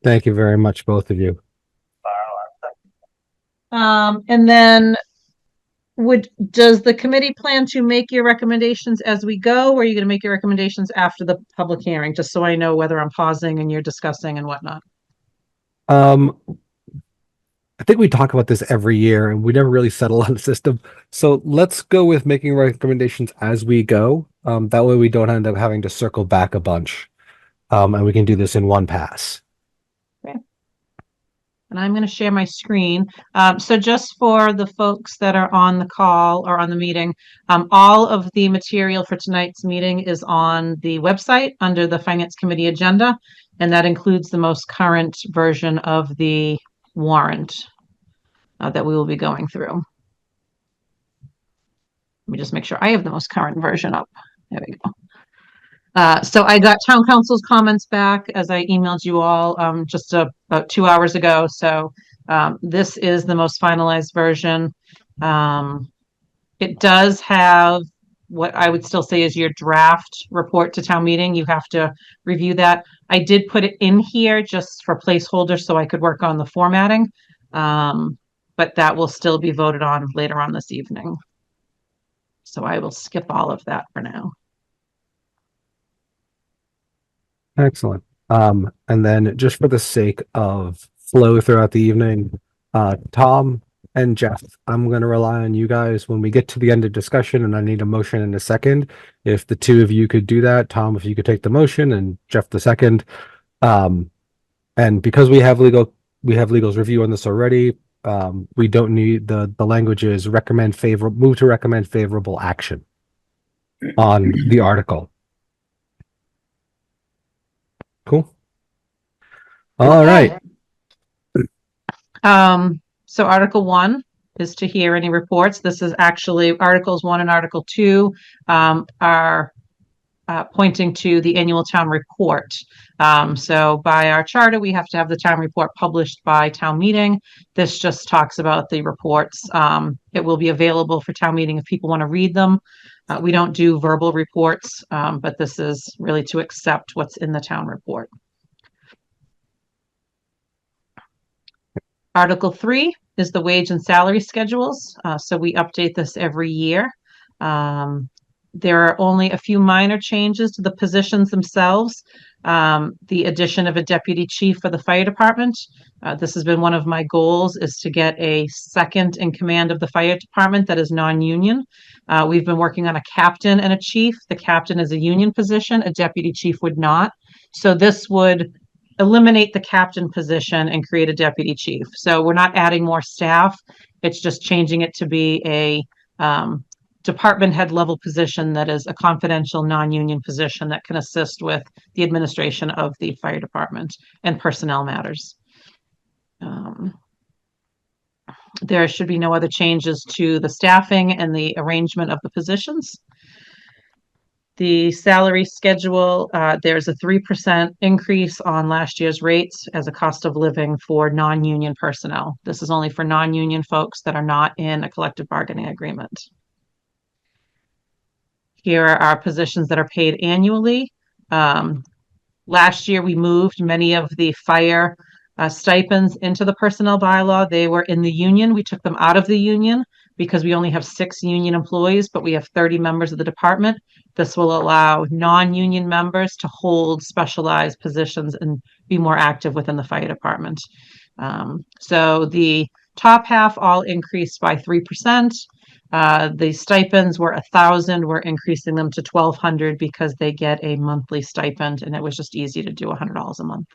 Thank you very much, both of you. And then does the committee plan to make your recommendations as we go, or are you going to make your recommendations after the public hearing, just so I know whether I'm pausing and you're discussing and whatnot? I think we talk about this every year and we never really settle on a system. So let's go with making recommendations as we go. That way we don't end up having to circle back a bunch. And we can do this in one pass. Okay. And I'm going to share my screen. So just for the folks that are on the call or on the meeting, all of the material for tonight's meeting is on the website under the Finance Committee agenda, and that includes the most current version of the warrant that we will be going through. Let me just make sure I have the most current version up. There we go. So I got town council's comments back as I emailed you all just about 2 hours ago. So this is the most finalized version. It does have what I would still say is your draft report to town meeting. You have to review that. I did put it in here just for placeholders so I could work on the formatting. But that will still be voted on later on this evening. So I will skip all of that for now. Excellent. And then just for the sake of flow throughout the evening, Tom and Jeff, I'm going to rely on you guys when we get to the end of discussion, and I need a motion in a second. If the two of you could do that, Tom, if you could take the motion and Jeff the second. And because we have legal's review on this already, we don't need the language is move to recommend favorable action on the article. Cool. All right. So Article 1 is to hear any reports. This is actually Articles 1 and Article 2 are pointing to the annual town report. So by our charter, we have to have the town report published by town meeting. This just talks about the reports. It will be available for town meeting if people want to read them. We don't do verbal reports, but this is really to accept what's in the town report. Article 3 is the wage and salary schedules. So we update this every year. There are only a few minor changes to the positions themselves. The addition of a deputy chief for the fire department. This has been one of my goals, is to get a second in command of the fire department that is non-union. We've been working on a captain and a chief. The captain is a union position, a deputy chief would not. So this would eliminate the captain position and create a deputy chief. So we're not adding more staff. It's just changing it to be a department head level position that is a confidential non-union position that can assist with the administration of the fire department and personnel matters. There should be no other changes to the staffing and the arrangement of the positions. The salary schedule, there's a 3% increase on last year's rates as a cost of living for non-union personnel. This is only for non-union folks that are not in a collective bargaining agreement. Here are our positions that are paid annually. Last year, we moved many of the fire stipends into the personnel bylaw. They were in the union. We took them out of the union because we only have 6 union employees, but we have 30 members of the department. This will allow non-union members to hold specialized positions and be more active within the fire department. So the top half all increased by 3%. The stipends were 1,000. We're increasing them to 1,200 because they get a monthly stipend, and it was just easy to do $100 a month.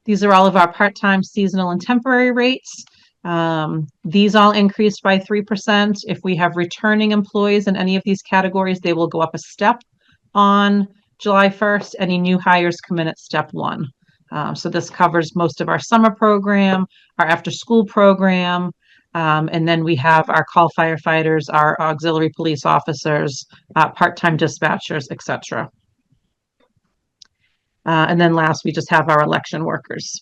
These are all of our part-time, seasonal, and temporary rates. These all increased by 3%. If we have returning employees in any of these categories, they will go up a step on July 1st. Any new hires come in at step 1. So this covers most of our summer program, our after-school program, and then we have our call firefighters, our auxiliary police officers, part-time dispatchers, etc. And then last, we just have our election workers.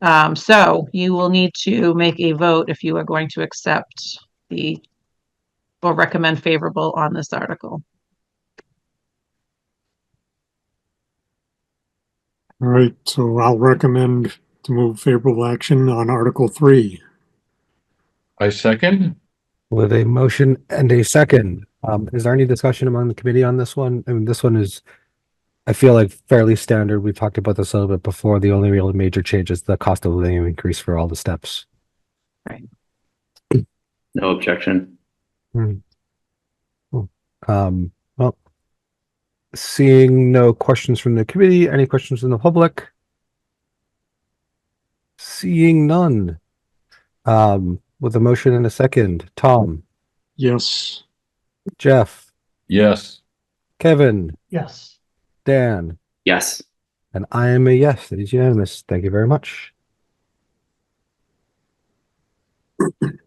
So you will need to make a vote if you are going to accept or recommend favorable on this article. All right, so I'll recommend to move favorable action on Article 3. I second. With a motion and a second, is there any discussion among the committee on this one? I mean, this one is, I feel like fairly standard. We've talked about this a little bit before. The only real major change is the cost of living increase for all the steps. No objection. Well, seeing no questions from the committee, any questions from the public? Seeing none. With a motion and a second, Tom, Yes. Jeff, Yes. Kevin, Yes. Dan, Yes. and I am a yes. It is unanimous. Thank you very much.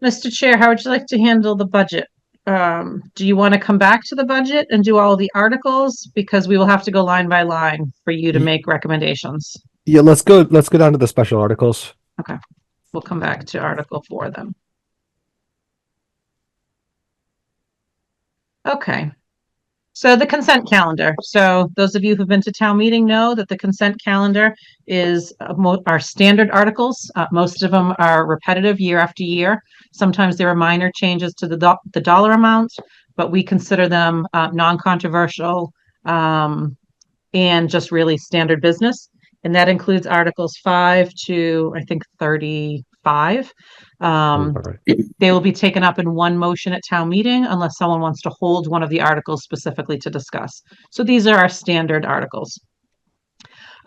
Mr. Chair, how would you like to handle the budget? Do you want to come back to the budget and do all the articles? Because we will have to go line by line for you to make recommendations. Yeah, let's go down to the special articles. We'll come back to Article 4 then. Okay. So the consent calendar. So those of you who've been to town meeting know that the consent calendar is our standard articles. Most of them are repetitive year after year. Sometimes there are minor changes to the dollar amount, but we consider them non-controversial and just really standard business. And that includes Articles 5 to, I think, 35. They will be taken up in one motion at town meeting unless someone wants to hold one of the articles specifically to discuss. So these are our standard articles.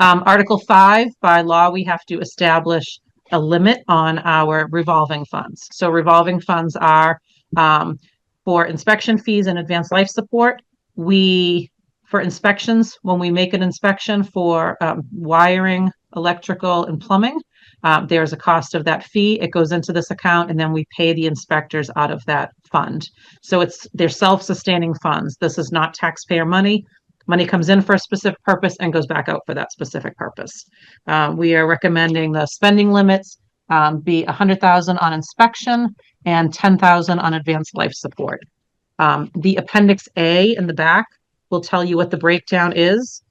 Article 5, by law, we have to establish a limit on our revolving funds. So revolving funds are for inspection fees and advanced life support. For inspections, when we make an inspection for wiring, electrical, and plumbing, there's a cost of that fee. It goes into this account, and then we pay the inspectors out of that fund. So they're self-sustaining funds. This is not taxpayer money. Money comes in for a specific purpose and goes back out for that specific purpose. We are recommending the spending limits be $100,000 on inspection and $10,000 on advanced life support. The Appendix A in the back will tell you what the breakdown is.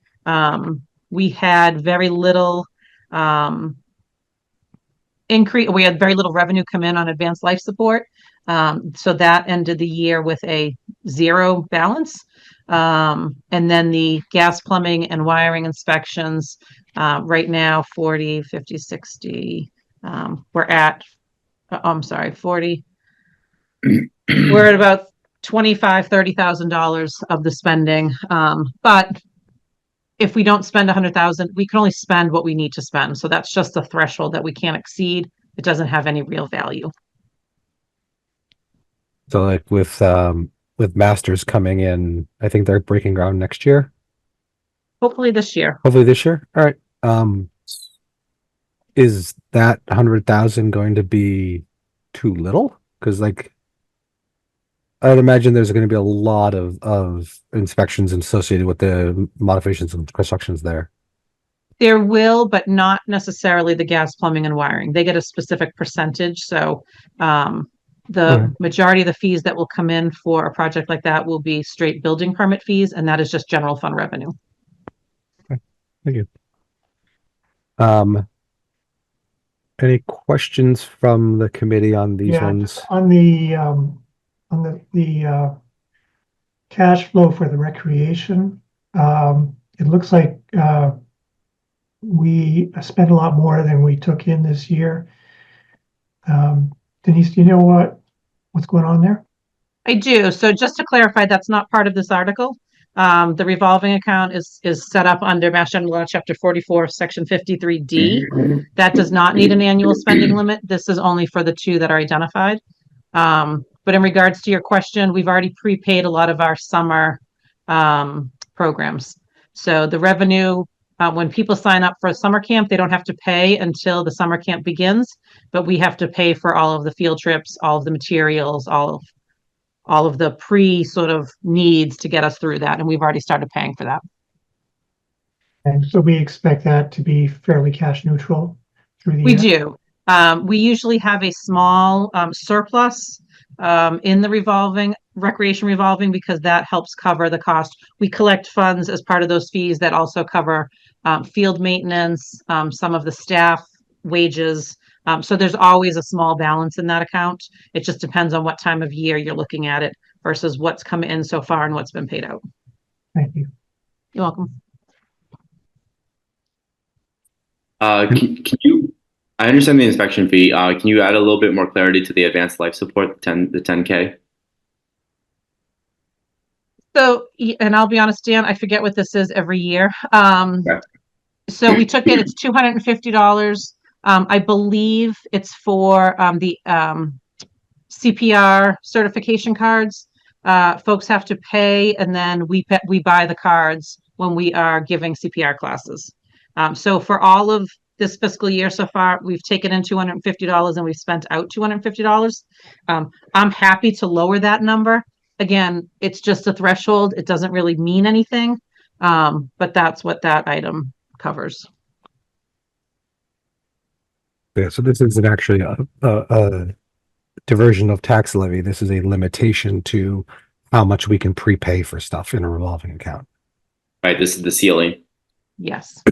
We had very little increase. We had very little revenue come in on advanced life support. So that ended the year with a zero balance. And then the gas, plumbing, and wiring inspections, right now, 40, 50, 60, we're at, I'm sorry, 40. We're at about $25,000-$30,000 of the spending. But if we don't spend $100,000, we can only spend what we need to spend. So that's just the threshold that we can't exceed. It doesn't have any real value. So like with Masters coming in, I think they're breaking ground next year. Hopefully this year. Hopefully this year. All right. Is that 100,000 going to be too little? Because like, I'd imagine there's going to be a lot of inspections associated with the modifications and constructions there. There will, but not necessarily the gas, plumbing, and wiring. They get a specific percentage. So the majority of the fees that will come in for a project like that will be straight building permit fees, and that is just general fund revenue. Okay. Thank you. Any questions from the committee on these ones? On the cash flow for the recreation, it looks like we spent a lot more than we took in this year. Denise, do you know what's going on there? I do. So just to clarify, that's not part of this article. The revolving account is set up under Mass General Law, Chapter 44, Section 53D. That does not need an annual spending limit. This is only for the two that are identified. But in regards to your question, we've already prepaid a lot of our summer programs. So the revenue, when people sign up for a summer camp, they don't have to pay until the summer camp begins, but we have to pay for all of the field trips, all of the materials, all of the sort of needs to get us through that. And we've already started paying for that. And so we expect that to be fairly cash neutral through the year? We do. We usually have a small surplus in the revolving recreation revolving because that helps cover the cost. We collect funds as part of those fees that also cover field maintenance, some of the staff wages. So there's always a small balance in that account. It just depends on what time of year you're looking at it versus what's come in so far and what's been paid out. Thank you. You're welcome. Can you, I understand the inspection fee. Can you add a little bit more clarity to the advanced life support, the 10K? So, and I'll be honest, Dan, I forget what this is every year. Okay. So we took it's $250. I believe it's for the CPR certification cards. Folks have to pay, and then we buy the cards when we are giving CPR classes. So for all of this fiscal year so far, we've taken in $250 and we've spent out $250. I'm happy to lower that number. Again, it's just a threshold. It doesn't really mean anything, but that's what that item covers. Yeah, so this isn't actually a diversion of tax levy. This is a limitation to how much we can prepay for stuff in a revolving account. Right, this is the ceiling. Yes.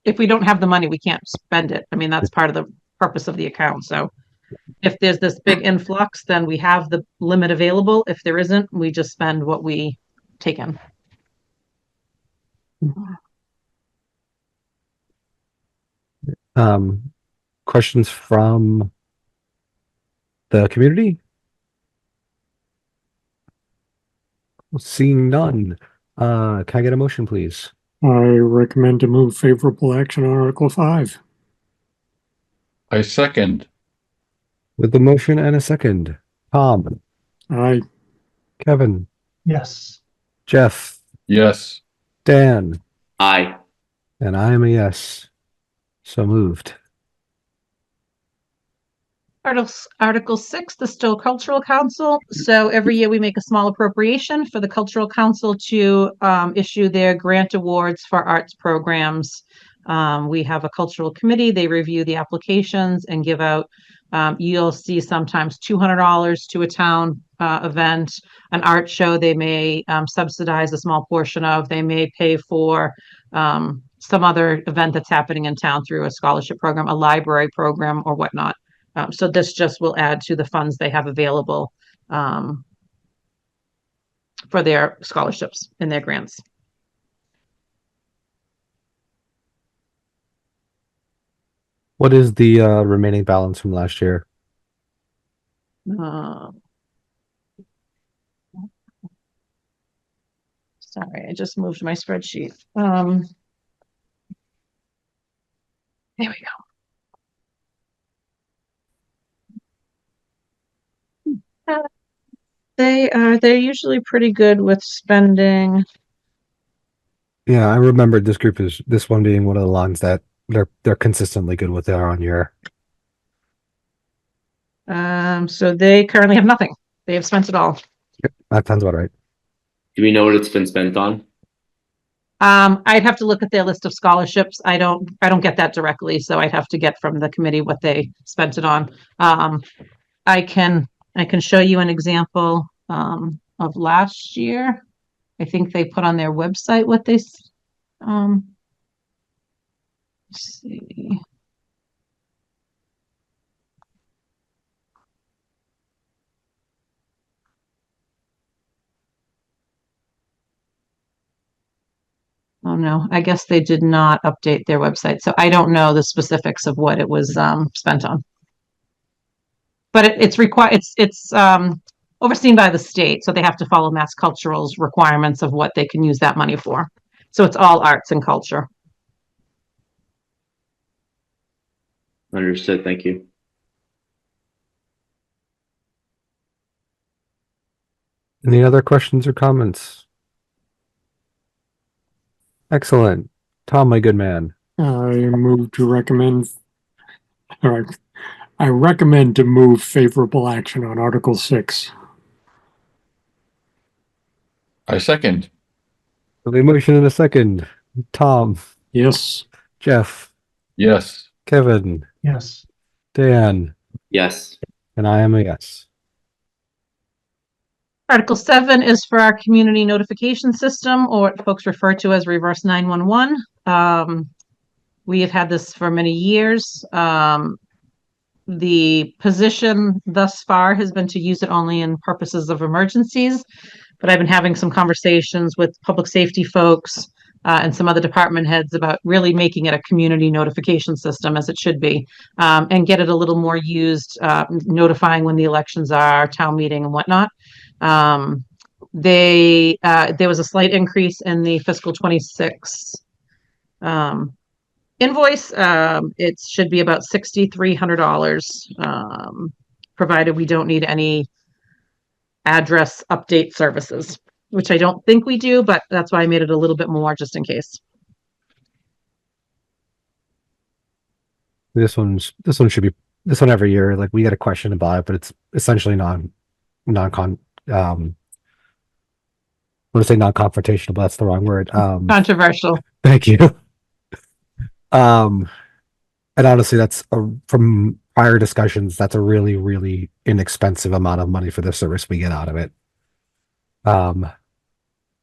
If we don't have the money, we can't spend it. I mean, that's part of the purpose of the account. So if there's this big influx, then we have the limit available. If there isn't, we just spend what we take in. Questions from the community? Seeing none. Can I get a motion, please? I recommend to move favorable action on Article 5. I second. With the motion and a second. Tom, Aye. Kevin, Yes. Jeff, Yes. Dan, Aye. and I am a yes. So moved. Article 6, the Stow Cultural Council. So every year we make a small appropriation for the Cultural Council to issue their grant awards for arts programs. We have a cultural committee. They review the applications and give out, you'll see sometimes $200 to a town event, an art show they may subsidize a small portion of. They may pay for some other event that's happening in town through a scholarship program, a library program, or whatnot. So this just will add to the funds they have available for their scholarships and their grants. What is the remaining balance from last year? Sorry, I just moved my spreadsheet. There we go. They're usually pretty good with spending. Yeah, I remembered this one being one of the lines that they're consistently good with their on year. So they currently have nothing. They have spent it all. Yep, that sounds about right. Do we know what it's been spent on? I'd have to look at their list of scholarships. I don't get that directly, so I'd have to get from the committee what they spent it on. I can show you an example of last year. I think they put on their website what they let's see. Oh no, I guess they did not update their website, so I don't know the specifics of what it was spent on. But it's required. It's overseen by the state, so they have to follow Mass Cultural's requirements of what they can use that money for. So it's all arts and culture. Understood. Thank you. Any other questions or comments? Excellent. Tom, my good man. I move to recommend, or I recommend to move favorable action on Article 6. I second. With a motion and a second. Tom, Yes. Jeff, Yes. Kevin, Yes. Dan, Yes. And I am a yes. Article 7 is for our community notification system, or what folks refer to as reverse 911. We have had this for many years. The position thus far has been to use it only in purposes of emergencies, but I've been having some conversations with public safety folks and some other department heads about really making it a community notification system as it should be, and get it a little more used, notifying when the elections are, town meeting and whatnot. There was a slight increase in the fiscal 26 invoice. It should be about $6,300, provided we don't need any address update services, which I don't think we do, but that's why I made it a little bit more just in case. This one should be this one every year. Like we get a question about it, but it's essentially non-confrontational, but that's the wrong word. Controversial. Thank you. And honestly, from prior discussions, that's a really, really inexpensive amount of money for the service we get out of it.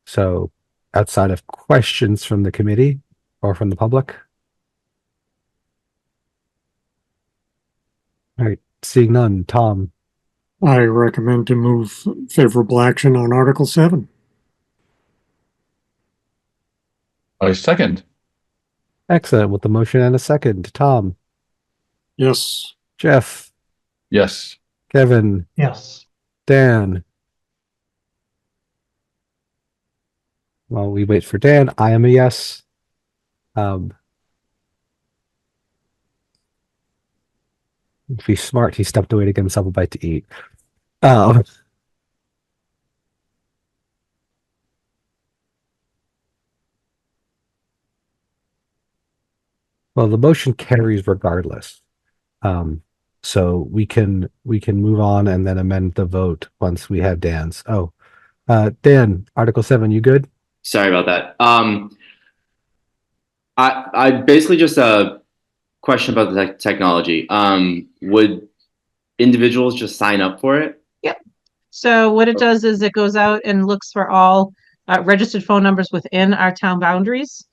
So outside of questions from the committee or from the public. All right, seeing none, Tom, I recommend to move favorable action on Article 7. I second. excellent. With the motion and a second, Tom, Yes. Jeff, Yes. Kevin, Yes. Dan. While we wait for Dan, I am a yes. If he's smart, he stepped away to give himself a bite to eat. Well, the motion carries regardless. So we can move on and then amend the vote once we have Dan's. Oh, Dan, Article 7, you good? Sorry about that. I basically just a question about the technology. Would individuals just sign up for it? So what it does is it goes out and looks for all registered phone numbers within our town boundaries.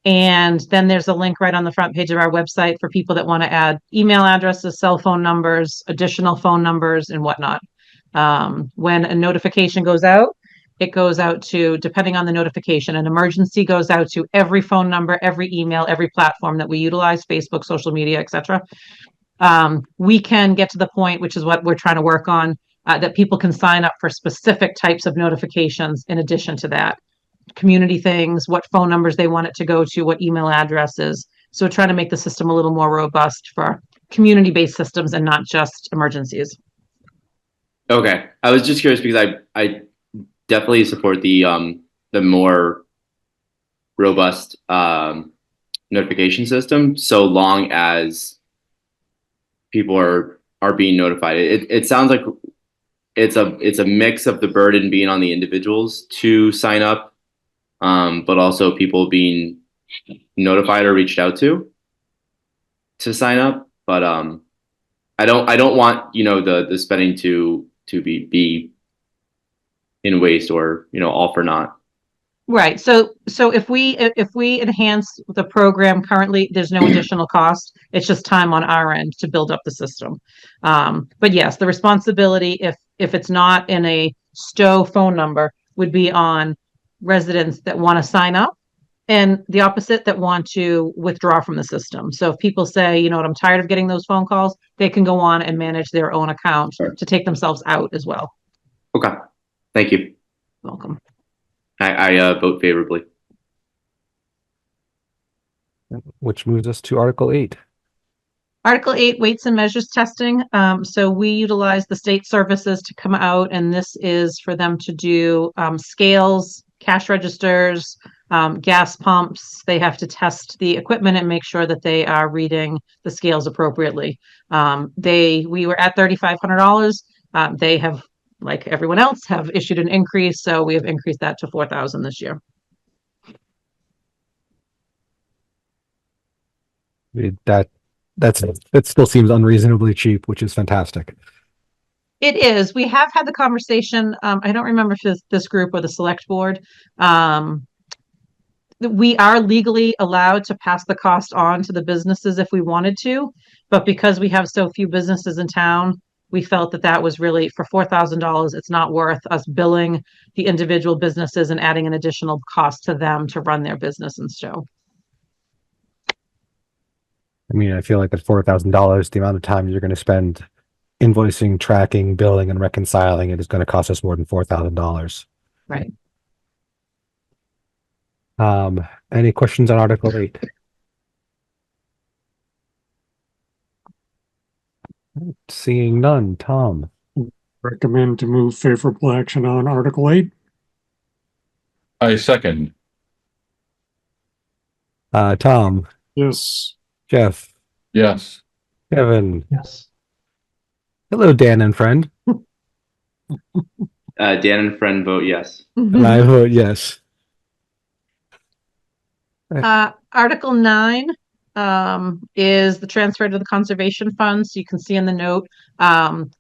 And then there's a link right on the front page of our website for people that want to add email addresses, cell phone numbers, additional phone numbers, and whatnot. When a notification goes out, it goes out to, depending on the notification, an emergency goes out to every phone number, every email, every platform that we utilize, Facebook, social media, etc. We can get to the point, which is what we're trying to work on, that people can sign up for specific types of notifications in addition to that. Community things, what phone numbers they want it to go to, what email addresses. So we're trying to make the system a little more robust for community-based systems and not just emergencies. Okay, I was just curious because I definitely support the more robust notification system, so long as people are being notified. It sounds like it's a mix of the burden being on the individuals to sign up, but also people being notified or reached out to sign up. But I don't want the spending to be in waste or all for naught. Right. So if we enhance the program currently, there's no additional cost. It's just time on our end to build up the system. But yes, the responsibility, if it's not in a Stow phone number, would be on residents that want to sign up, and the opposite, that want to withdraw from the system. So if people say, you know what, I'm tired of getting those phone calls, they can go on and manage their own account to take themselves out as well. Okay, thank you. Welcome. I vote favorably. Which moves us to Article 8. Article 8, weights and measures testing. So we utilize the state services to come out, and this is for them to do scales, cash registers, gas pumps. They have to test the equipment and make sure that they are reading the scales appropriately. We were at $3,500. They have, like everyone else, have issued an increase, so we have increased that to $4,000 this year. That it still seems unreasonably cheap, which is fantastic. It is. We have had the conversation. I don't remember if it's this group or the select board. We are legally allowed to pass the cost on to the businesses if we wanted to, but because we have so few businesses in town, we felt that that was really, for $4,000, it's not worth us billing the individual businesses and adding an additional cost to them to run their business in Stow. I mean, I feel like at $4,000, the amount of time you're going to spend invoicing, tracking, billing, and reconciling it is going to cost us more than $4,000. Right. Any questions on Article 8? Seeing none, Tom. Recommend to move favorable action on Article 8. I second. Tom, Yes. Jeff, Yes. Kevin. Yes. Hello, Dan and friend. Dan and friend vote yes. And I vote yes. Article 9 is the transfer to the conservation fund. So you can see in the note,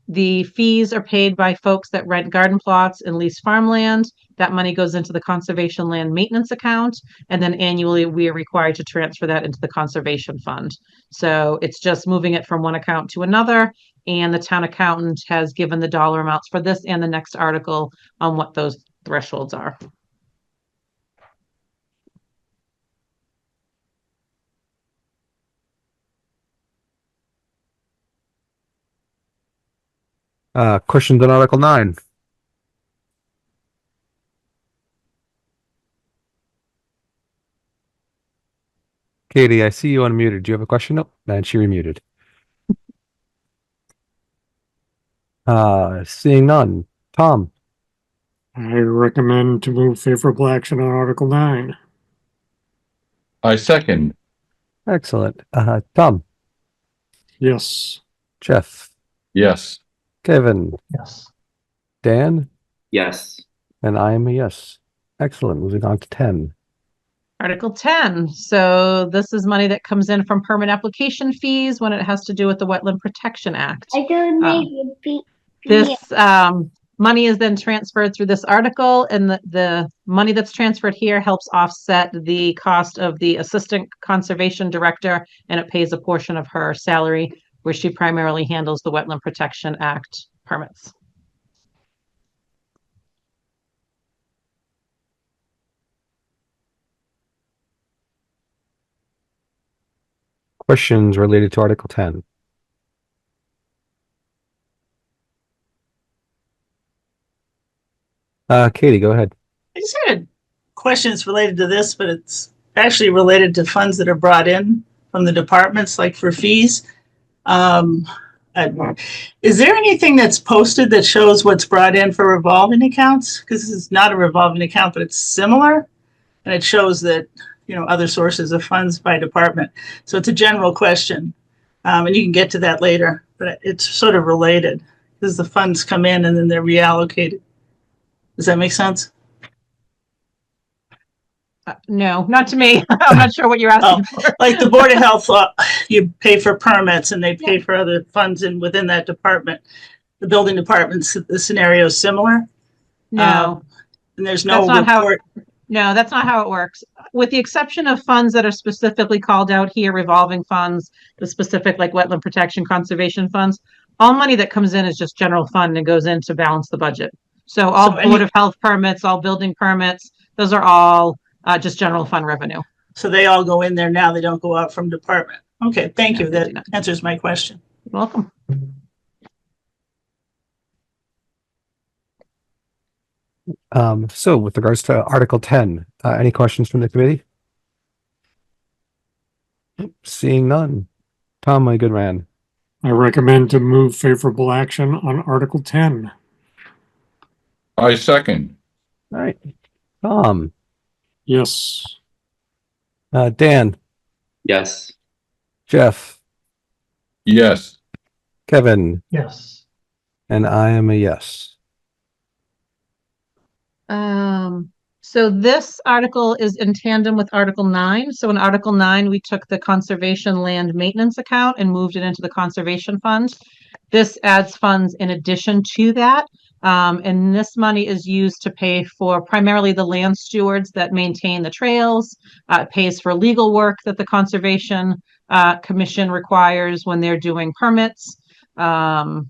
the fees are paid by folks that rent garden plots and lease farmland. That money goes into the conservation land maintenance account, and then annually we are required to transfer that into the conservation fund. So it's just moving it from one account to another, and the town accountant has given the dollar amounts for this and the next article on what those thresholds are. Questions on Article 9? Katie, I see you unmuted. Do you have a question? Nope. And she remuted. Seeing none. Tom, I recommend to move favorable action on Article 9. I second. excellent. Tom, Yes. Jeff, Yes. Kevin, Yes. Dan, Yes. and I am a yes. Excellent. Moving on to 10. Article 10. So this is money that comes in from permit application fees when it has to do with the Wetland Protection Act. This money is then transferred through this article, and the money that's transferred here helps offset the cost of the assistant conservation director, and it pays a portion of her salary where she primarily handles the Wetland Protection Act permits. Questions related to Article 10? Katie, go ahead. I just had questions related to this, but it's actually related to funds that are brought in from the departments, like for fees. Is there anything that's posted that shows what's brought in for revolving accounts? Because this is not a revolving account, but it's similar. And it shows that, you know, other sources of funds by department. So it's a general question. And you can get to that later, but it's sort of related because the funds come in and then they're reallocated. Does that make sense? No, not to me. I'm not sure what you're asking for. Like the Board of Health, you pay for permits and they pay for other funds within that department. The building department's the scenario is similar. No, And there's no That's not report. no, that's not how it works. With the exception of funds that are specifically called out here, revolving funds, the specific like wetland protection conservation funds, all money that comes in is just general fund and goes in to balance the budget. So all So Board of Health permits, all building permits, those are all just general fund revenue. So they all go in there now. They don't go out from department. Okay, thank you. Yeah, they That do not. answers my question. You're welcome. So with regards to Article 10, any questions from the committee? Seeing none. Tom, my good man. I recommend to move favorable action on Article 10. I second. All right. Tom, Yes. Dan, Yes. Jeff, Yes. Kevin, Yes. and I am a yes. So this article is in tandem with Article 9. So in Article 9, we took the conservation land maintenance account and moved it into the conservation fund. This adds funds in addition to that. And this money is used to pay for primarily the land stewards that maintain the trails. It pays for legal work that the Conservation Commission requires when they're doing permits. And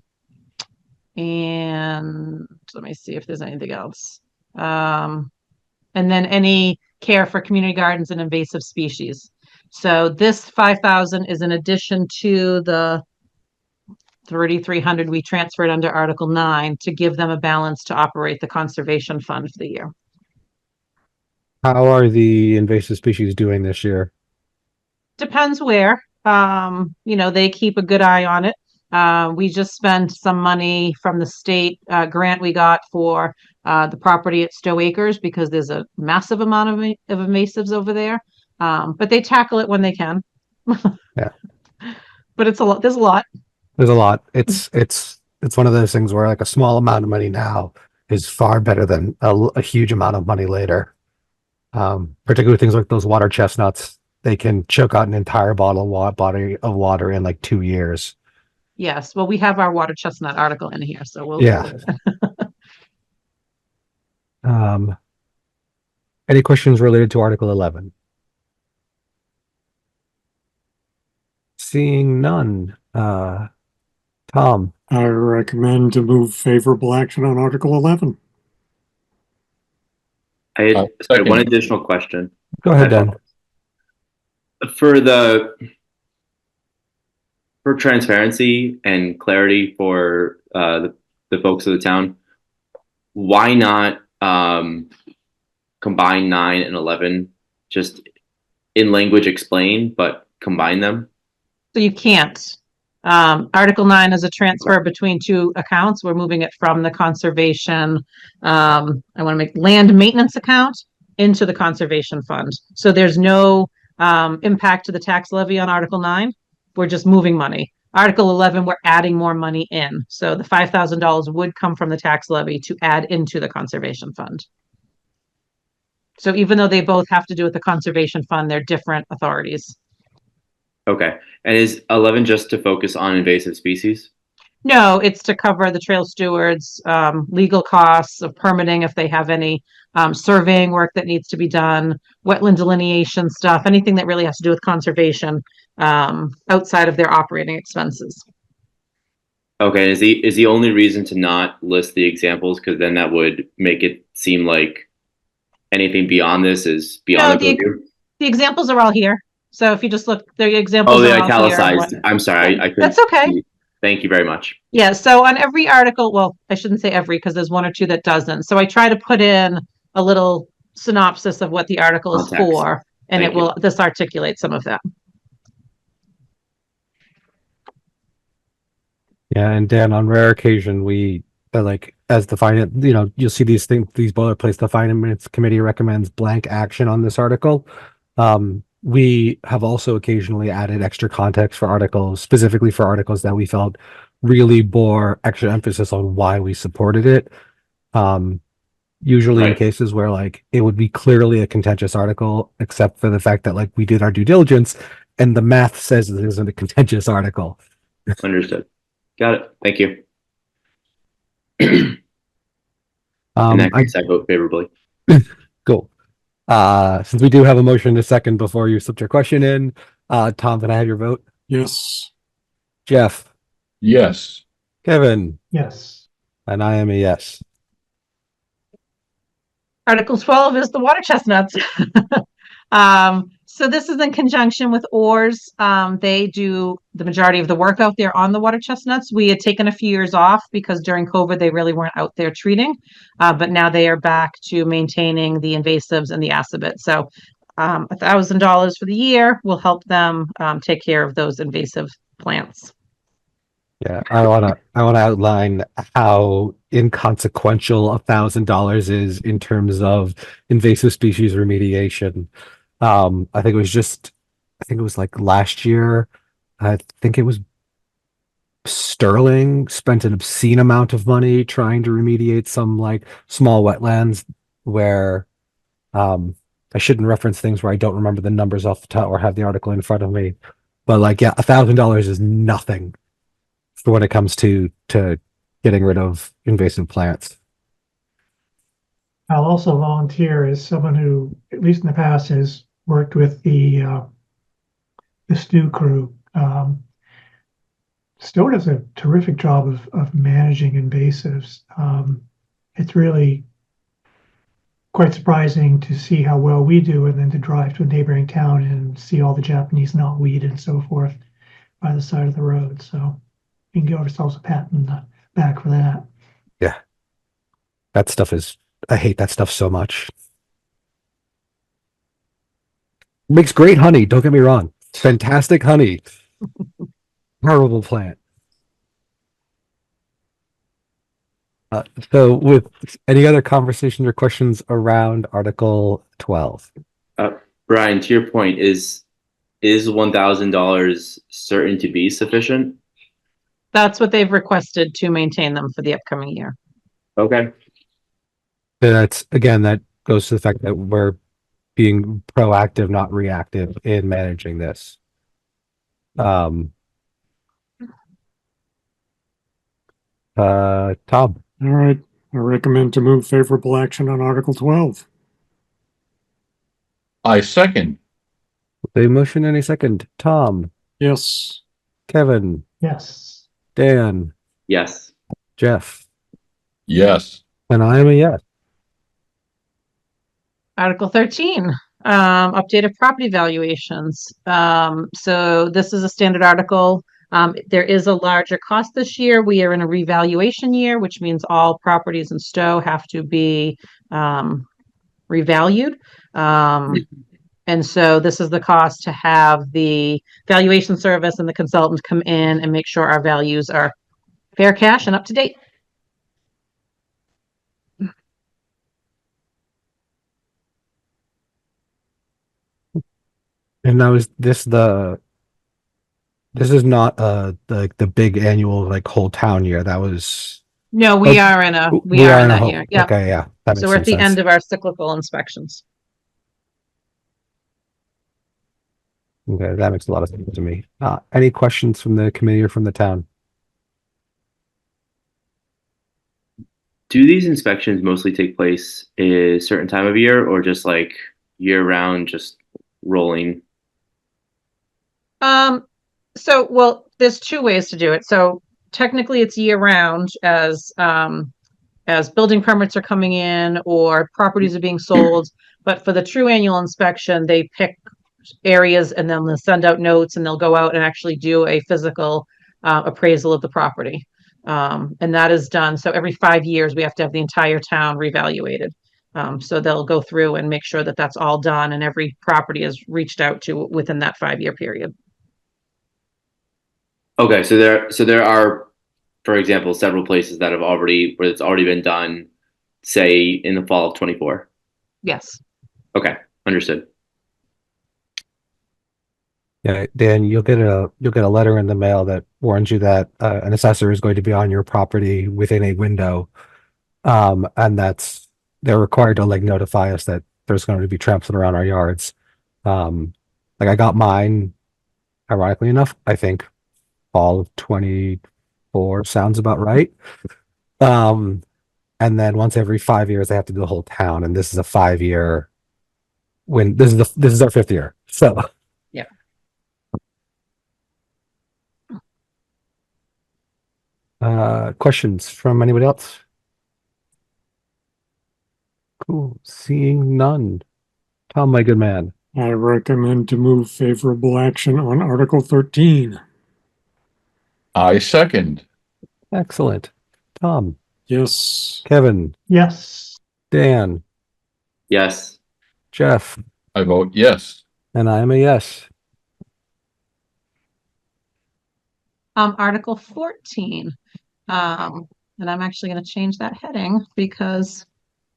let me see if there's anything else. And then any care for community gardens and invasive species. So this 5,000 is in addition to the 3,300 we transferred under Article 9 to give them a balance to operate the conservation fund for the year. How are the invasive species doing this year? Depends where. They keep a good eye on it. We just spent some money from the state grant we got for the property at Stow Acres because there's a massive amount of invasives over there. But they tackle it when they can. Yeah. But it's a lot. There's a lot. There's a lot. It's one of those things where like a small amount of money now is far better than a huge amount of money later. Particularly things like those water chestnuts, they can choke out an entire bottle of water in like 2 years. Yes. Well, we have our water chestnut article in here, so we'll. Yeah. Any questions related to Article 11? Seeing none. Tom, I recommend to move favorable action on Article 11. I had Second. one additional question. go ahead, Dan. For transparency and clarity for the folks of the town, why not combine 9 and 11 just in language explain, but combine them? So you can't. Article 9 is a transfer between two accounts. We're moving it from the conservation, I want to make land maintenance account into the conservation fund. So there's no impact to the tax levy on Article 9. We're just moving money. Article 11, we're adding more money in. So the $5,000 would come from the tax levy to add into the conservation fund. So even though they both have to do with the conservation fund, they're different authorities. Okay. And is 11 just to focus on invasive species? No, it's to cover the trail stewards, legal costs of permitting if they have any surveying work that needs to be done, wetland delineation stuff, anything that really has to do with conservation outside of their operating expenses. Okay. Is the only reason to not list the examples? Because then that would make it seem like anything beyond this is beyond the purview. The examples are all here. So if you just look, the examples Oh, are the all italicized. here. I'm sorry. I couldn't. That's okay. see. Thank you very much. Yeah, so on every article, well, I shouldn't say every because there's one or two that doesn't. So I try to put in a little synopsis of what the article is Context. for, and Thank it will this articulate some of that. Yeah, and Dan, on rare occasion, we like as the finance, you'll see these things, these boilerplates. The finance committee recommends blank action on this article. We have also occasionally added extra context for articles, specifically for articles that we felt really bore extra emphasis on why we supported it. Usually in Right. cases where like it would be clearly a contentious article, except for the fact that like we did our due diligence and the math says it isn't a contentious article. Understood. Got it. Thank you. Um, In that I- case, I vote favorably. Cool. Since we do have a motion to second before you slipped your question in, Tom, can I have your vote? Yes. Jeff, Yes. Kevin, Yes. and I am a yes. Article 12 is the water chestnuts. So this is in conjunction with oars. They do the majority of the work out there on the water chestnuts. We had taken a few years off because during COVID, they really weren't out there treating. But now they are back to maintaining the invasives and the acebit. So $1,000 for the year will help them take care of those invasive plants. Yeah, I wanna outline how inconsequential $1,000 is in terms of invasive species remediation. I think it was like last year. I think it was Sterling spent an obscene amount of money trying to remediate some like small wetlands where I shouldn't reference things where I don't remember the numbers off the top or have the article in front of me. But like, yeah, $1,000 is nothing for when it comes to getting rid of invasive plants. I'll also volunteer as someone who, at least in the past, has worked with the Stow crew. Stow does a terrific job of managing invasives. It's really quite surprising to see how well we do, and then to drive to a neighboring town and see all the Japanese knotweed and so forth by the side of the road. So we can give ourselves a pat in the back for that. Yeah. That stuff is, I hate that stuff so much. Makes great honey, don't get me wrong. Fantastic honey. Horrible plant. So with any other conversations or questions around Article 12? Brian, to your point, is $1,000 certain to be sufficient? That's what they've requested to maintain them for the upcoming year. Okay. That's, again, that goes to the fact that we're being proactive, not reactive in managing this. Tom? All right, I recommend to move favorable action on Article 12. I second. A motion and a second. Tom, Yes. Kevin, Yes. Dan, Yes. Jeff, Yes. and I am a yes. Article 13, updated property valuations. So this is a standard article. There is a larger cost this year. We are in a revaluation year, which means all properties in Stow have to be revalued. And so this is the cost to have the valuation service and the consultant come in and make sure our values are fair cash and up to date. And now is this this is not the big annual like whole town year. That was No, we are in a that whole, year. Yeah. okay, yeah. That So makes we're at some the sense. end of our cyclical inspections. Okay, that makes a lot of sense to me. Any questions from the committee or from the town? Do these inspections mostly take place a certain time of year, or just like year round, just rolling? So, well, there's two ways to do it. So technically it's year round as building permits are coming in or properties are being sold. But for the true annual inspection, they pick areas and then they'll send out notes and they'll go out and actually do a physical appraisal of the property. And that is done. So every 5 years, we have to have the entire town reevaluated. So they'll go through and make sure that that's all done and every property is reached out to within that 5-year period. Okay, so there are, for example, several places that have already where it's already been done, say in the fall of 24. Yes. Okay, understood. Yeah, Dan, you'll get a letter in the mail that warns you that an assessor is going to be on your property within a window, and they're required to like notify us that there's going to be trampling around our yards. Like I got mine, ironically enough, I think fall of 24 sounds about right. And then once every 5 years, they have to do the whole town, and this is a 5-year. This is our 5th year, so. Questions from anybody else? Cool. Seeing none. Tom, my good man. I recommend to move favorable action on Article 13. I second. Excellent. Tom, Yes. Kevin, Yes. Dan, Yes. Jeff, I vote yes. and I am a yes. Article 14. And I'm actually going to change that heading because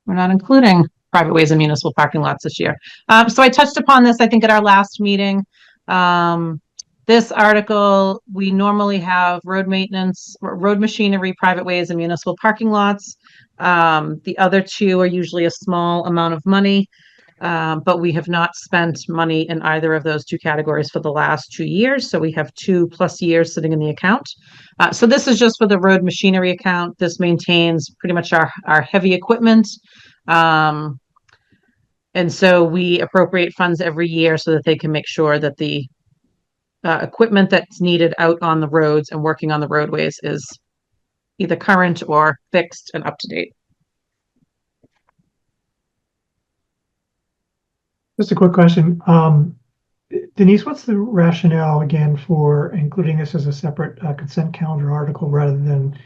we're not including private ways and municipal parking lots this year. So I touched upon this, I think, at our last meeting. This article, we normally have road maintenance, road machinery, private ways and municipal parking lots. The other two are usually a small amount of money. but we have not spent money in either of those two categories for the last 2 years. So we have 2+ years sitting in the account. So this is just for the road machinery account. This maintains pretty much our heavy equipment. And so we appropriate funds every year so that they can make sure that the equipment that's needed out on the roads and working on the roadways is either current or fixed and up to date. Just a quick question. Denise, what's the rationale again for including this as a separate consent calendar article rather than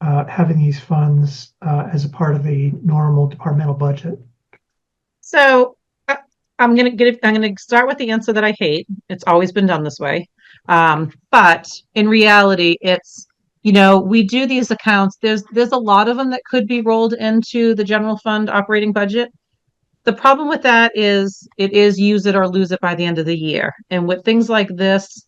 having these funds as a part of the normal departmental budget? So I'm gonna start with the answer that I hate. It's always been done this way. But in reality, it's, we do these accounts. There's a lot of them that could be rolled into the general fund operating budget. The problem with that is it is use it or lose it by the end of the year. And with things like this,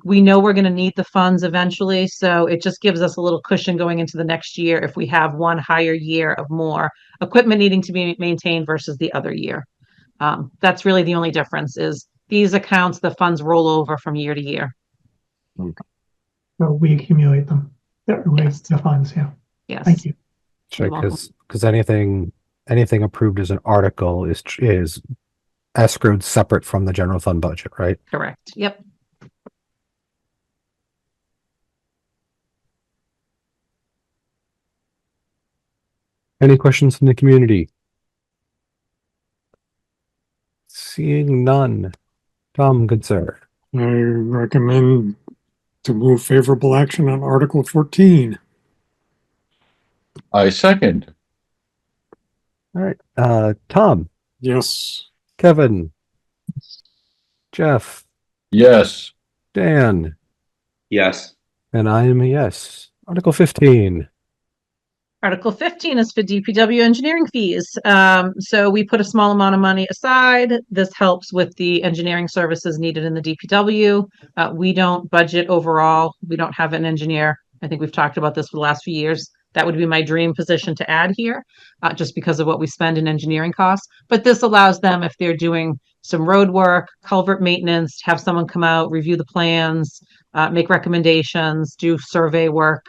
we know we're going to need the funds eventually. So it just gives us a little cushion going into the next year if we have one higher year of more equipment needing to be maintained versus the other year. That's really the only difference is these accounts, the funds roll over from year to year. So we accumulate them. That relates to funds, yeah. Yes. Thank you. Sure, You're welcome. because anything approved as an article is escrowed separate from the general fund budget, right? Correct. Yep. Any questions from the community? Seeing none. Tom, good sir. I recommend to move favorable action on Article 14. I second. All right. Tom, Yes. Kevin, Jeff, Yes. Dan, Yes. and I am a yes. Article 15. Article 15 is for DPW engineering fees. So we put a small amount of money aside. This helps with the engineering services needed in the DPW. We don't budget overall. We don't have an engineer. I think we've talked about this for the last few years. That would be my dream position to add here, just because of what we spend in engineering costs. But this allows them, if they're doing some road work, culvert maintenance, have someone come out, review the plans, make recommendations, do survey work,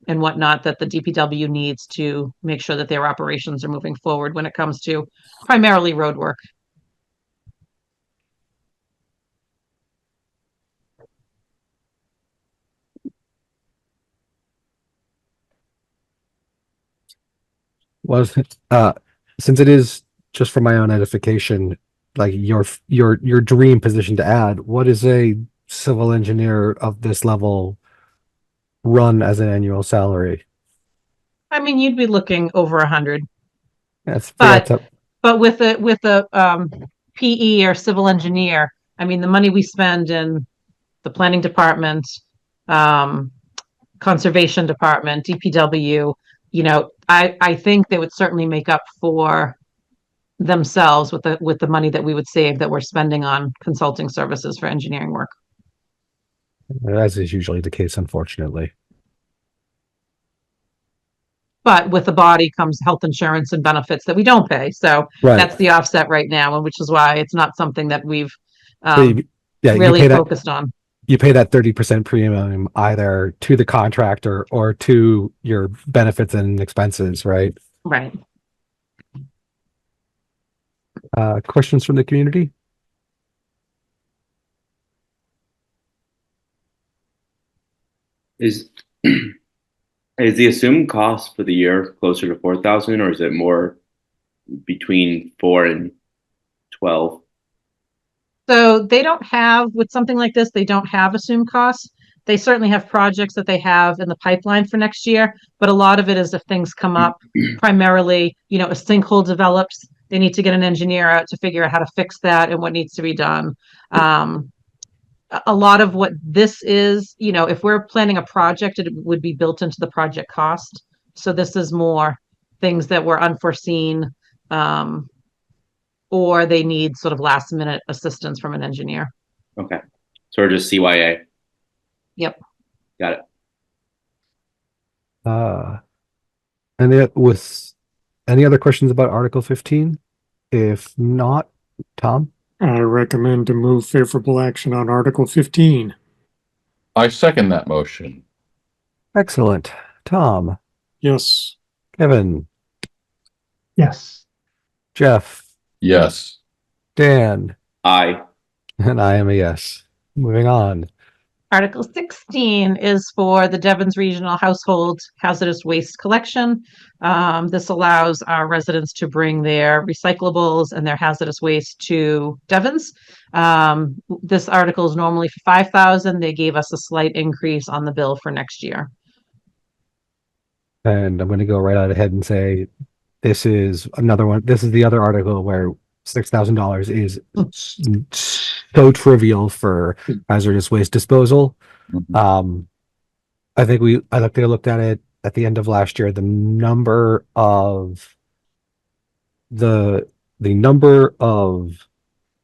and whatnot that the DPW needs to make sure that their operations are moving forward when it comes to primarily road work. Was since it is just for my own edification, like your dream position to add, what is a civil engineer of this level run as an annual salary? I mean, you'd be looking over 100, That's but with a PE or civil engineer, I mean, the money we spend in the planning department, conservation department, DPW, I think they would certainly make up for themselves with the money that we would save that we're spending on consulting services for engineering work. as is usually the case, unfortunately. But with the body comes health insurance and benefits that we don't pay. So Right. that's the offset right now, and which is why it's not something that we've So you really pay that, focused on. you pay that 30% premium either to the contractor or to your benefits and expenses, right? Right. Questions from the community? Is the assumed cost for the year closer to 4,000, or is it more between 4 and 12? So they don't have, with something like this, they don't have assumed costs. They certainly have projects that they have in the pipeline for next year, but a lot of it is if things come up, primarily, a sinkhole develops, they need to get an engineer out to figure out how to fix that and what needs to be done. A lot of what this is, if we're planning a project, it would be built into the project cost. So this is more things that were unforeseen, or they need sort of last minute assistance from an engineer. Okay. So we're just CYA. Yep. Got it. Any other questions about Article 15? If not, Tom? I recommend to move favorable action on Article 15. I second that motion. Excellent. Tom, Yes. Kevin, Yes. Jeff, Yes. Dan, Aye. and I am a yes. Moving on. Article 16 is for the Devon's Regional Household Hazardous Waste Collection. This allows our residents to bring their recyclables and their hazardous waste to Devon's. This article is normally for $5,000. They gave us a slight increase on the bill for next year. And I'm going to go right out ahead and say this is another one. This is the other article where $6,000 is so trivial for hazardous waste disposal. Mhm. I think I looked at it at the end of last year. The number of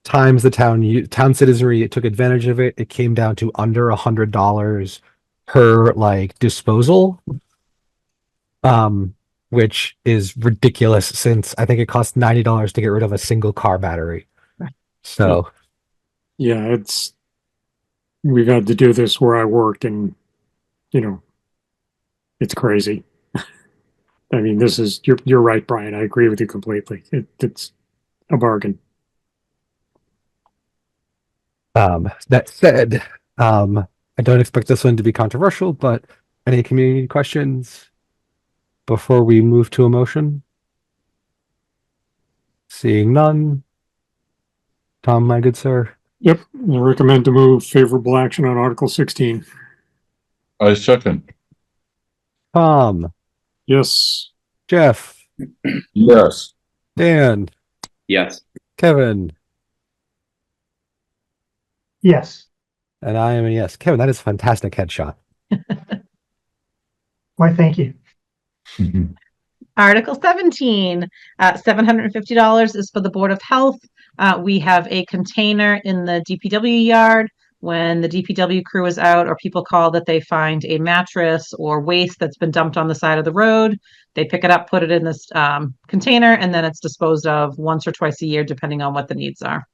times the town citizenry took advantage of it, it came down to under $100 per like disposal. Which is ridiculous since I think it costs $90 to get rid of a single car battery. Right. So Yeah, we've had to do this where I work, and it's crazy. I mean, you're right, Brian. I agree with you completely. It's a bargain. that said, I don't expect this one to be controversial, but any community questions before we move to a motion? Seeing none. Tom, my good sir. Yep, I recommend to move favorable action on Article 16. I second. Tom, Yes. Jeff, Yes. Dan, Yes. Kevin, Yes. and I am a yes. Kevin, that is a fantastic headshot. Why, thank you. Article 17, $750 is for the Board of Health. We have a container in the DPW yard. When the DPW crew is out or people call that they find a mattress or waste that's been dumped on the side of the road, they pick it up, put it in this container, and then it's disposed of once or twice a year, depending on what the needs are.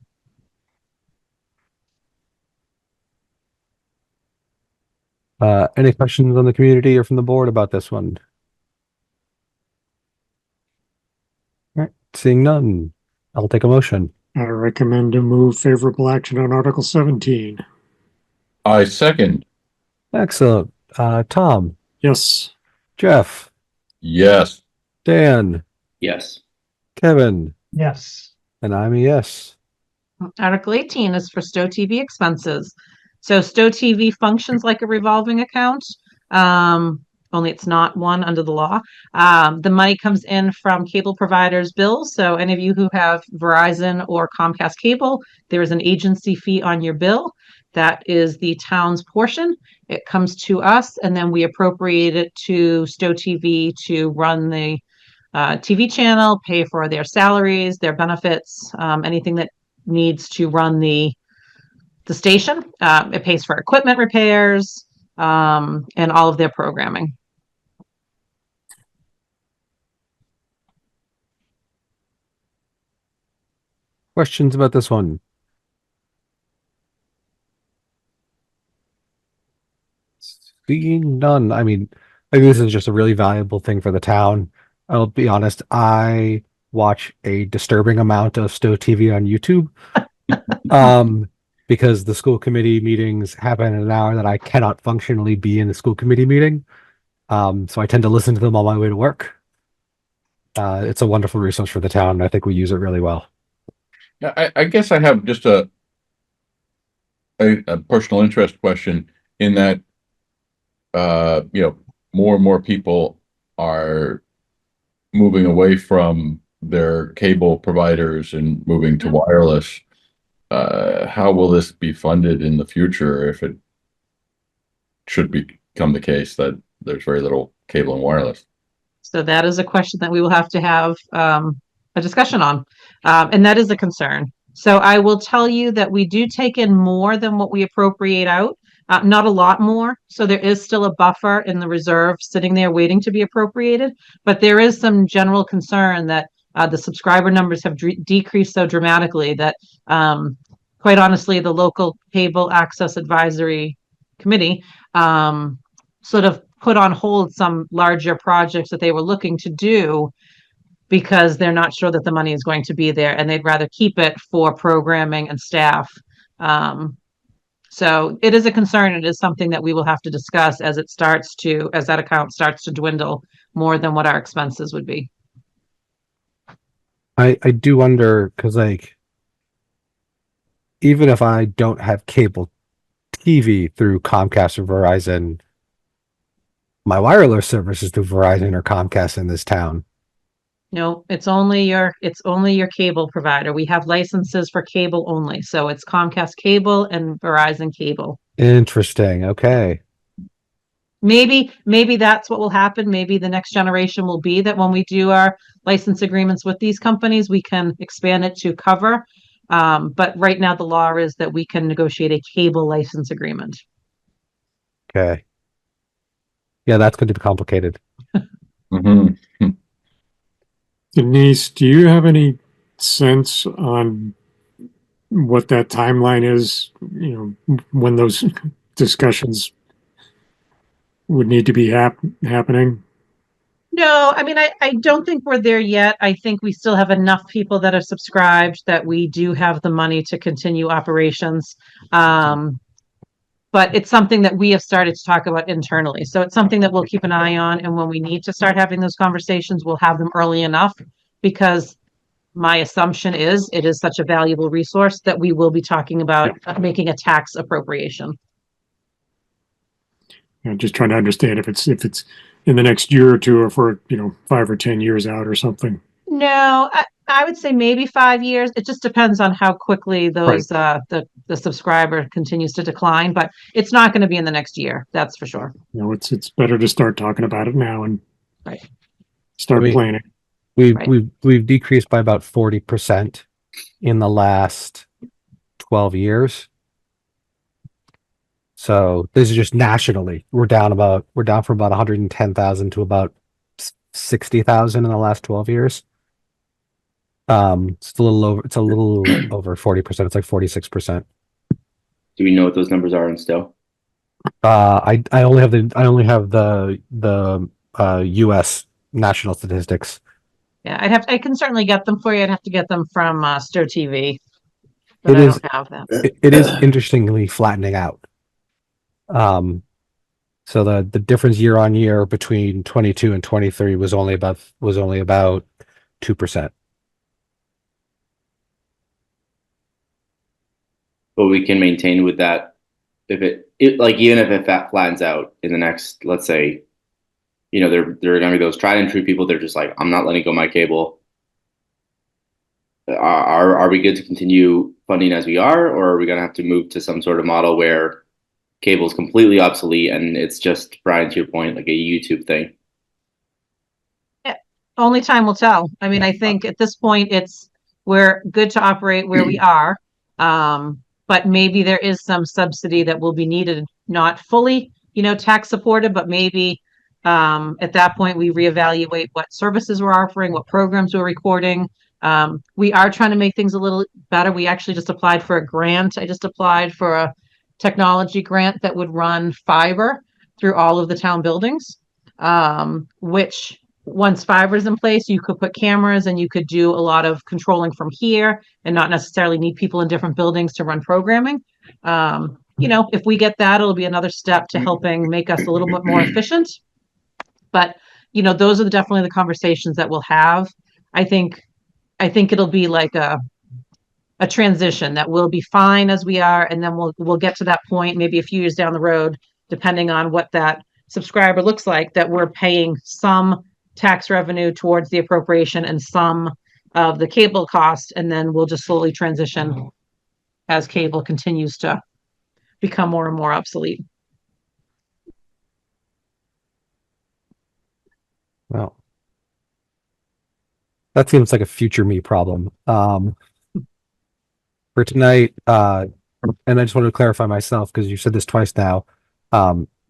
Any questions on the community or from the board about this one? All right, seeing none, I'll take a motion. I recommend to move favorable action on Article 17. I second. Excellent. Tom, Yes. Jeff, Yes. Dan, Yes. Kevin, Yes. and I'm a yes. Article 18 is for Stow TV expenses. So Stow TV functions like a revolving account, only it's not one under the law. The money comes in from cable providers' bills. So any of you who have Verizon or Comcast cable, there is an agency fee on your bill. That is the town's portion. It comes to us, and then we appropriate it to Stow TV to run the TV channel, pay for their salaries, their benefits, anything that needs to run the station. It pays for equipment repairs, and all of their programming. Questions about this one? Seeing none. I mean, I think this is just a really valuable thing for the town. I'll be honest, I watch a disturbing amount of Stow TV on YouTube. Because the school committee meetings happen in an hour that I cannot functionally be in the school committee meeting. So I tend to listen to them on my way to work. It's a wonderful resource for the town, and I think we use it really well. Yeah, I guess I have just a personal interest question in that, more and more people are moving away from their cable providers and moving to wireless. How will this be funded in the future if it should become the case that there's very little cable and wireless? So that is a question that we will have to have a discussion on. And that is a concern. So I will tell you that we do take in more than what we appropriate out, not a lot more. So there is still a buffer in the reserve sitting there waiting to be appropriated. But there is some general concern that The subscriber numbers have decreased so dramatically that, quite honestly, the local cable access advisory committee sort of put on hold some larger projects that they were looking to do because they're not sure that the money is going to be there, and they'd rather keep it for programming and staff. So it is a concern. It is something that we will have to discuss as that account starts to dwindle more than what our expenses would be. I do wonder, because like, even if I don't have cable TV through Comcast or Verizon, my wireless service is through Verizon or Comcast in this town. No, it's only your cable provider. We have licenses for cable only. So it's Comcast cable and Verizon cable. Interesting. Okay. Maybe that's what will happen. Maybe the next generation will be that when we do our license agreements with these companies, we can expand it to cover. But right now the law is that we can negotiate a cable license agreement. Okay. Yeah, that's going to be complicated. Mm-hmm. Denise, do you have any sense on what that timeline is? You know, when those discussions would need to be happening? No, I mean, I don't think we're there yet. I think we still have enough people that are subscribed that we do have the money to continue operations. But it's something that we have started to talk about internally. So it's something that we'll keep an eye on. And when we need to start having those conversations, we'll have them early enough, because my assumption is it is such a valuable resource that we will be talking about making a tax appropriation. I'm just trying to understand if it's in the next year or two, or for 5 or 10 years out or something. No, I would say maybe 5 years. It just depends on how quickly those the subscriber continues to decline, but it's not going to be in the next year. That's for sure. It's better to start talking about it now and start planning. We've decreased by about 40% in the last 12 years. So this is just nationally. We're down from about 110,000 to about 60,000 in the last 12 years. It's a little over 40%. It's like 46%. Do we know what those numbers are in Stow? I only have the US national statistics. Yeah, I can certainly get them for you. I'd have to get them from Stow TV. But It I is- don't have them. It is interestingly flattening out. So the difference year on year between 22 and 23 was only about 2%. But we can maintain with that if it like, even if it flattens out in the next, let's say, there are going to be those tried and true people. They're just like, I'm not letting go my cable. Are we good to continue funding as we are, or are we going to have to move to some sort of model where cable is completely obsolete and it's just, Brian, to your point, like a YouTube thing? Only time will tell. I mean, I think at this point we're good to operate where we are. But maybe there is some subsidy that will be needed, not fully, tax supported, but maybe at that point we reevaluate what services we're offering, what programs we're recording. We are trying to make things a little better. We actually just applied for a grant. I just applied for a technology grant that would run fiber through all of the town buildings, which once fiber is in place, you could put cameras and you could do a lot of controlling from here and not necessarily need people in different buildings to run programming. If we get that, it'll be another step to helping make us a little bit more efficient. But, those are definitely the conversations that we'll have. I think it'll be like a transition that we'll be fine as we are. And then we'll get to that point, maybe a few years down the road, depending on what that subscriber looks like, that we're paying some tax revenue towards the appropriation and some of the cable cost. And then we'll just slowly transition as cable continues to become more and more obsolete. Well, that seems like a future me problem. For tonight, and I just wanted to clarify myself because you said this twice now.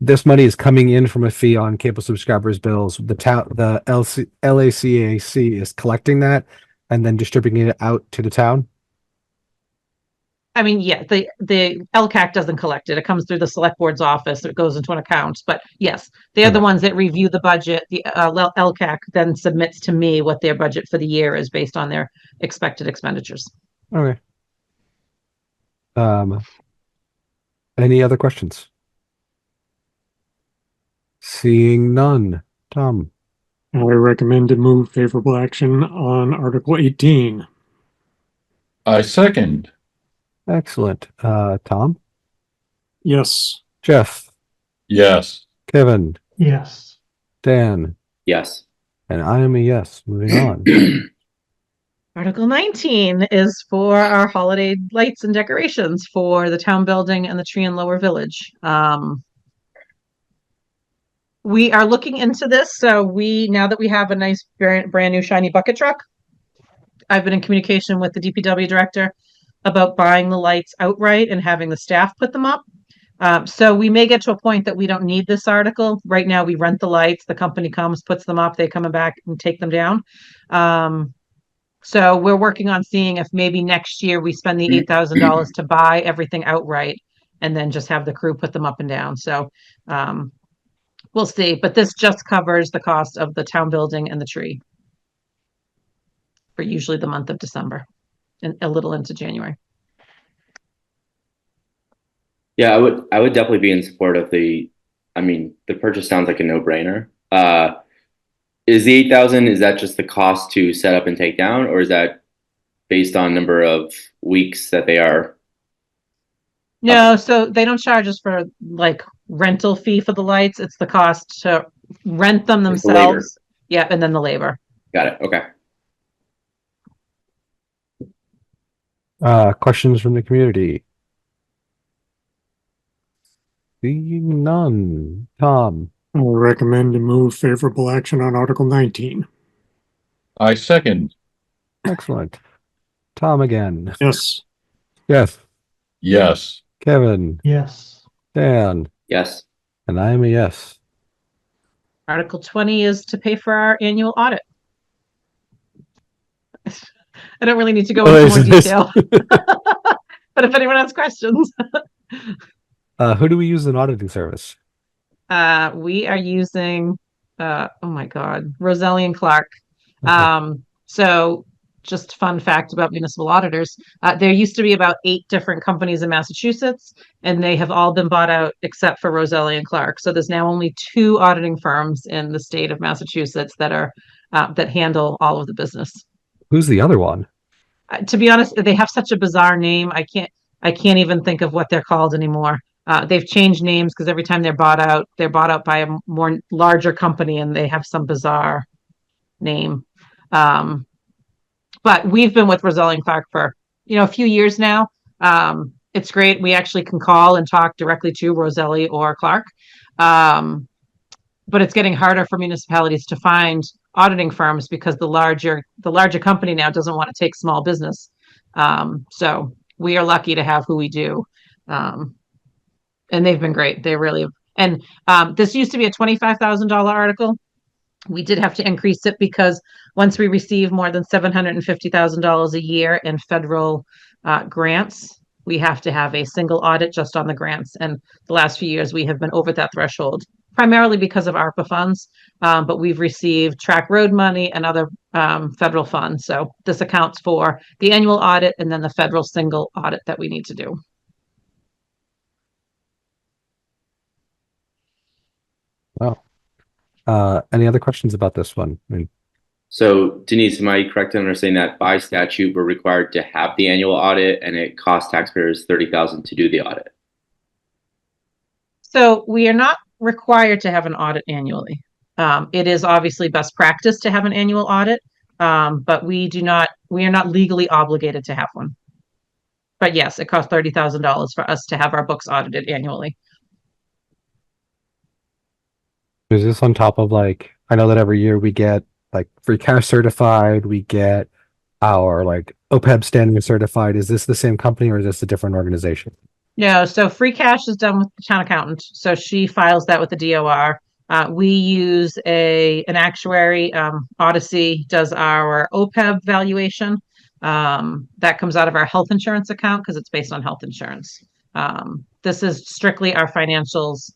this money is coming in from a fee on cable subscribers' bills. The LACAC is collecting that and then distributing it out to the town. I mean, yeah, the LCAC doesn't collect it. It comes through the select board's office. It goes into an account. But yes, they're the Okay. ones that review the budget. The LCAC then submits to me what their budget for the year is based on their expected expenditures. Okay. Any other questions? Seeing none. Tom. I recommend to move favorable action on Article 18. I second. Excellent. Tom, Yes. Jeff, Yes. Kevin, Yes. Dan, Yes. and I am a yes. Moving on. Article 19 is for our holiday lights and decorations for the town building and the tree in Lower Village. We are looking into this. So now that we have a nice brand new shiny bucket truck, I've been in communication with the DPW director about buying the lights outright and having the staff put them up. So we may get to a point that we don't need this article. Right now, we rent the lights. The company comes, puts them up. They come back and take them down. So we're working on seeing if maybe next year we spend the $8,000 to buy everything outright and then just have the crew put them up and down. So we'll see. But this just covers the cost of the town building and the tree for usually the month of December and a little into January. Yeah, I would definitely be in support of the purchase sounds like a no-brainer. Is the 8,000, is that just the cost to set up and take down, or is that based on number of weeks that they are? No, so they don't charge us for like rental fee for the lights. It's the cost to rent them It's the labor. themselves. Yeah, and then the labor. Got it. Okay. Questions from the community? Seeing none. Tom, I recommend to move favorable action on Article 19. I second. excellent. Tom again. Yes. Jeff, Yes. Kevin, Yes. Dan, Yes. and I am a yes. Article 20 is to pay for our annual audit. I don't really need to go Oh, into is more this- detail. But if anyone has questions, Who do we use in auditing service? we are using, oh my God, Roselli and Clark. Okay. So just fun fact about municipal auditors. There used to be about 8 different companies in Massachusetts, and they have all been bought out except for Roselli and Clark. So there's now only 2 auditing firms in the state of Massachusetts that are that handle all of the business. Who's the other one? To be honest, they have such a bizarre name. I can't even think of what they're called anymore. They've changed names because every time they're bought out by a more larger company, and they have some bizarre name. But we've been with Roselli and Clark for a few years now. It's great. We actually can call and talk directly to Roselli or Clark. But it's getting harder for municipalities to find auditing firms because the larger company now doesn't want to take small business. So we are lucky to have who we do. And they've been great. They really have. And this used to be a $25,000 article. We did have to increase it because once we receive more than $750,000 a year in federal grants, we have to have a single audit just on the grants. And the last few years, we have been over that threshold, primarily because of ARPA funds. But we've received track road money and other federal funds. So this accounts for the annual audit and then the federal single audit that we need to do. Wow. Any other questions about this one? I mean, So Denise, am I correct in understanding that by statute we're required to have the annual audit, and it costs taxpayers $30,000 to do the audit? So we are not required to have an audit annually. It is obviously best practice to have an annual audit, but we are not legally obligated to have one. But yes, it costs $30,000 for us to have our books audited annually. is this on top of I know that every year we get free cash certified, we get our OPEB standing certified. Is this the same company or is this a different organization? No, so free cash is done with the town accountant. So she files that with the DOR. We use an actuary, Odyssey does our OPEB valuation. That comes out of our health insurance account because it's based on health insurance. This is strictly our financials.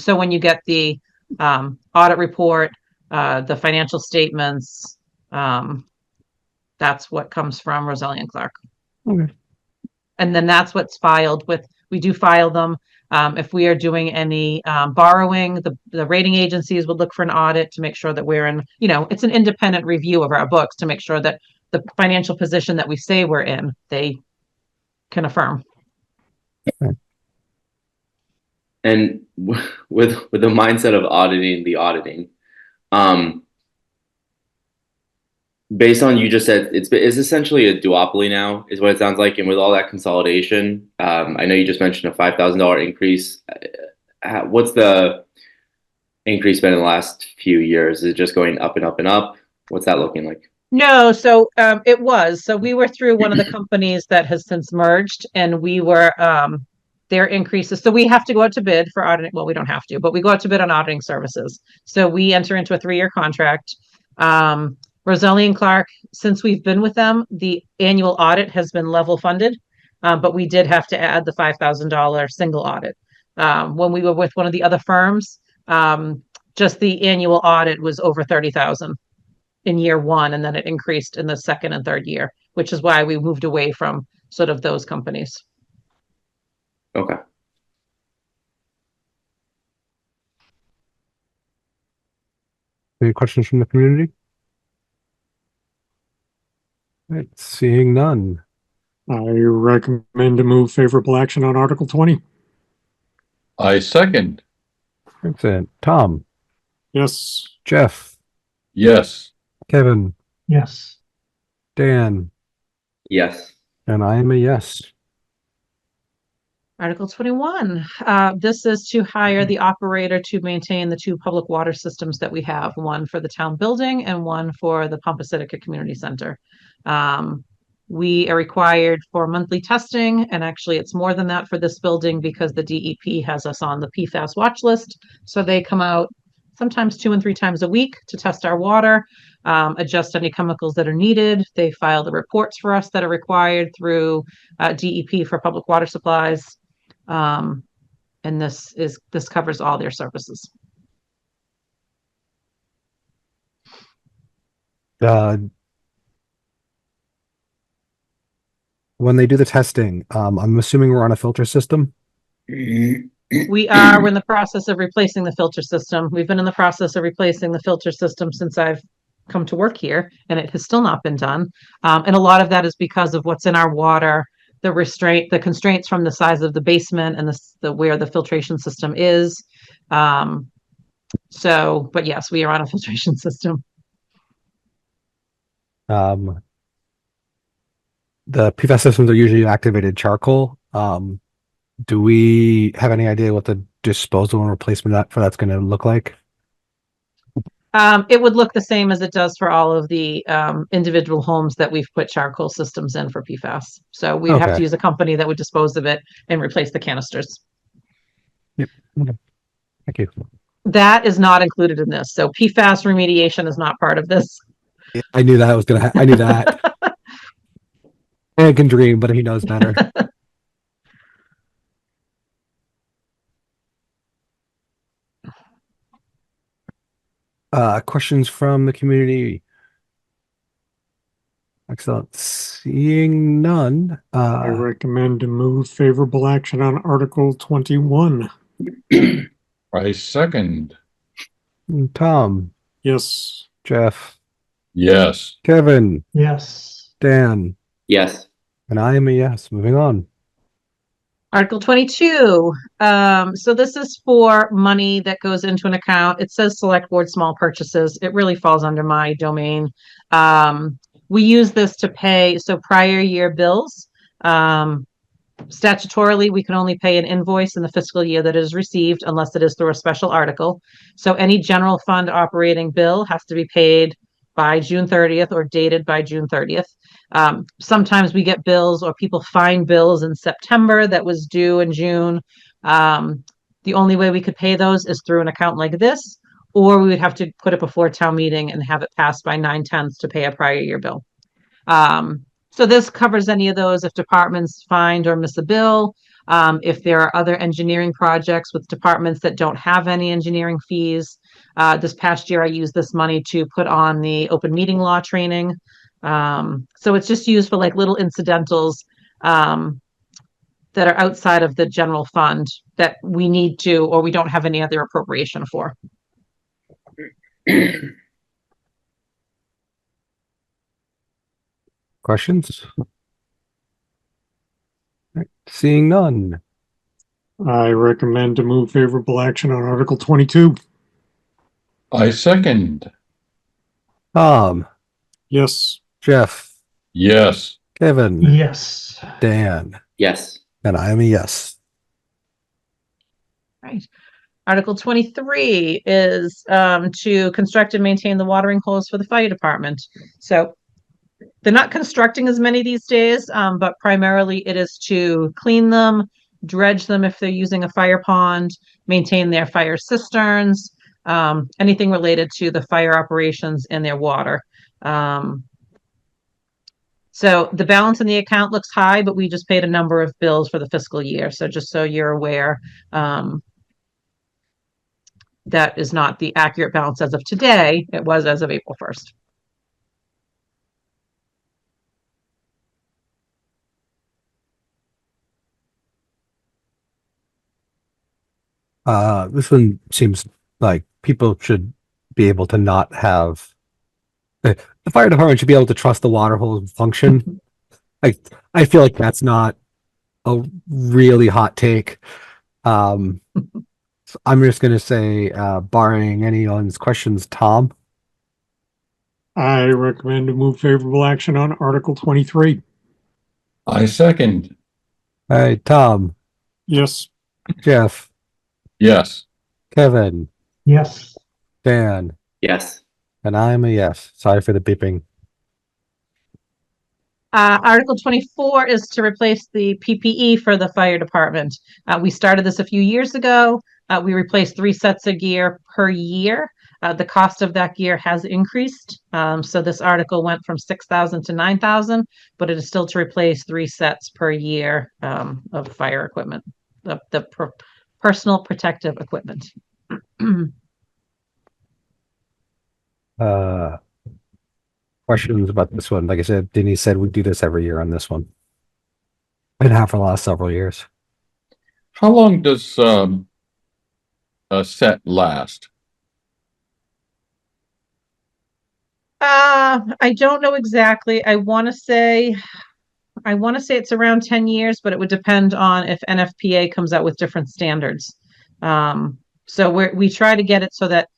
So when you get the audit report, the financial statements, that's what comes from Roselli and Clark. Okay. And then that's what's filed with, we do file them. If we are doing any borrowing, the rating agencies would look for an audit to make sure that we're in, it's an independent review of our books to make sure that the financial position that we say we're in, they can affirm. And with the mindset of auditing the auditing, based on you just said, it's essentially a duopoly now, is what it sounds like. And with all that consolidation, I know you just mentioned a $5,000 increase. What's the increase been in the last few years? Is it just going up and up and up? What's that looking like? No, so it was. So we were through one of the companies that has since merged, and we were their increases. So we have to go out to bid for auditing. Well, we don't have to, but we go out to bid on auditing services. So we enter into a 3-year contract. Roselli and Clark, since we've been with them, the annual audit has been level funded, but we did have to add the $5,000 single audit. When we were with one of the other firms, just the annual audit was over $30,000 in year 1, and then it increased in the 2nd and 3rd year, which is why we moved away from sort of those companies. Okay. Any questions from the community? Right, seeing none. I recommend to move favorable action on Article 20. I second. Excellent. Tom, Yes. Jeff, Yes. Kevin, Yes. Dan, Yes. and I am a yes. Article 21, this is to hire the operator to maintain the 2 public water systems that we have, one for the town building and one for the Pompasitica Community Center. We are required for monthly testing, and actually it's more than that for this building because the DEP has us on the PFAS watch list. So they come out sometimes 2 and 3 times a week to test our water, adjust any chemicals that are needed. They file the reports for us that are required through DEP for public water supplies. And this covers all their services. When they do the testing, I'm assuming we're on a filter system. We're in the process of replacing the filter system. We've been in the process of replacing the filter system since I've come to work here, and it has still not been done. And a lot of that is because of what's in our water, the constraints from the size of the basement and where the filtration system is. But yes, we are on a filtration system. The PFAS systems are usually activated charcoal. Do we have any idea what the disposal and replacement for that's going to look like? It would look the same as it does for all of the individual homes that we've put charcoal systems in for PFAS. So we'd have to use a company that would dispose of it and replace the canisters. Yep. Okay. Thank you. That is not included in this. So PFAS remediation is not part of this. I knew that was going to I knew that. Man can dream, but he knows better. Questions from the community? Excellent. Seeing none. I recommend to move favorable action on Article 21. I second. Tom, Yes. Jeff, Yes. Kevin, Yes. Dan, Yes. and I am a yes. Moving on. Article 22. So this is for money that goes into an account. It says select board small purchases. It really falls under my domain. We use this to pay prior year bills. Statutorily, we can only pay an invoice in the fiscal year that is received unless it is through a special article. So any general fund operating bill has to be paid by June 30th or dated by June 30th. Sometimes we get bills or people find bills in September that was due in June. The only way we could pay those is through an account like this, or we would have to put it before town meeting and have it passed by 9/10 to pay a prior year bill. So this covers any of those if departments find or miss a bill. If there are other engineering projects with departments that don't have any engineering fees. This past year, I used this money to put on the open meeting law training. So it's just used for like little incidentals that are outside of the general fund that we need to, or we don't have any other appropriation for. Questions? Right, seeing none. I recommend to move favorable action on Article 22. I second. Tom, Yes. Jeff, Yes. Kevin, Yes. Dan, Yes. and I am a yes. Right. Article 23 is to construct and maintain the watering holes for the fire department. So they're not constructing as many these days, but primarily it is to clean them, dredge them if they're using a fire pond, maintain their fire cisterns, anything related to the fire operations and their water. So the balance in the account looks high, but we just paid a number of bills for the fiscal year. So just so you're aware, that is not the accurate balance as of today. It was as of April 1st. This one seems like people should be able to not have the fire department should be able to trust the water hose function. I feel like that's not a really hot take. So I'm just gonna say, barring anyone's questions, Tom. I recommend to move favorable action on Article 23. I second. All right, Tom, Yes. Jeff, Yes. Kevin, Yes. Dan, Yes. and I'm a yes. Sorry for the beeping. Article 24 is to replace the PPE for the fire department. We started this a few years ago. We replaced 3 sets of gear per year. The cost of that gear has increased. So this article went from 6,000 to 9,000, but it is still to replace 3 sets per year of fire equipment, the personal protective equipment. Questions about this one? Like I said, Denise said we do this every year on this one. And have for the last several years. How long does a set last? I don't know exactly. I want to say it's around 10 years, but it would depend on if NFPA comes out with different standards. So we try to get it so that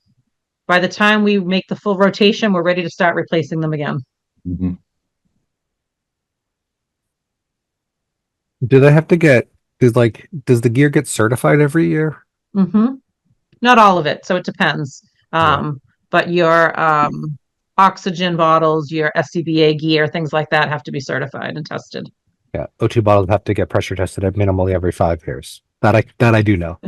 by the time we make the full rotation, we're ready to start replacing them again. Mhm. Do they have to does the gear get certified every year? Mm-hmm. Not all of it, so it depends. But your oxygen bottles, your SCBA gear, things like that have to be certified and tested. Yeah, O2 bottles have to get pressure tested at minimally every 5 years. That I do know.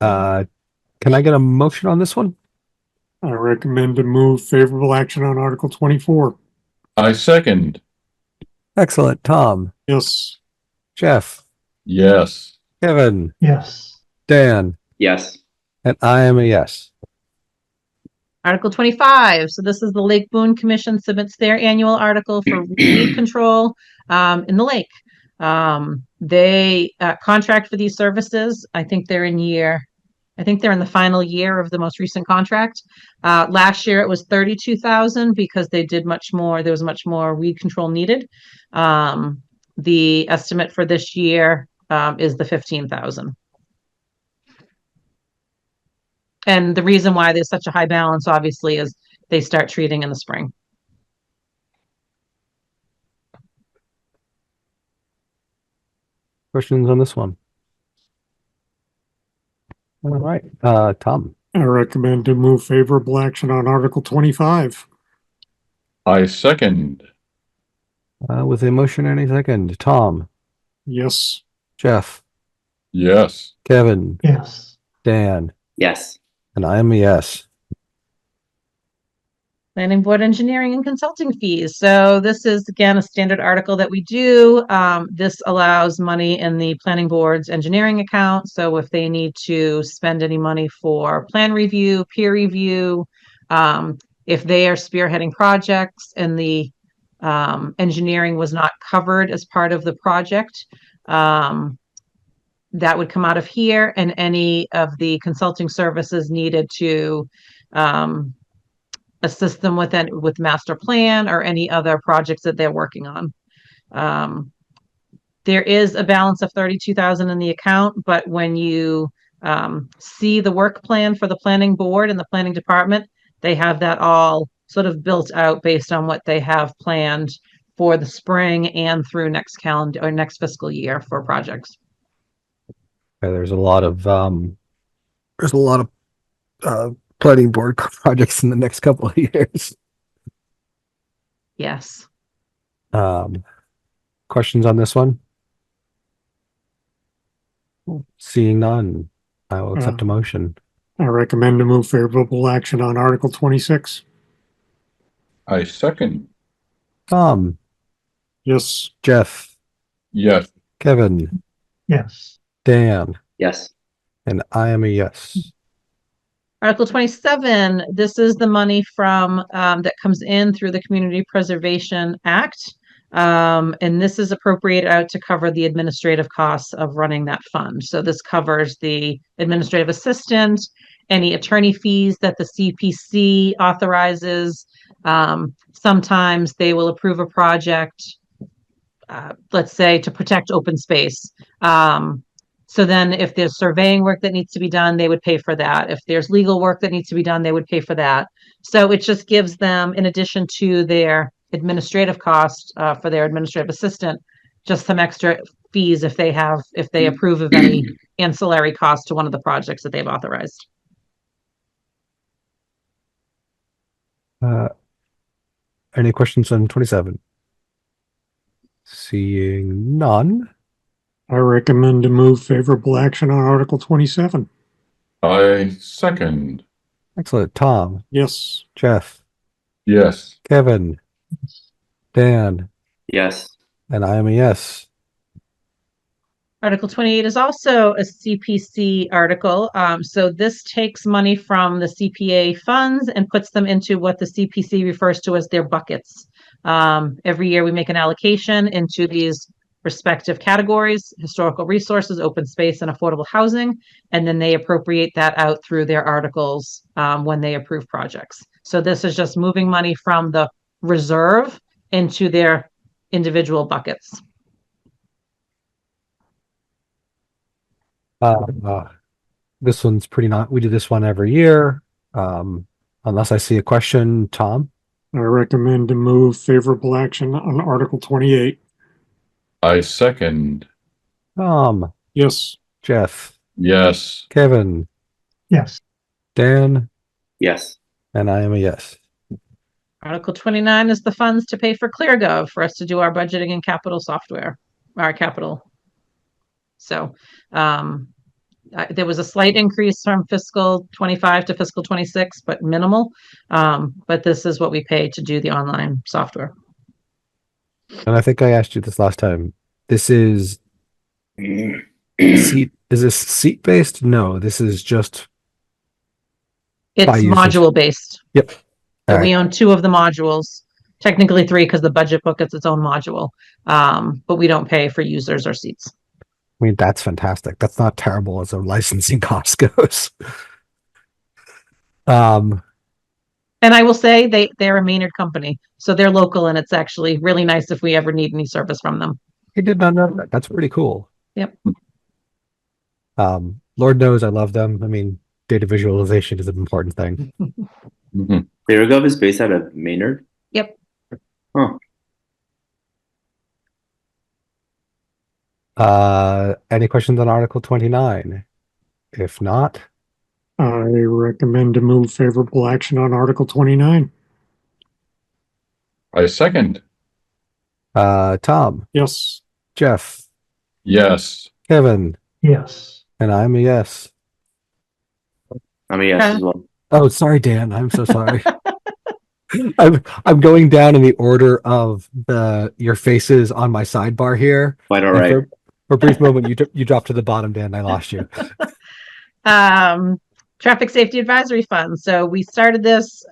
Can I get a motion on this one? I recommend to move favorable action on Article 24. I second. Excellent. Tom, Yes. Jeff, Yes. Kevin, Yes. Dan, Yes. and I am a yes. Article 25. So this is the Lake Boone Commission submits their annual article for weed control in the lake. They contract for these services. I think they're in the final year of the most recent contract. Last year it was 32,000 because they did much more. There was much more weed control needed. The estimate for this year is the 15,000. And the reason why there's such a high balance, obviously, is they start treating in the spring. Questions on this one? All right, Tom. I recommend to move favorable action on Article 25. I second. With a motion and a second, Tom, Yes. Jeff, Yes. Kevin, Yes. Dan, Yes. and I am a yes. Planning board engineering and consulting fees. So this is again a standard article that we do. This allows money in the planning board's engineering account. So if they need to spend any money for plan review, peer review, if they are spearheading projects and the engineering was not covered as part of the project, that would come out of here, and any of the consulting services needed to assist them with master plan or any other projects that they're working on. There is a balance of 32,000 in the account, but when you see the work plan for the planning board and the planning department, they have that all sort of built out based on what they have planned for the spring and through next calendar or next fiscal year for projects. Okay, there's a lot of planning board projects in the next couple of years. Yes. Questions on this one? Seeing none, I will accept a motion. I recommend to move favorable action on Article 26. I second. Tom, Yes. Jeff, Yes. Kevin, Yes. Dan, Yes. and I am a yes. Article 27, this is the money from that comes in through the Community Preservation Act. And this is appropriated out to cover the administrative costs of running that fund. So this covers the administrative assistant, any attorney fees that the CPC authorizes. Sometimes they will approve a project, let's say to protect open space. So then if there's surveying work that needs to be done, they would pay for that. If there's legal work that needs to be done, they would pay for that. So it just gives them, in addition to their administrative cost for their administrative assistant, just some extra fees if they approve of any ancillary cost to one of the projects that they've authorized. Any questions on 27? Seeing none, I recommend to move favorable action on Article 27. I second. excellent. Tom, Yes. Jeff, Yes. Kevin, Dan, Yes. and I am a yes. Article 28 is also a CPC article. So this takes money from the CPA funds and puts them into what the CPC refers to as their buckets. Every year we make an allocation into these respective categories: historical resources, open space, and affordable housing. And then they appropriate that out through their articles when they approve projects. So this is just moving money from the reserve into their individual buckets. This one's we do this one every year. Unless I see a question, Tom, I recommend to move favorable action on Article 28. I second. Tom, Yes. Jeff, Yes. Kevin, Yes. Dan, Yes. and I am a yes. Article 29 is the funds to pay for ClearGov for us to do our budgeting and capital software, our capital. So there was a slight increase from fiscal 25 to fiscal 26, but minimal. But this is what we pay to do the online software. And I think I asked you this last time. This is seat. Is this seat based? No, this is just. It's By usage. module based. Yep. So All we right. own 2 of the modules, technically 3 because the budget book is its own module. But we don't pay for users or seats. I mean, that's fantastic. That's not terrible as a licensing cost goes. And I will say they're a Maynard company, so they're local, and it's actually really nice if we ever need any service from them. I did not know that. That's pretty cool. Yep. Lord knows I love them. I mean, data visualization is an important thing. Mhm. ClearGov is based out of Maynard. Yep. Huh. Any questions on Article 29? If not, I recommend to move favorable action on Article 29. I second. Tom, Yes. Jeff, Yes. Kevin, Yes. and I'm a yes. I'm a yes Okay. as well. Oh, sorry, Dan. I'm so sorry. I'm going down in the order of your faces on my sidebar here. Quite all And right. for a brief moment, you dropped to the bottom, Dan. I lost you. Traffic Safety Advisory Fund. So we started this,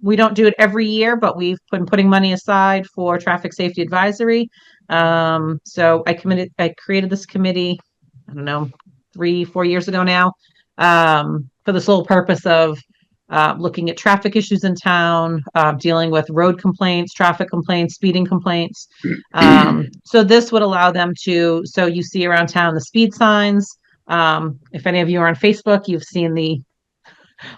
we don't do it every year, but we've been putting money aside for traffic safety advisory. So I created this committee, I don't know, 3-4 years ago now, for the sole purpose of looking at traffic issues in town, dealing with road complaints, traffic complaints, speeding complaints. So this would allow them to, so you see around town the speed signs. If any of you are on Facebook, you've seen the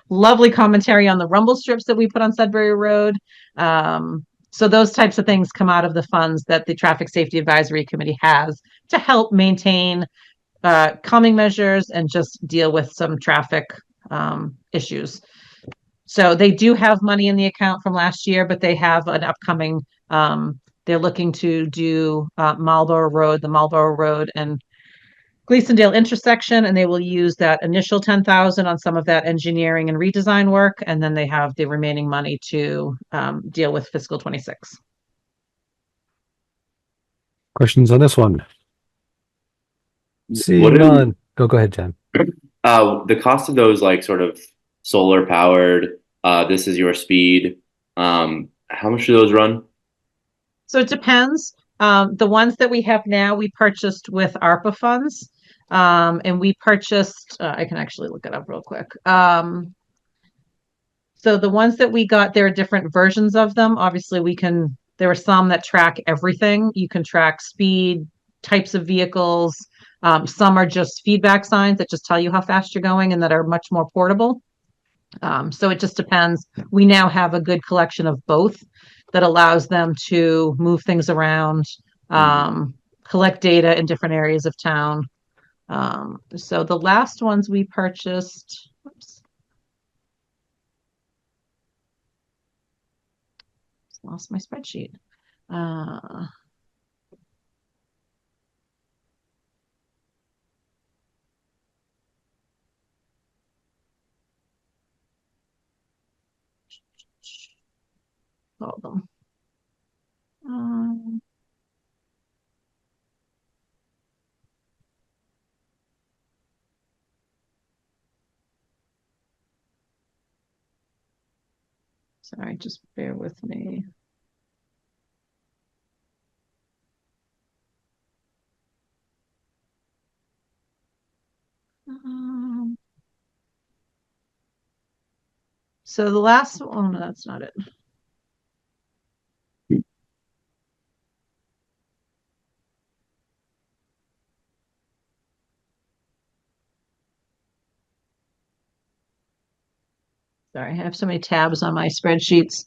lovely commentary on the rumble strips that we put on Sudbury Road. So those types of things come out of the funds that the Traffic Safety Advisory Committee has to help maintain calming measures and just deal with some traffic issues. So they do have money in the account from last year, but they have an upcoming, they're looking to do Marlborough Road and Gleasondale intersection, and they will use that initial 10,000 on some of that engineering and redesign work, and then they have the remaining money to deal with fiscal 26. Questions on this one? See What do- none. Go ahead, Jen. The cost of those, like, sort of solar powered, this is your speed. How much do those run? So it depends. The ones that we have now, we purchased with ARPA funds. And we purchased, I can actually look it up real quick. So the ones that we got, there are different versions of them. Obviously, there are some that track everything. You can track speed, types of vehicles. Some are just feedback signs that just tell you how fast you're going and that are much more portable. So it just depends. We now have a good collection of both that allows them to move things around, collect data in different areas of town. So the last ones we purchased, oops, lost my spreadsheet. Hold them. Sorry, just bear with me. So the last one, oh no, that's not it. Sorry, I have so many tabs on my spreadsheets.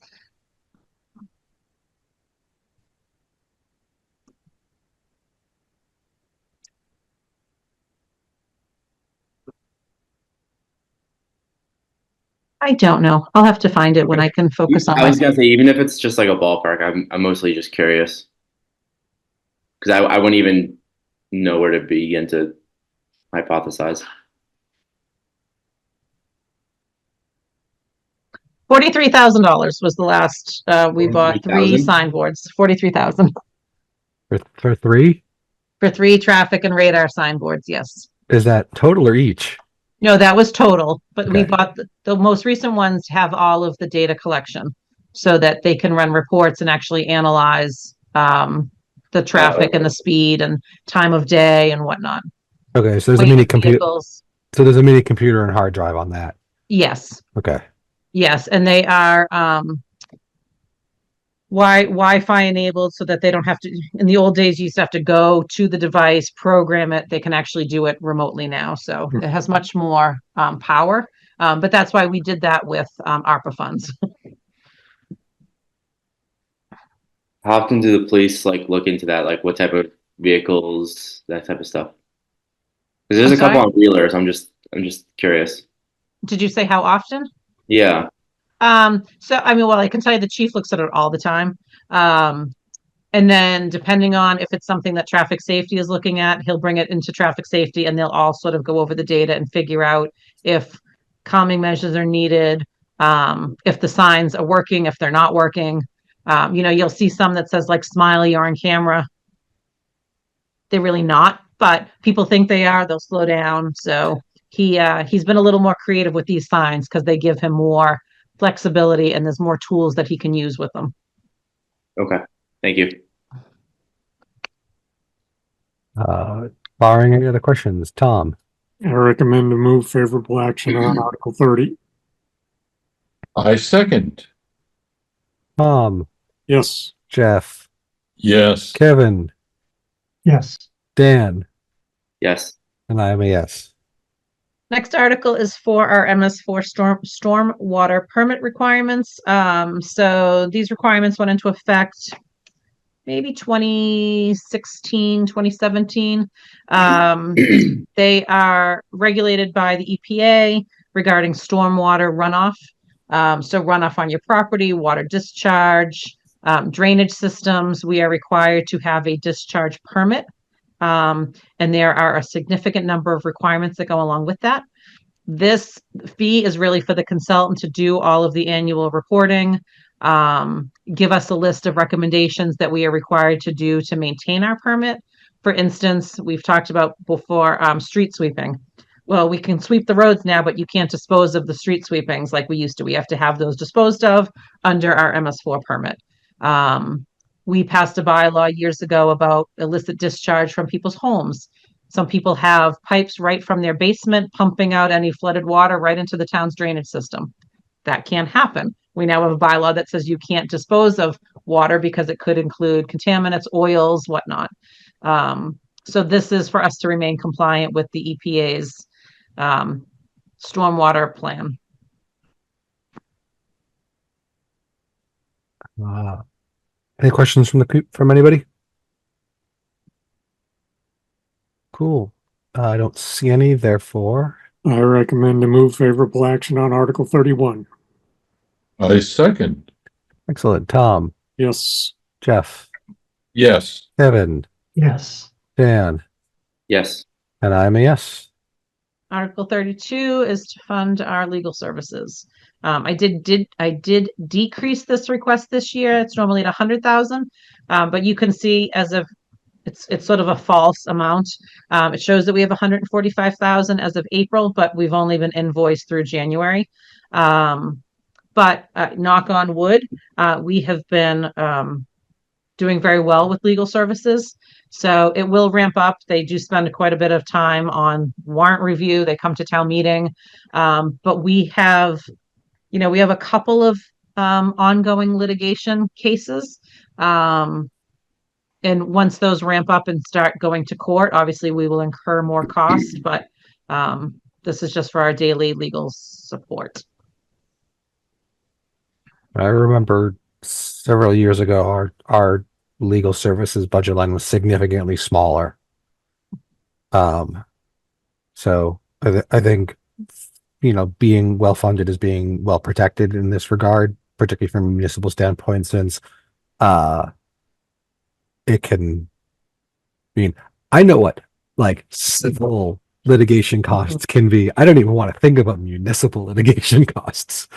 I don't know. I'll have to find it when I can focus on I my. was gonna say, even if it's just like a ballpark, I'm mostly just curious. Because I wouldn't even know where to begin to hypothesize. $43,000 was the last. We bought 3 $43,000? signboards. 43,000 For 3? for 3 traffic and radar signboards. Yes. Is that total or each? No, that was total, but we Okay. bought the most recent ones have all of the data collection so that they can run reports and actually analyze the traffic and the speed and time of day and whatnot. Okay, so there's a Weight mini of computer. vehicles. So there's a mini computer and hard drive on that. Yes. Okay. Yes, and they are Wi-Fi enabled so that they don't have to, in the old days, you used to have to go to the device, program it. They can actually do it remotely now. So it has much more power. But that's why we did that with ARPA funds. How often do the police like look into that? Like what type of vehicles, that type of stuff? Because there's I'm a couple sorry? on Wheelers. I'm just curious. Did you say how often? Yeah. So I mean, well, I can tell you the chief looks at it all the time. And then depending on if it's something that traffic safety is looking at, he'll bring it into traffic safety and they'll all sort of go over the data and figure out if calming measures are needed, if the signs are working, if they're not working. You'll see some that says like smiley or on camera. They're really not, but people think they are, they'll slow down. So he's been a little more creative with these signs because they give him more flexibility and there's more tools that he can use with them. Okay. Thank you. Barring any other questions, Tom, I recommend to move favorable action on Article 30. I second. Tom, Yes. Jeff, Yes. Kevin, Yes. Dan, Yes. and I am a yes. Next article is for our MS4 storm water permit requirements. So these requirements went into effect maybe 2016, 2017. They are regulated by the EPA regarding stormwater runoff. So runoff on your property, water discharge, drainage systems. We are required to have a discharge permit. And there are a significant number of requirements that go along with that. This fee is really for the consultant to do all of the annual reporting, give us a list of recommendations that we are required to do to maintain our permit. For instance, we've talked about before street sweeping. Well, we can sweep the roads now, but you can't dispose of the street sweepings like we used to. We have to have those disposed of under our MS4 permit. We passed a bylaw years ago about illicit discharge from people's homes. Some people have pipes right from their basement pumping out any flooded water right into the town's drainage system. That can't happen. We now have a bylaw that says you can't dispose of water because it could include contaminants, oils, whatnot. So this is for us to remain compliant with the EPA's stormwater plan. Any questions from anybody? Cool. I don't see any, therefore. I recommend to move favorable action on Article 31. I second. Excellent. Tom, Yes. Jeff, Yes. Kevin, Yes. Dan, Yes. and I'm a yes. Article 32 is to fund our legal services. I did decrease this request this year. It's normally at 100,000, but you can see as of it's sort of a false amount. It shows that we have 145,000 as of April, but we've only been invoiced through January. But knock on wood, we have been doing very well with legal services. So it will ramp up. They do spend quite a bit of time on warrant review. They come to town meeting. But we have a couple of ongoing litigation cases. And once those ramp up and start going to court, obviously we will incur more cost, but this is just for our daily legal support. I remember several years ago, our legal services budget line was significantly smaller. So I think, being well funded is being well protected in this regard, particularly from a municipal standpoint, since it can, I know what like civil litigation costs can be. I don't even want to think about municipal litigation costs.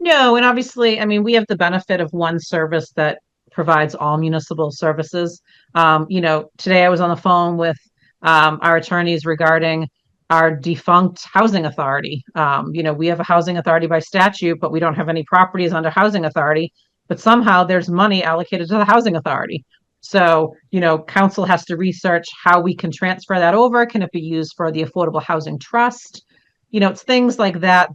No, and obviously, I mean, we have the benefit of one service that provides all municipal services. Today I was on the phone with our attorneys regarding our defunct housing authority. We have a housing authority by statute, but we don't have any properties under housing authority, but somehow there's money allocated to the housing authority. So, council has to research how we can transfer that over. Can it be used for the Affordable Housing Trust? It's things like that,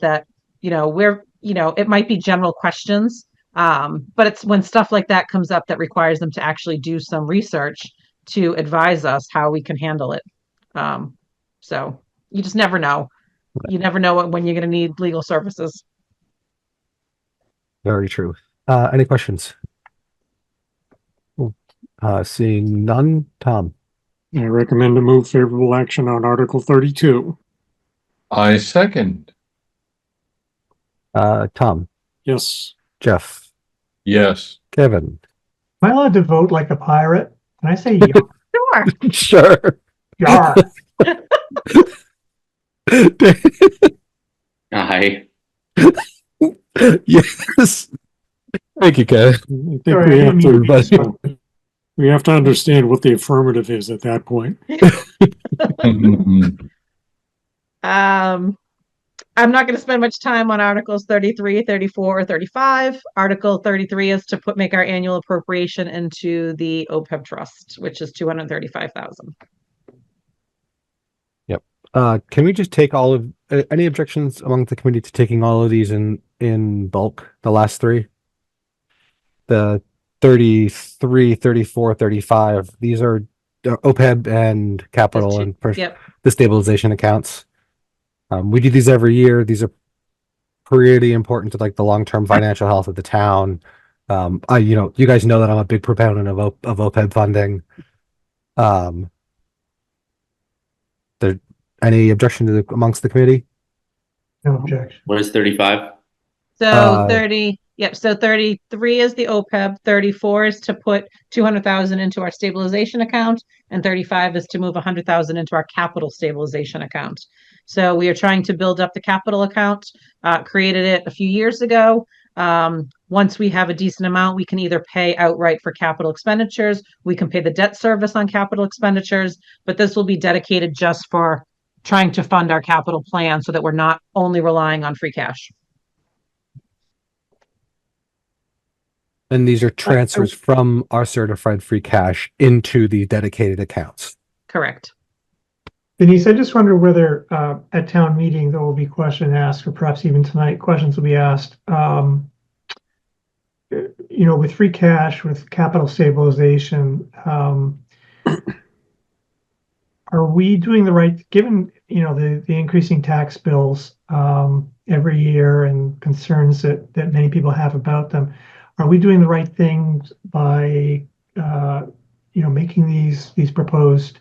it might be general questions, but it's when stuff like that comes up that requires them to actually do some research to advise us how we can handle it. So you just never know. You never know when you're going to need legal services. Very true. Any questions? Seeing none, Tom. I recommend to move favorable action on Article 32. I second. Tom, Yes. Jeff, Yes. Kevin. Am I allowed to vote like a pirate? Can I say yar? Sure. Sure. Yar? Aye. Yes. Thank you, Kevin. I think Sorry, I we didn't have mean to be to, disruptive. we have to understand what the affirmative is at that point. I'm not going to spend much time on Articles 33, 34, or 35. Article 33 is to make our annual appropriation into the OPEB trust, which is 235,000. Can we just take all of any objections among the committee to taking all of these in bulk? The last three, the 33, 34, 35. These are OPEB and capital and Yep. the stabilization accounts. We do these every year. These are pretty important to like the long-term financial health of the town. You guys know that I'm a big proponent of OPEB funding. There any objection to amongst the committee? No objection. What is 35? So 33 is the OPEB, 34 is to put 200,000 into our stabilization account, and 35 is to move 100,000 into our capital stabilization account. So we are trying to build up the capital account, created it a few years ago. Once we have a decent amount, we can either pay outright for capital expenditures, we can pay the debt service on capital expenditures, but this will be dedicated just for trying to fund our capital plan so that we're not only relying on free cash. And these are transfers from our certified free cash into the dedicated accounts. Correct. Denise, I just wonder whether at town meeting there will be questions asked, or perhaps even tonight questions will be asked. With free cash, with capital stabilization, are we doing the right, given the increasing tax bills every year and concerns that many people have about them? Are we doing the right things by making these proposed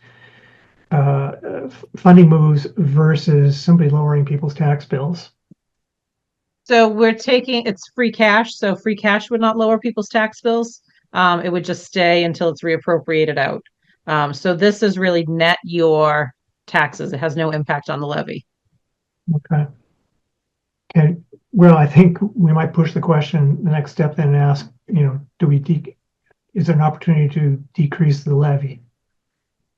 funding moves versus simply lowering people's tax bills? So it's free cash. So free cash would not lower people's tax bills. It would just stay until it's reappropriated out. So this is really net your taxes. It has no impact on the levy. Okay. And well, I think we might push the question, the next step then and ask, is there an opportunity to decrease the levy?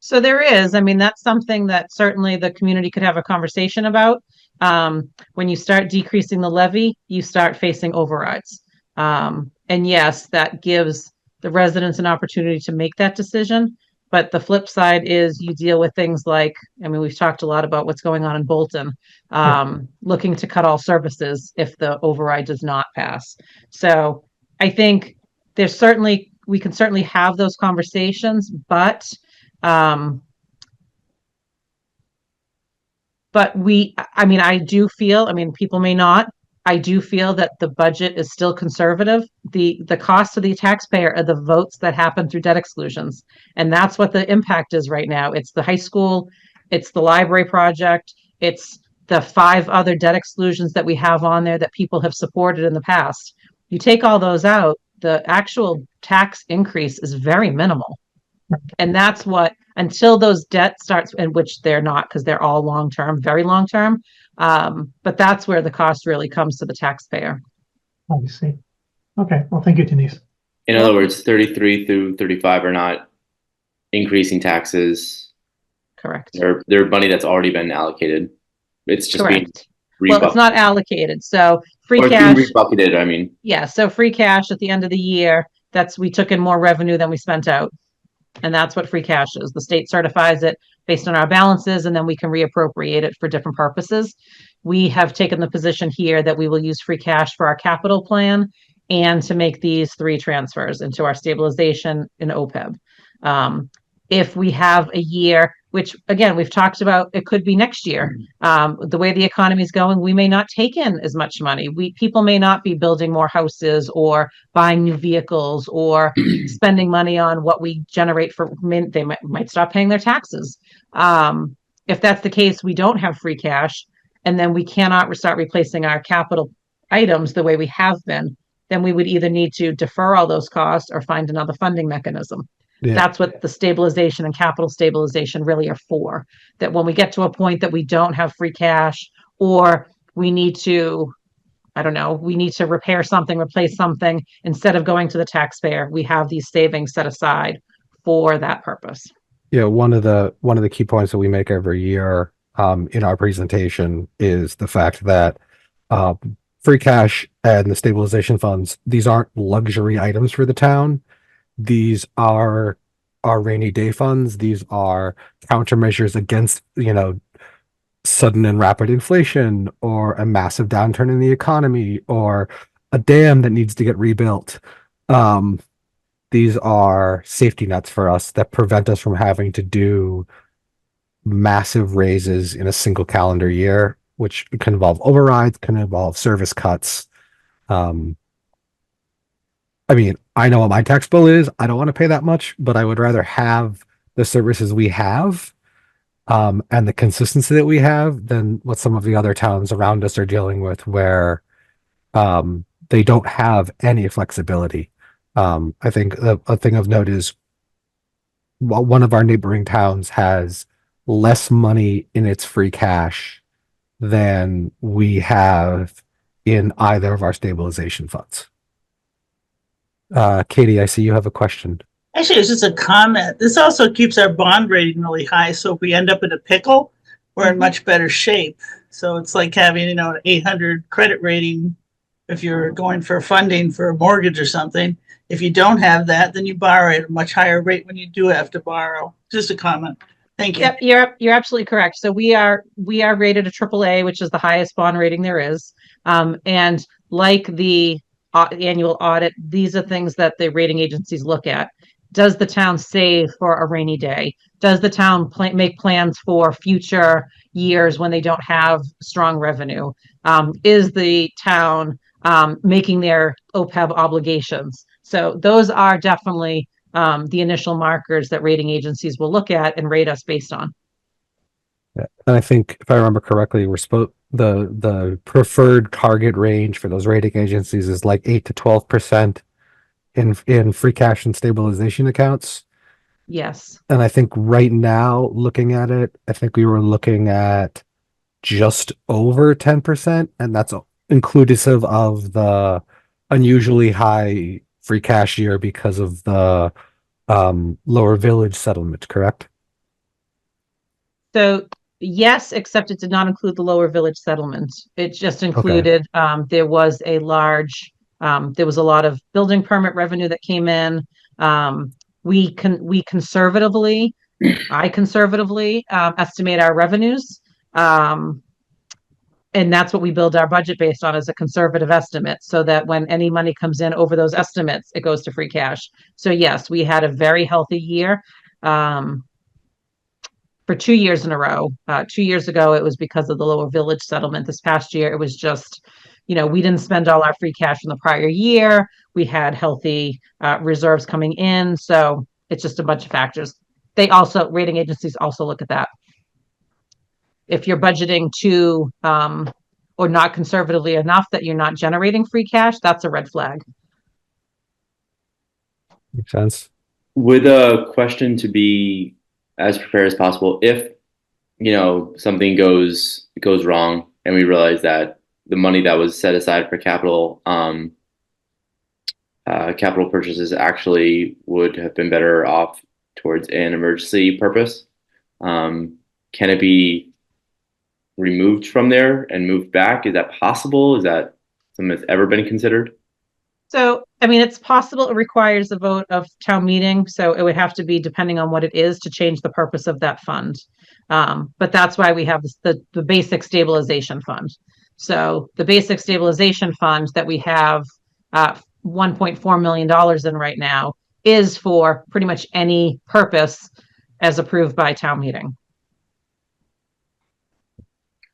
So there is. I mean, that's something that certainly the community could have a conversation about. When you start decreasing the levy, you start facing overrides. And yes, that gives the residents an opportunity to make that decision. But the flip side is you deal with things like, we've talked a lot about what's going on in Bolton, looking to cut all services if the override does not pass. So I think we can certainly have those conversations, but I do feel, people may not, I do feel that the budget is still conservative. The cost to the taxpayer are the votes that happen through debt exclusions. And that's what the impact is right now. It's the high school, it's the library project, it's the 5 other debt exclusions that we have on there that people have supported in the past. You take all those out, the actual tax increase is very minimal. And that's what, until those debt starts, in which they're not, because they're all long-term, very long-term. But that's where the cost really comes to the taxpayer. Obviously. Okay. Well, thank you, Denise. In other words, 33 through 35 are not increasing taxes. Correct. They're money that's already been allocated. It's just being well, it's not allocated. So free or cash. Being rebucketed, Yeah. So free cash at the end of the year, we took in more revenue than we spent out. And that's what free cash is. The state certifies it based on our balances, and then we can reappropriate it for different purposes. We have taken the position here that we will use free cash for our capital plan and to make these 3 transfers into our stabilization in OPEB. If we have a year, which again, we've talked about, it could be next year. The way the economy is going, we may not take in as much money. People may not be building more houses or buying new vehicles or spending money on what we generate they might stop paying their taxes. If that's the case, we don't have free cash, and then we cannot start replacing our capital items the way we have been, then we would either need to defer all those costs or find another funding mechanism. Yeah. That's what the stabilization and capital stabilization really are for. That when we get to a point that we don't have free cash, or we need to, I don't know, we need to repair something, replace something, instead of going to the taxpayer, we have these savings set aside for that purpose. Yeah, one of the key points that we make every year in our presentation is the fact that free cash and the stabilization funds, these aren't luxury items for the town. These are our rainy day funds. These are countermeasures against, sudden and rapid inflation, or a massive downturn in the economy, or a dam that needs to get rebuilt. These are safety nets for us that prevent us from having to do massive raises in a single calendar year, which can involve overrides, can involve service cuts. I mean, I know what my tax bill is. I don't want to pay that much, but I would rather have the services we have and the consistency that we have than what some of the other towns around us are dealing with, where they don't have any flexibility. I think a thing of note is one of our neighboring towns has less money in its free cash than we have in either of our stabilization funds. Katie, I see you have a question. Actually, it's just a comment. This also keeps our bond rating really high. So if we end up in a pickle, we're in much better shape. So it's like having, an 800 credit rating if you're going for funding for a mortgage or something. If you don't have that, then you borrow at a much higher rate when you do have to borrow. Just a comment. Thank you. Yep, you're absolutely correct. So we are rated a AAA, which is the highest bond rating there is. And like the annual audit, these are things that the rating agencies look at. Does the town save for a rainy day? Does the town make plans for future years when they don't have strong revenue? Is the town making their OPEB obligations? So those are definitely the initial markers that rating agencies will look at and rate us based on. Yeah. And I think, if I remember correctly, the preferred target range for those rating agencies is like 8 to 12% in free cash and stabilization accounts. Yes. And I think right now, looking at it, I think we were looking at just over 10%, and that's inclusive of the unusually high free cash year because of the lower village settlement, correct? So yes, except it did not include the lower village settlement. It just included, there was a lot of building permit revenue that came in. I conservatively estimate our revenues. And that's what we build our budget based on, as a conservative estimate, so that when any money comes in over those estimates, it goes to free cash. So yes, we had a very healthy year for 2 years in a row. 2 years ago, it was because of the lower village settlement. This past year, it was just, we didn't spend all our free cash from the prior year. We had healthy reserves coming in. So it's just a bunch of factors. Rating agencies also look at that. If you're budgeting too or not conservatively enough that you're not generating free cash, that's a red flag. Makes sense. With a question to be as prepared as possible, if something goes wrong and we realize that the money that was set aside for capital purchases actually would have been better off towards an emergency purpose, can it be removed from there and moved back? Is that possible? Is that something that's ever been considered? So, it's possible. It requires a vote of town meeting. So it would have to be, depending on what it is, to change the purpose of that fund. But that's why we have the basic stabilization fund. So the basic stabilization fund that we have $1.4 million in right now is for pretty much any purpose as approved by town meeting.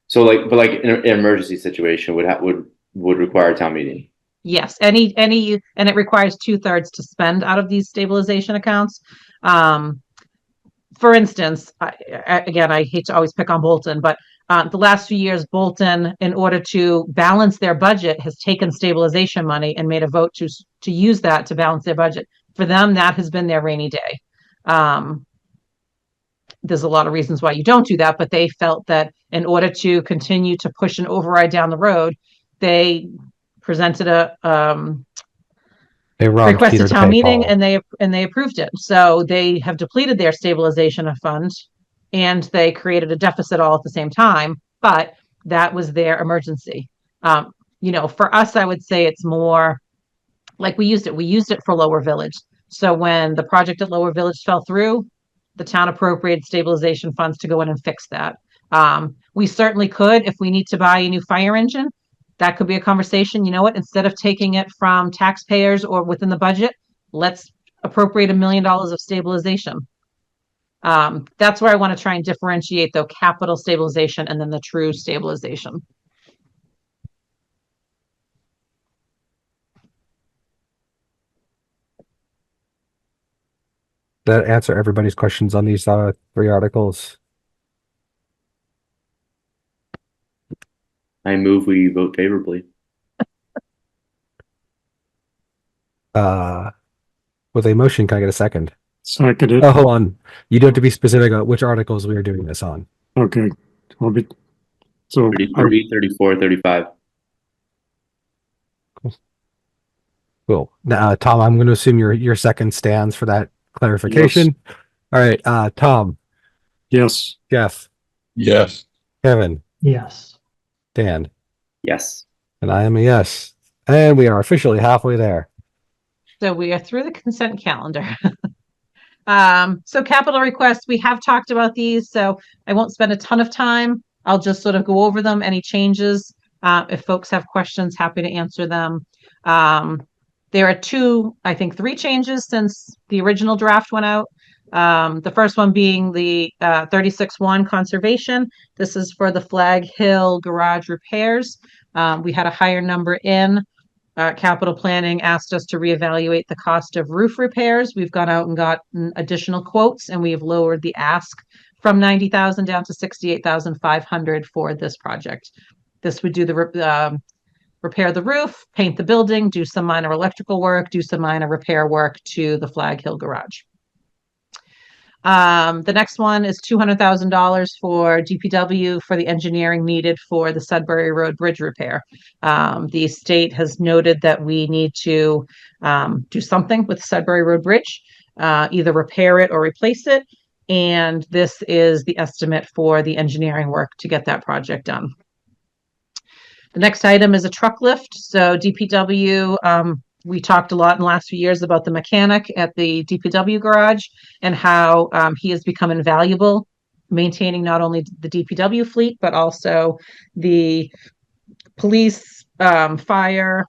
So an emergency situation would require a town meeting. Yes, and it requires 2/3 to spend out of these stabilization accounts. For instance, I hate to always pick on Bolton, but The last few years, Bolton, in order to balance their budget, has taken stabilization money and made a vote to use that to balance their budget. For them, that has been their rainy day. There's a lot of reasons why you don't do that, but they felt that in order to continue to push an override down the road, they presented a They robbed request Peter to to town pay meeting, Paul. and they approved it. So they have depleted their stabilization of funds, and they created a deficit all at the same time. But that was their emergency. For us, I would say it's more like we used it for Lower Village. So when the project at Lower Village fell through, the town appropriated stabilization funds to go in and fix that. We certainly could, if we need to buy a new fire engine, that could be a conversation. You know what? Instead of taking it from taxpayers or within the budget, let's appropriate $1 million of stabilization. That's where I want to try and differentiate, though, capital stabilization and then the true stabilization. That answer everybody's questions on these 3 articles. I move we vote favorably. With a motion, can I get a second? Seconded. Oh, hold on. You do have to be specific on which articles we are doing this on. Okay. So 33, 34, 35. Cool. Now, Tom, I'm going to assume your second stands for that clarification. Yes. All right. Tom, yes. Jeff, Yes. Kevin, Yes. Dan, Yes. and I am a yes. And we are officially halfway there. So we are through the consent calendar. So capital requests, we have talked about these, so I won't spend a ton of time. I'll just sort of go over them, any changes. If folks have questions, happy to answer them. There are 3 changes since the original draft went out. The first one being the 36-1 conservation. This is for the Flag Hill garage repairs. We had a higher number in. Capital planning asked us to reevaluate the cost of roof repairs. We've gone out and gotten additional quotes, and we have lowered the ask from 90,000 down to 68,500 for this project. This would do the repair the roof, paint the building, do some minor electrical work, do some minor repair work to the Flag Hill garage. The next one is $200,000 for DPW for the engineering needed for the Sudbury Road Bridge repair. The state has noted that we need to do something with Sudbury Road Bridge, either repair it or replace it. And this is the estimate for the engineering work to get that project done. The next item is a truck lift. So DPW, we talked a lot in the last few years about the mechanic at the DPW garage and how he has become invaluable, maintaining not only the DPW fleet, but also the police, fire,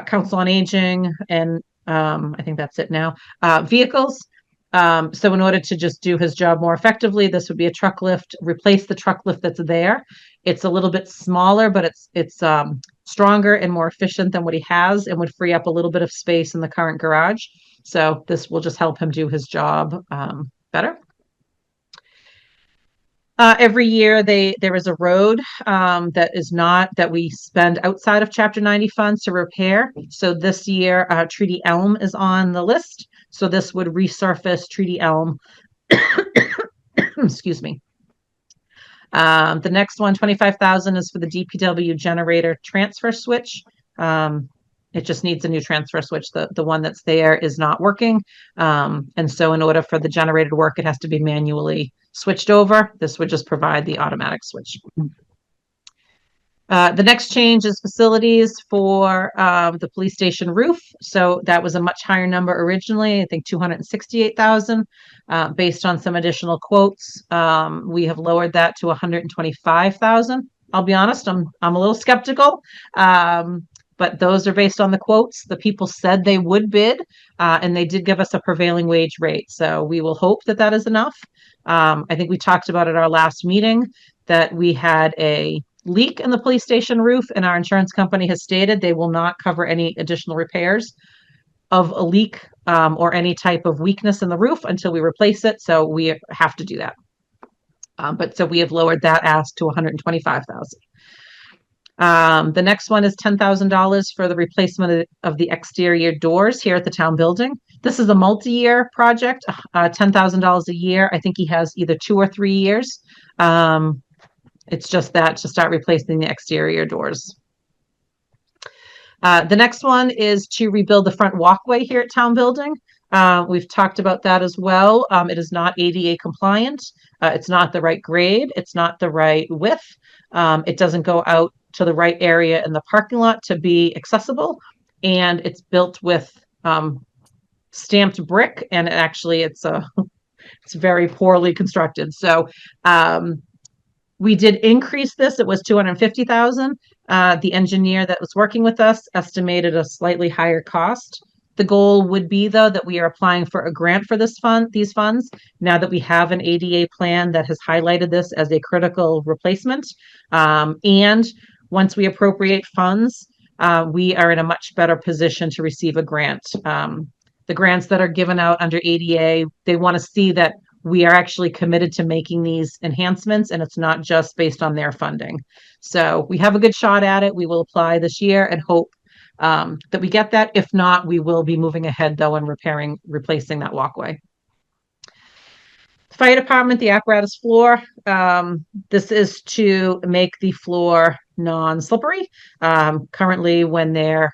council on aging, and I think that's it now, vehicles. So in order to just do his job more effectively, this would be a truck lift, replace the truck lift that's there. It's a little bit smaller, but it's stronger and more efficient than what he has and would free up a little bit of space in the current garage. So this will just help him do his job better. Every year there is a road that we spend outside of Chapter 90 funds to repair. So this year, Treaty Elm is on the list. So this would resurface Treaty Elm. Excuse me. The next one, 25,000, is for the DPW generator transfer switch. It just needs a new transfer switch. The one that's there is not working. And so in order for the generator to work, it has to be manually switched over. This would just provide the automatic switch. The next change is facilities for the police station roof. So that was a much higher number originally, I think 268,000. Based on some additional quotes, we have lowered that to 125,000. I'll be honest, I'm a little skeptical, but those are based on the quotes. The people said they would bid, and they did give us a prevailing wage rate. So we will hope that that is enough. I think we talked about at our last meeting that we had a leak in the police station roof, and our insurance company has stated they will not cover any additional repairs of a leak or any type of weakness in the roof until we replace it. So we have to do that. But so we have lowered that ask to 125,000. The next one is $10,000 for the replacement of the exterior doors here at the town building. This is a multi-year project, $10,000 a year. I think he has either 2 or 3 years. It's just that to start replacing the exterior doors. The next one is to rebuild the front walkway here at town building. We've talked about that as well. It is not ADA compliant. It's not the right grade. It's not the right width. It doesn't go out to the right area in the parking lot to be accessible. And it's built with stamped brick, and it's very poorly constructed. So we did increase this. It was 250,000. The engineer that was working with us estimated a slightly higher cost. The goal would be, though, that we are applying for a grant for these funds, now that we have an ADA plan that has highlighted this as a critical replacement. And once we appropriate funds, we are in a much better position to receive a grant. The grants that are given out under ADA, they want to see that we are actually committed to making these enhancements, and it's not just based on their funding. So we have a good shot at it. We will apply this year and hope that we get that. If not, we will be moving ahead, though, and replacing that walkway. Fire department, the apparatus floor. This is to make the floor non-slippery. Currently, when the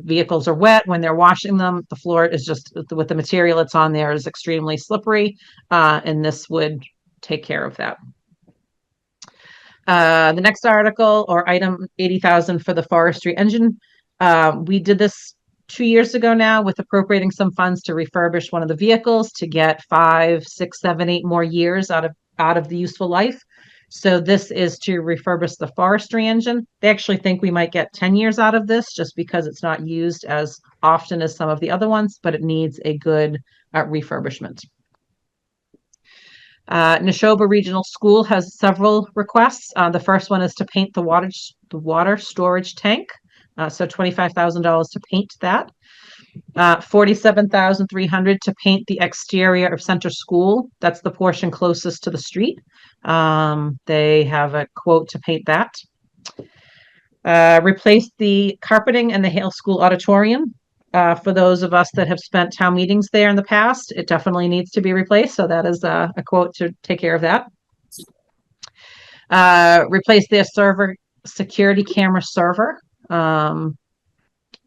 vehicles are wet, when they're washing them, the floor is just, with the material that's on there, is extremely slippery, and this would take care of that. The next article, or item, 80,000 for the forestry engine. We did this 2 years ago now with appropriating some funds to refurbish one of the vehicles to get 5, 6, 7, 8 more years out of the useful life. So this is to refurbish the forestry engine. They actually think we might get 10 years out of this just because it's not used as often as some of the other ones, but it needs a good refurbishment. Neshoba Regional School has several requests. The first one is to paint the water storage tank. So $25,000 to paint that. $47,300 to paint the exterior of Center School. That's the portion closest to the street. They have a quote to paint that. Replace the carpeting in the Hale School auditorium. For those of us that have spent town meetings there in the past, it definitely needs to be replaced. So that is a quote to take care of that. Replace their security camera server.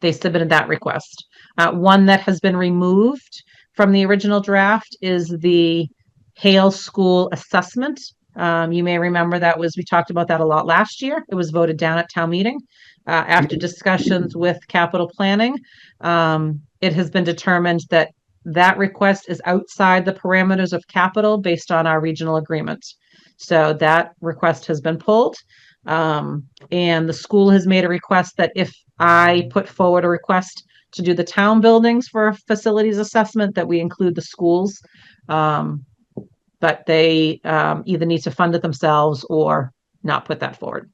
They submitted that request. One that has been removed from the original draft is the Hale School assessment. You may remember we talked about that a lot last year. It was voted down at town meeting. After discussions with capital planning, it has been determined that request is outside the parameters of capital based on our regional agreement. So that request has been pulled. And the school has made a request that if I put forward a request to do the town buildings for facilities assessment, that we include the schools. But they either need to fund it themselves or not put that forward.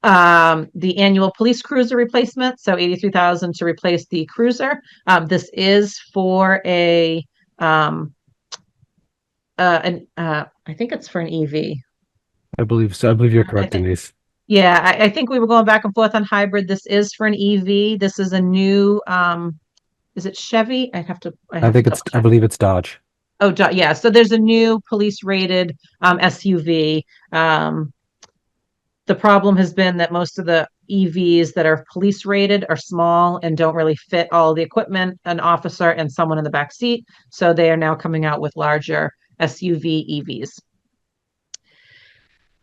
The annual police cruiser replacement, so $83,000 to replace the cruiser. This is for I think it's for an EV. I believe so. I believe you're correct, Denise. Yeah, I think we were going back and forth on hybrid. This is for an EV. This is a new, is it Chevy? I believe it's Dodge. Oh, yeah. So there's a new police rated SUV. The problem has been that most of the EVs that are police rated are small and don't really fit all the equipment, an officer and someone in the back seat. So they are now coming out with larger SUV EVs.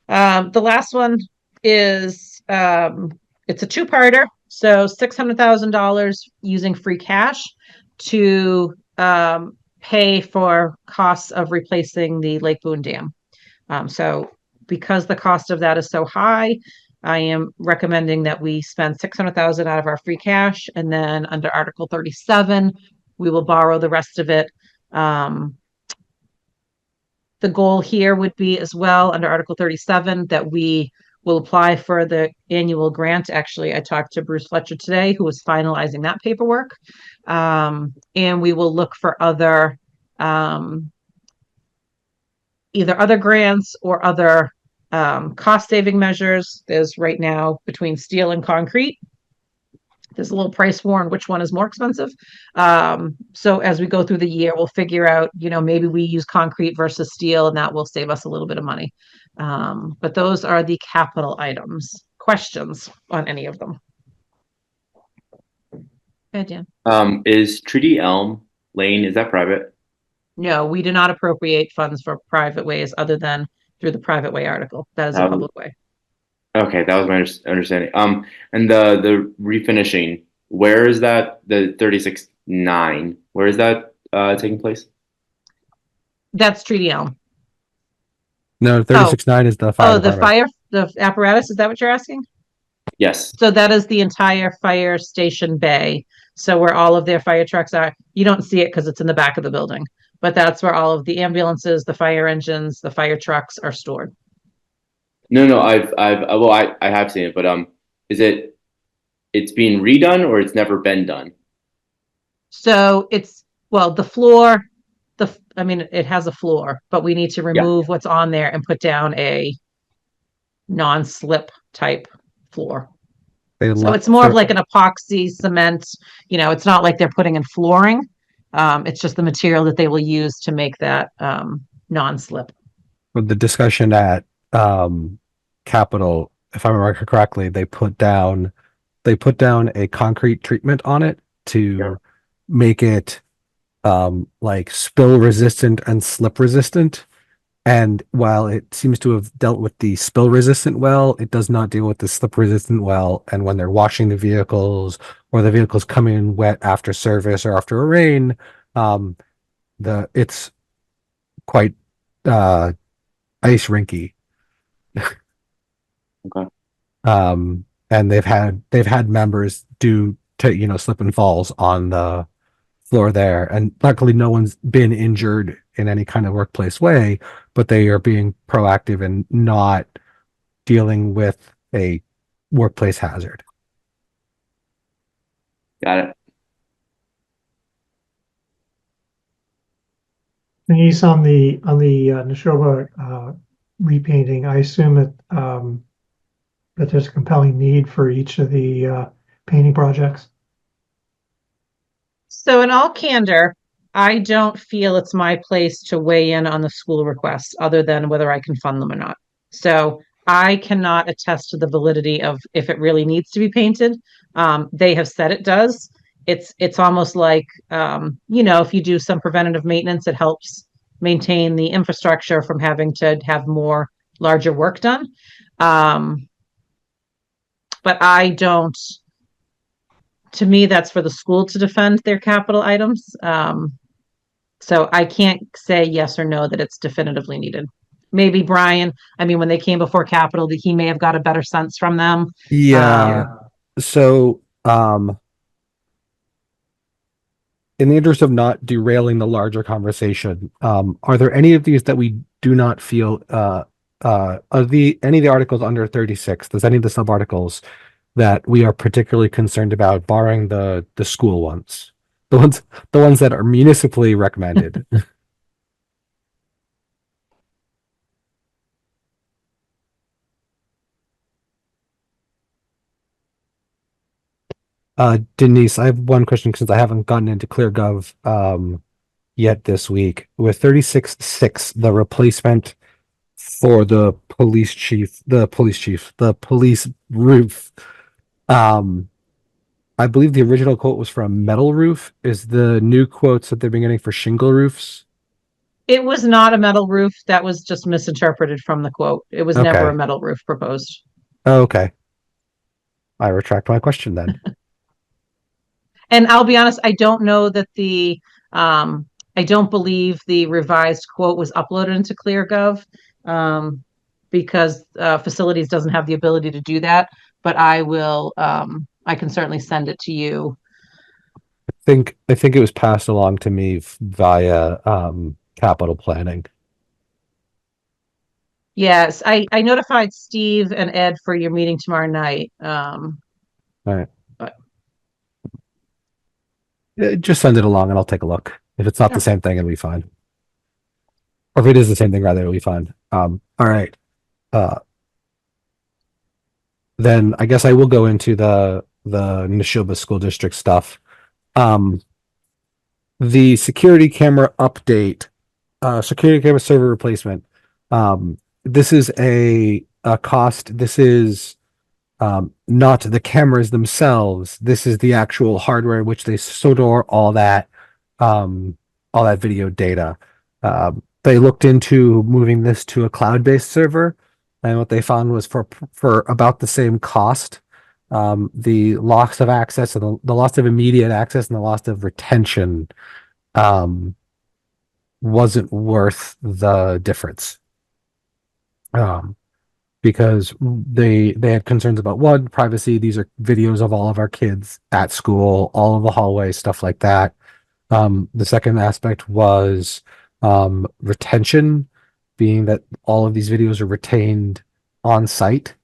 The last one is it's a two-parter, so $600,000 using free cash to pay for costs of replacing the Lake Boone Dam. So because the cost of that is so high, I am recommending that we spend $600,000 out of our free cash, and then under Article 37, we will borrow the rest of it. The goal here would be as well under Article 37 that we will apply for the annual grant. Actually, I talked to Bruce Fletcher today, who was finalizing that paperwork. And we will look for other either other grants or other cost saving measures. There's right now between steel and concrete. There's a little price war on which one is more expensive. So as we go through the year, we'll figure out, maybe we use concrete versus steel, and that will save us a little bit of money. But those are the capital items. Questions on any of them? Hey, Dan. Is Treaty Elm Lane, is that private? No, we do not appropriate funds for private ways other than through the private way article. That is a public way. Okay, that was my understanding. And the refinishing, where is that? The 36-9, where is that taking place? That's Treaty Elm. No, 36.9 is the fire. Oh, department. the apparatus. Is that what you're asking? Yes. So that is the entire fire station bay. So where all of their fire trucks are, you don't see it because it's in the back of the building, but that's where all of the ambulances, the fire engines, the fire trucks are stored. No, I have seen it, but is it's being redone or it's never been done? So the floor, it has a floor, but we need to remove what's on there and put down a non-slip type floor. So it's more of like an epoxy cement, it's not like they're putting in flooring. It's just the material that they will use to make that non-slip. With the discussion at Capital, if I remember correctly, they put down a concrete treatment on it to make it like spill resistant and slip resistant. And while it seems to have dealt with the spill resistant well, it does not deal with the slip resistant well. And when they're washing the vehicles or the vehicles come in wet after service or after a rain, it's quite ice rinky. Okay. And they've had members do slip and falls on the floor there, and luckily no one's been injured in any kind of workplace way, but they are being proactive and not dealing with a workplace hazard. Got it. Denise, on the Neshoba repainting, I assume that there's a compelling need for each of the painting projects. So in all candor, I don't feel it's my place to weigh in on the school requests other than whether I can fund them or not. So I cannot attest to the validity of if it really needs to be painted. They have said it does. It's almost like, if you do some preventative maintenance, it helps maintain the infrastructure from having to have more larger work done. But I don't. To me, that's for the school to defend their capital items. So I can't say yes or no that it's definitively needed. Maybe Brian, when they came before capital, that he may have got a better sense from them. Yeah. So, in the interest of not derailing the larger conversation, are there any of these that we do not feel, any of the articles under 36, does any of the sub-articles that we are particularly concerned about, barring the school ones, the ones that are municipally recommended? Denise, I have one question since I haven't gotten into ClearGov yet this week. With 36.6, the replacement for the police roof. I believe the original quote was for a metal roof. Is the new quotes that they've been getting for shingle roofs? It was not a metal roof. That was just misinterpreted from the quote. It was never a metal roof proposed. Okay. I retract my question then. And I'll be honest, I don't know that I don't believe the revised quote was uploaded into ClearGov because facilities doesn't have the ability to do that. But I will, I can certainly send it to you. I think it was passed along to me via capital planning. Yes, I notified Steve and Ed for your meeting tomorrow night. All right. Just send it along and I'll take a look. If it's not the same thing, it'll be fine. Or if it is the same thing, rather, it'll be fine. All right. Then I guess I will go into the Neshoba School District stuff. The security camera update, security camera server replacement. This is a cost. This is not the cameras themselves. This is the actual hardware which they store all that video data. They looked into moving this to a cloud-based server, and what they found was for about the same cost, the loss of access and the loss of immediate access and the loss of retention wasn't worth the difference. Because they had concerns about one, privacy. These are videos of all of our kids at school, all of the hallways, stuff like that. The second aspect was retention, being that all of these videos are retained on site.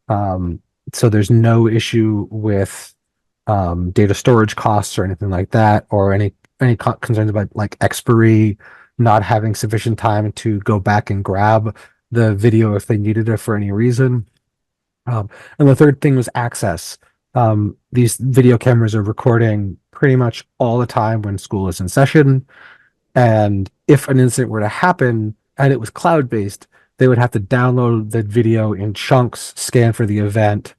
So there's no issue with data storage costs or anything like that, or any concerns about like expiry, not having sufficient time to go back and grab the video if they needed it for any reason. And the third thing was access. These video cameras are recording pretty much all the time when school is in session. And if an incident were to happen and it was cloud-based, they would have to download the video in chunks, scan for the event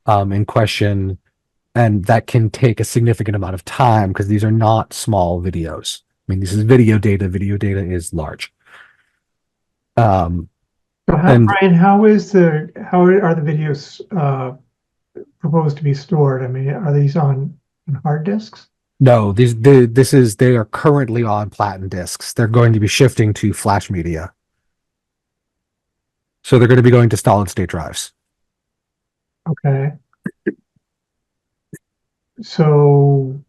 in question, and that can take a significant amount of time because these are not small videos. I mean, this is video data. Video data is large. So Brian, how are the videos proposed to be stored? I mean, are these on hard disks? No, they are currently on Platin disks. They're going to be shifting to flash media. So they're going to be going to solid state drives. Okay. So,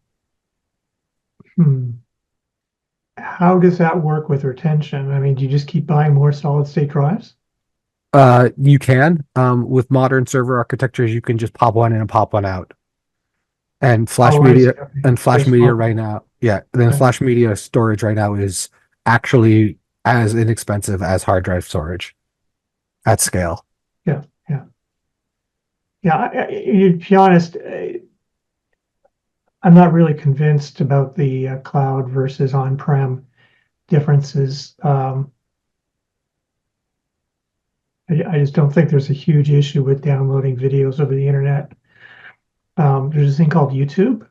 how does that work with retention? I mean, do you just keep buying more solid state drives? You can. With modern server architectures, you can just pop one in and pop one out. And flash Oh, I see. media Okay. and flash Just media pop- right now, yeah. Then Okay. flash media storage right now is actually as inexpensive as hard drive storage at scale. Yeah, to be honest, I'm not really convinced about the cloud versus on-prem differences. I just don't think there's a huge issue with downloading videos over the internet. There's this thing called YouTube.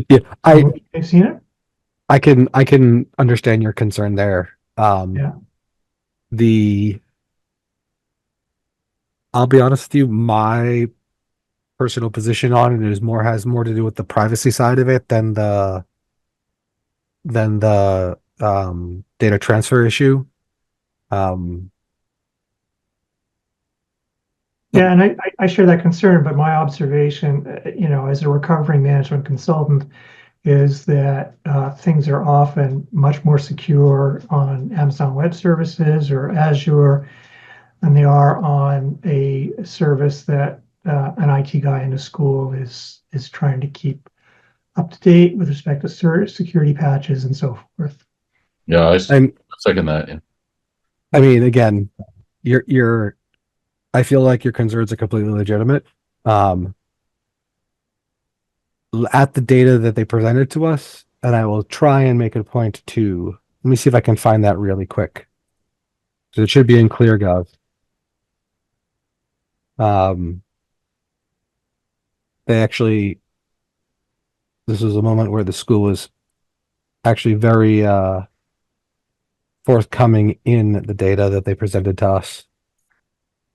Yeah, I've seen it. I can understand your concern there. Yeah. I'll be honest with you, my personal position on it has more to do with the privacy side of it than the data transfer issue. Yeah, and I share that concern, but my observation, as a recovering management consultant, is that things are often much more secure on Amazon Web Services or Azure than they are on a service that an IT guy in a school is trying to keep up to date with respect to security patches and so forth. Yeah, I I'm second that. Yeah. I mean, again, I feel like your concerns are completely legitimate. At the data that they presented to us, and I will try and make a point to, let me see if I can find that really quick. So it should be in ClearGov. This was a moment where the school was actually very forthcoming in the data that they presented to us.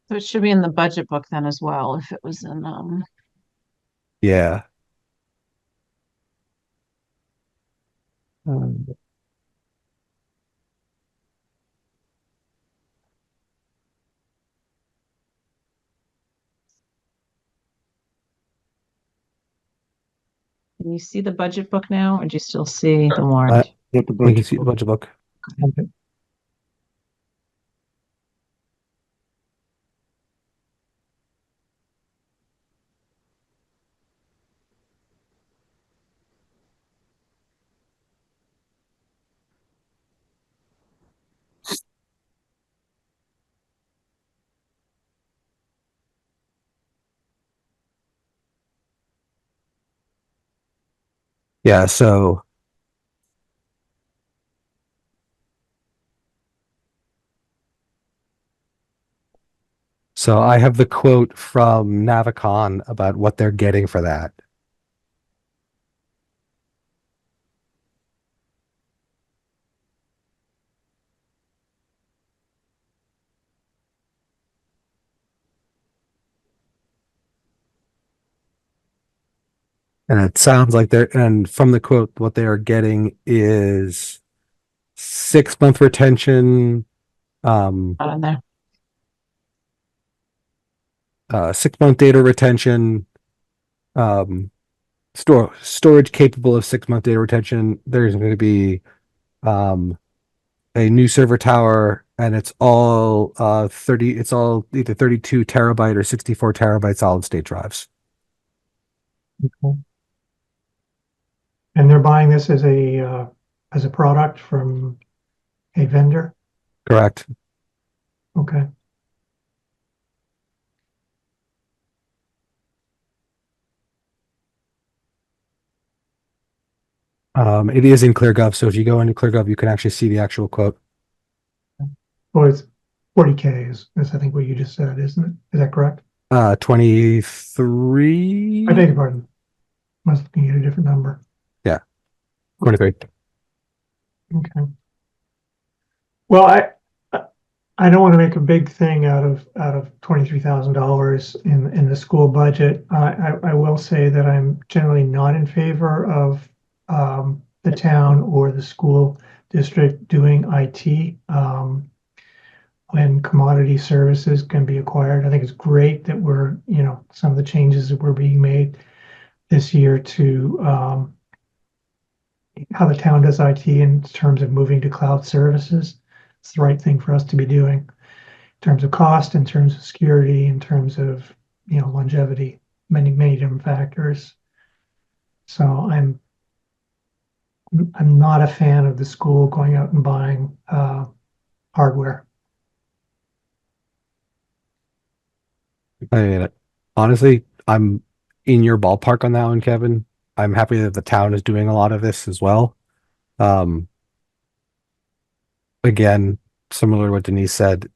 So it should be in the budget book then as well, if it was in, Yeah. can you see the budget book now, or do you still see the warrant? Get the I can see the budget book. Yeah, so I have the quote from Navicon about what they're getting for that. And it sounds like and from the quote, what they are getting is 6-month retention, Not on there. 6-month data retention, storage capable of 6-month data retention. There's going to be a new server tower, and it's all it's all either 32 terabyte or 64 terabyte solid state drives. Okay. And they're buying this as a product from a vendor? Correct. Okay. It is in ClearGov, so if you go into ClearGov, you can actually see the actual quote. Well, it's 40K is I think what you just said, isn't it? Is that correct? 23. I beg your pardon. I was looking at a different number. 23. Okay. Well, I don't want to make a big thing out of $23,000 in the school budget. I will say that I'm generally not in favor of the town or the school district doing IT when commodity services can be acquired. I think it's great that some of the changes that were being made this year to how the town does IT in terms of moving to cloud services. It's the right thing for us to be doing in terms of cost, in terms of security, in terms of longevity, many different factors. So I'm not a fan of the school going out and buying hardware. I mean, honestly, I'm in your ballpark on that one, Kevin. I'm happy that the town is doing a lot of this as well. Again, similar to what Denise said,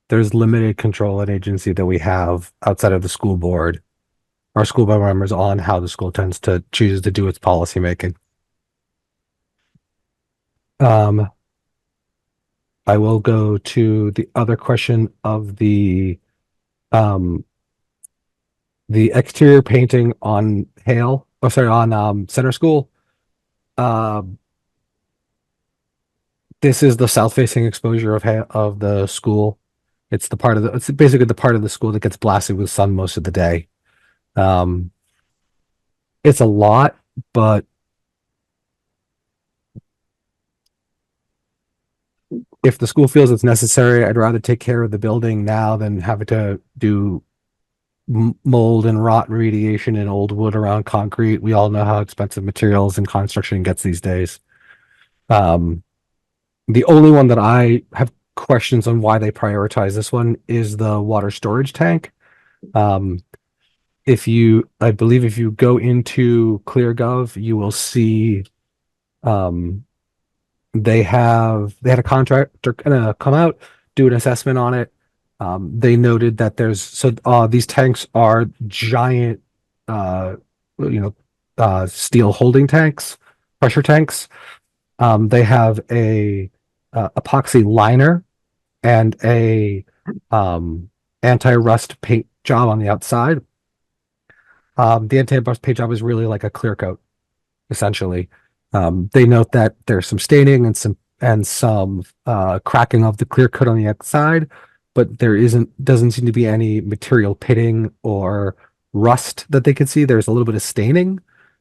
there's limited control and agency that we have outside of the school board, our school board members, on how the school chooses to do its policy making. I will go to the other question of the exterior painting on Center School. This is the south-facing exposure of the school. It's basically the part of the school that gets blasted with sun most of the day. It's a lot, but if the school feels it's necessary, I'd rather take care of the building now than have it to do mold and rot remediation and old wood around concrete. We all know how expensive materials and construction gets these days. The only one that I have questions on why they prioritize this one is the water storage tank. I believe if you go into ClearGov, you will see they had a contractor gonna come out, do an assessment on it. They noted that these tanks are giant steel holding tanks, pressure tanks. They have a epoxy liner and a anti-rust paint job on the outside. The anti-rust paint job is really like a clear coat, essentially. They note that there's some staining and some cracking of the clear coat on the outside, but doesn't seem to be any material pitting or rust that they could see. There's a little bit of staining,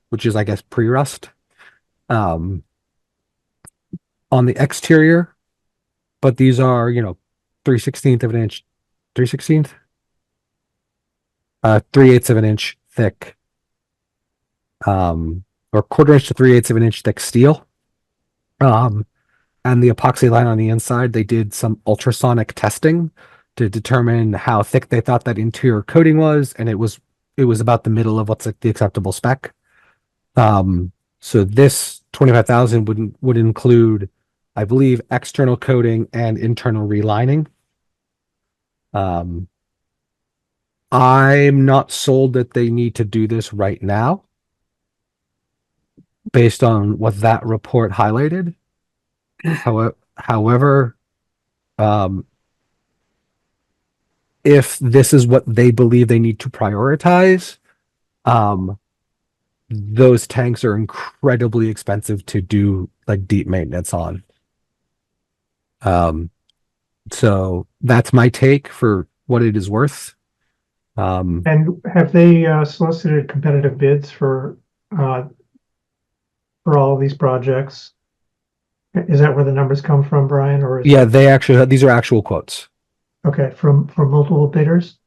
which is, I guess, pre-rust. On the exterior, but these are 3/16 of an inch, 3/16, 3/8 of an inch thick, or 1/4 inch to 3/8 of an inch thick steel. And the epoxy line on the inside, they did some ultrasonic testing to determine how thick they thought that interior coating was, and it was about the middle of what's like the acceptable spec. So this 25,000 would include, I believe, external coating and internal relining. I'm not sold that they need to do this right now, based on what that report highlighted. However, if this is what they believe they need to prioritize, those tanks are incredibly expensive to do like deep maintenance on. So that's my take for what it is worth. And have they solicited competitive bids for all of these projects? Is that where the numbers come from, Brian, or is Yeah, they actually, these are actual quotes. okay from multiple bidders?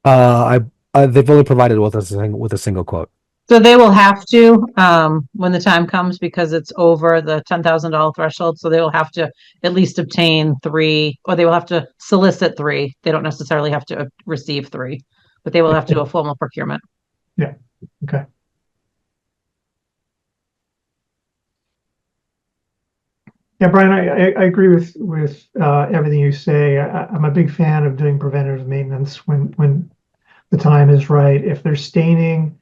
They've only provided with a single quote. So they will have to, when the time comes, because it's over the $10,000 threshold, so they will have to at least obtain 3, or they will have to solicit 3. They don't necessarily have to receive 3, but they will have to do a formal procurement. Yeah, okay. Yeah, Brian, I agree with everything you say. I'm a big fan of doing preventative maintenance when the time is right. If there's staining,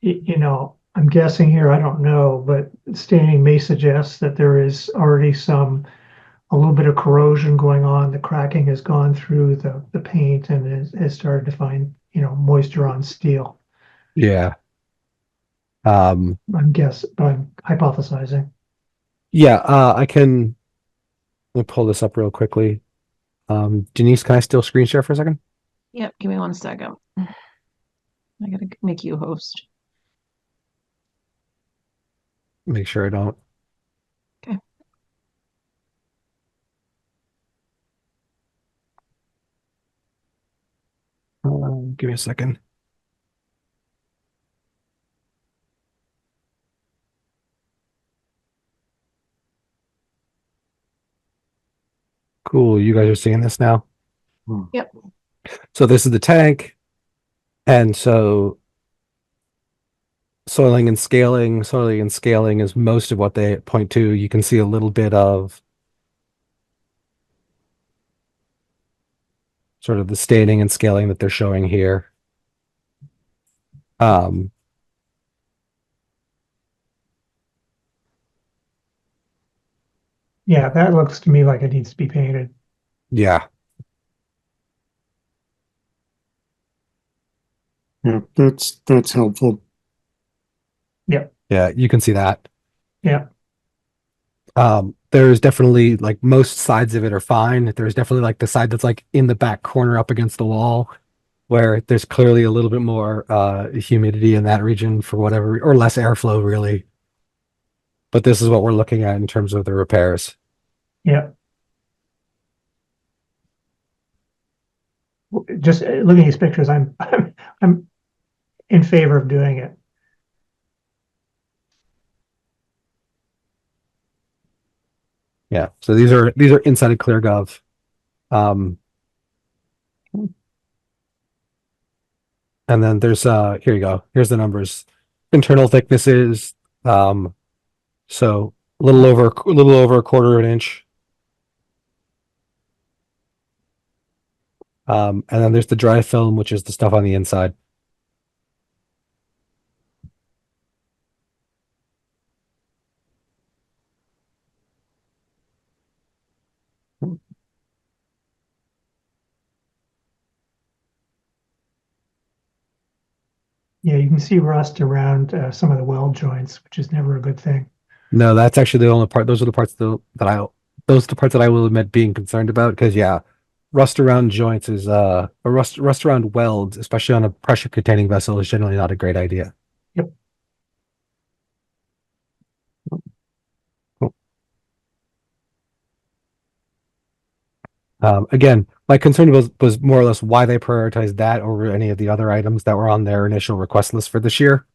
you know, I'm guessing here, I don't know, but staining may suggest that there is already a little bit of corrosion going on. The cracking has gone through the paint and has started to find, you know, moisture on steel. Yeah. But I'm hypothesizing. Yeah, let me pull this up real quickly. Denise, can I still screen share for a second? Yep, give me 1 second. I gotta make you host. Make sure I don't. Okay. Give me a second. Cool, you guys are seeing this now? Yep. So this is the tank. And so soiling and scaling is most of what they point to. You can see a little bit of sort of the staining and scaling that they're showing here. Yeah, that looks to me like it needs to be painted. Yeah. Yeah, that's helpful. Yeah, you can see that. Yeah. There's definitely like most sides of it are fine. There's definitely like the side that's like in the back corner up against the wall where there's clearly a little bit more humidity in that region for whatever, or less airflow really. But this is what we're looking at in terms of the repairs. Yeah. Just looking at these pictures, I'm in favor of doing it. Yeah. So these are inside of ClearGov. And then there's here you go. Here's the numbers. Internal thicknesses. So a little over a quarter of an inch. And then there's the dry film, which is the stuff on the inside. Yeah, you can see rust around some of the weld joints, which is never a good thing. No, that's actually the only part. Those are the parts those are the parts that I will admit being concerned about, because yeah, rust around joints is or rust around welds, especially on a pressure containing vessel, is generally not a great idea. Yep. Again, my concern was more or less why they prioritized that over any of the other items that were on their initial request list for this year.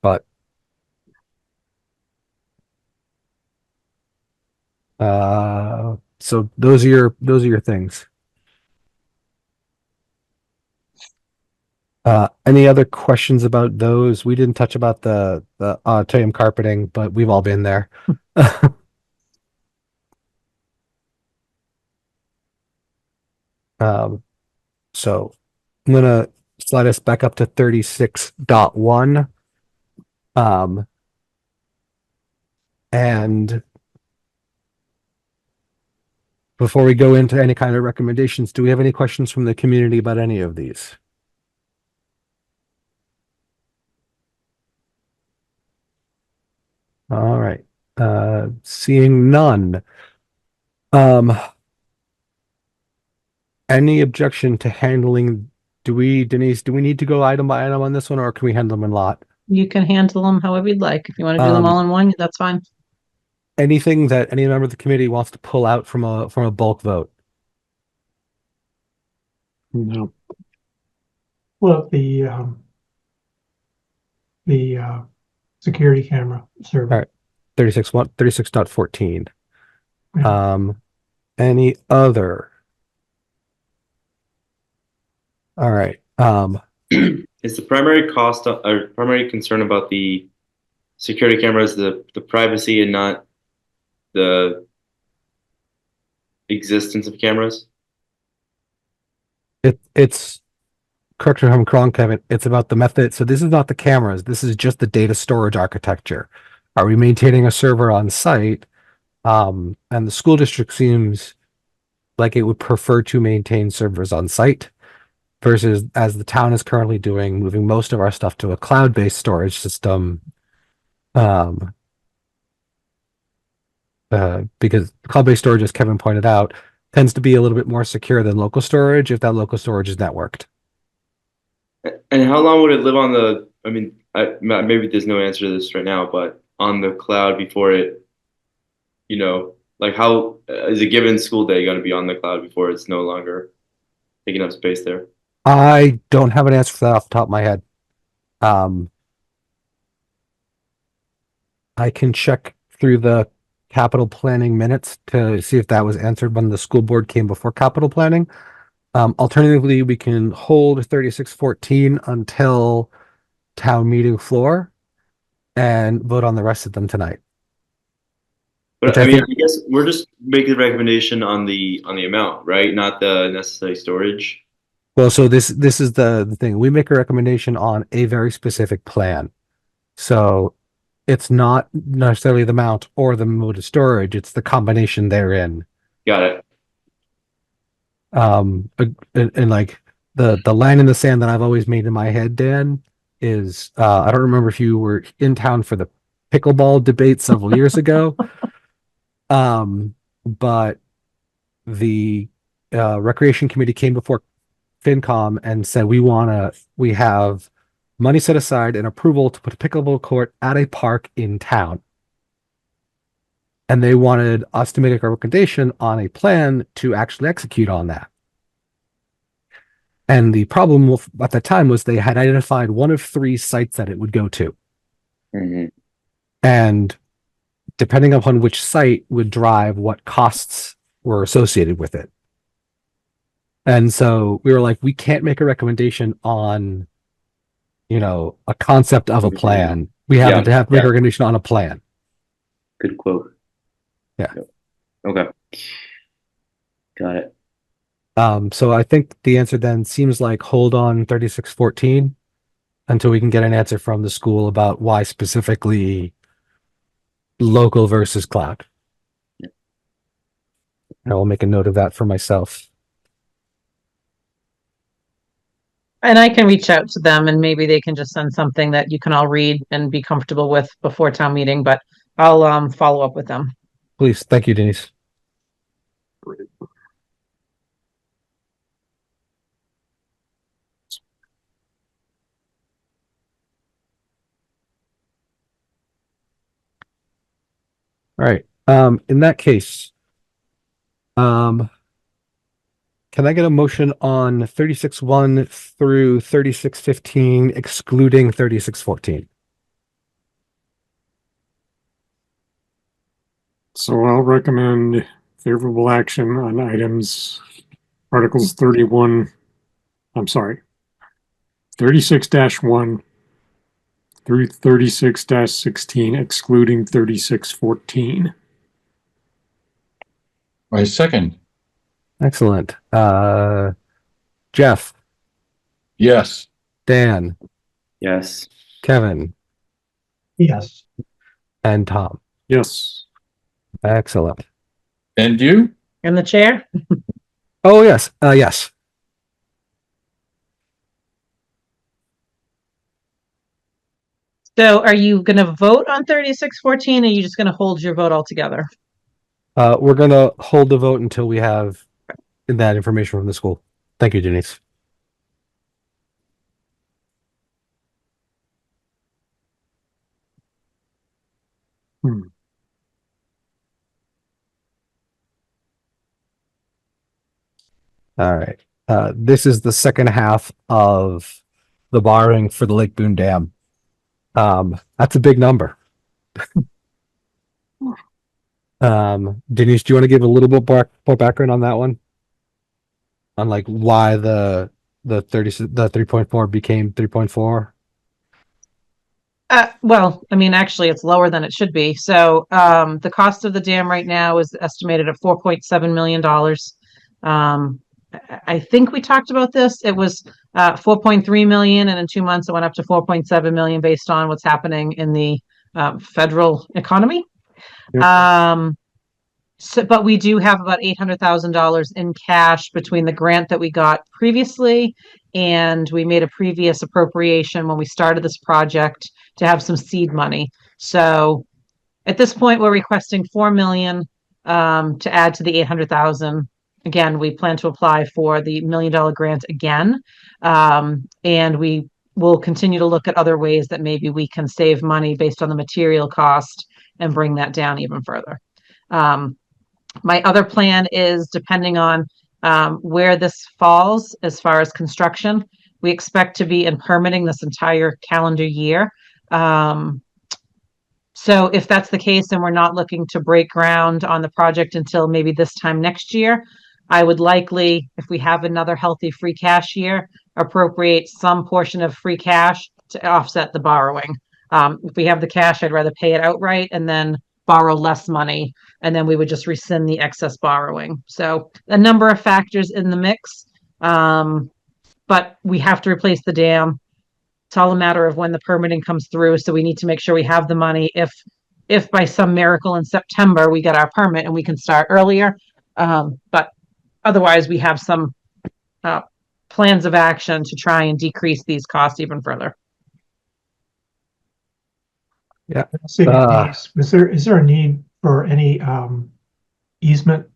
But so those are your things. Any other questions about those? We didn't touch about the auditorium carpeting, but we've all been there. So I'm gonna slide us back up to 36.1. And before we go into any kind of recommendations, do we have any questions from the community about any of these? All right. Seeing none. Any objection to handling, Denise, do we need to go item by item on this one, or can we handle them in lot? You can handle them however you'd like. If you want to do them all in one, that's fine. Anything that any member of the committee wants to pull out from a bulk vote? No. Well, the security camera server. All right. 36.14. Yeah. Any other? All right. Is the primary cost or primary concern about the security cameras the privacy and not the existence of cameras? It's correct me if I'm wrong, Kevin. It's about the method. So this is not the cameras. This is just the data storage architecture. Are we maintaining a server on site? And the school district seems like it would prefer to maintain servers on site versus, as the town is currently doing, moving most of our stuff to a cloud-based storage system. Because cloud-based storage, as Kevin pointed out, tends to be a little bit more secure than local storage if that local storage is networked. And how long would it live on the? I mean, maybe there's no answer to this right now, but on the cloud before it, like how is a given school day going to be on the cloud before it's no longer taking up space there? I don't have an answer for that off the top of my head. I can check through the capital planning minutes to see if that was answered when the school board came before capital planning. Alternatively, we can hold 3614 until town meeting floor and vote on the rest of them tonight. But I mean, I guess we're just making a recommendation on the amount, right? Not the necessary storage. Well, so this is the thing. We make a recommendation on a very specific plan. So it's not necessarily the amount or the mode of storage, it's the combination therein. Got it. And like the line in the sand that I've always made in my head, Dan, is I don't remember if you were in town for the pickleball debate several years ago. But the recreation committee came before FinCom and said we have money set aside and approval to put a pickleball court at a park in town. And they wanted us to make a recommendation on a plan to actually execute on that. And the problem at the time was they had identified one of 3 sites that it would go to. Mm-hmm. And depending upon which site would drive what costs were associated with it. And so we were like, we can't make a recommendation on, a concept of a plan. We have to make a recommendation on a plan. Good quote. Yeah. Okay. Got it. So I think the answer then seems like hold on 3614 until we can get an answer from the school about why specifically local versus cloud. Yeah. I will make a note of that for myself. And I can reach out to them and maybe they can just send something that you can all read and be comfortable with before town meeting, but I'll follow up with them. Please. Thank you, Denise. All right. In that case, can I get a motion on 36.1 through 36.15, excluding 36.14? So I'll recommend favorable action on items, Articles 31. I'm sorry. 36-1 through 36-16, excluding 36-14. I second. Excellent. Jeff, Yes. Dan, Yes. Kevin, Yes. and Tom. Yes. Excellent. And you? And the chair? Oh, yes. Yes. So are you going to vote on 3614 or are you just going to hold your vote altogether? We're going to hold the vote until we have that information from the school. Thank you, Denise. Hmm. All right. This is the second half of the borrowing for the Lake Boone Dam. That's a big number. Denise, do you want to give a little bit more background on that one? On like why the 3.4 became 3.4? Well, I mean, actually, it's lower than it should be. So the cost of the dam right now is estimated at $4.7 million. I think we talked about this. It was 4.3 million, and in 2 months it went up to 4.7 million based on what's happening in the federal economy. Yep. So, but we do have about $800,000 in cash between the grant that we got previously, and we made a previous appropriation when we started this project to have some seed money. So at this point, we're requesting 4 million to add to the 800,000. Again, we plan to apply for the $1 million grant again, and we will continue to look at other ways that maybe we can save money based on the material cost and bring that down even further. My other plan is, depending on where this falls as far as construction, we expect to be in permitting this entire calendar year. So if that's the case and we're not looking to break ground on the project until maybe this time next year, I would likely, if we have another healthy free cash year, appropriate some portion of free cash to offset the borrowing. If we have the cash, I'd rather pay it outright and then borrow less money, and then we would just rescind the excess borrowing. So a number of factors in the mix, but we have to replace the dam. It's all a matter of when the permitting comes through. So we need to make sure we have the money. If by some miracle in September we get our permit and we can start earlier, but otherwise we have some plans of action to try and decrease these costs even further. Yeah. Is there a need for any easement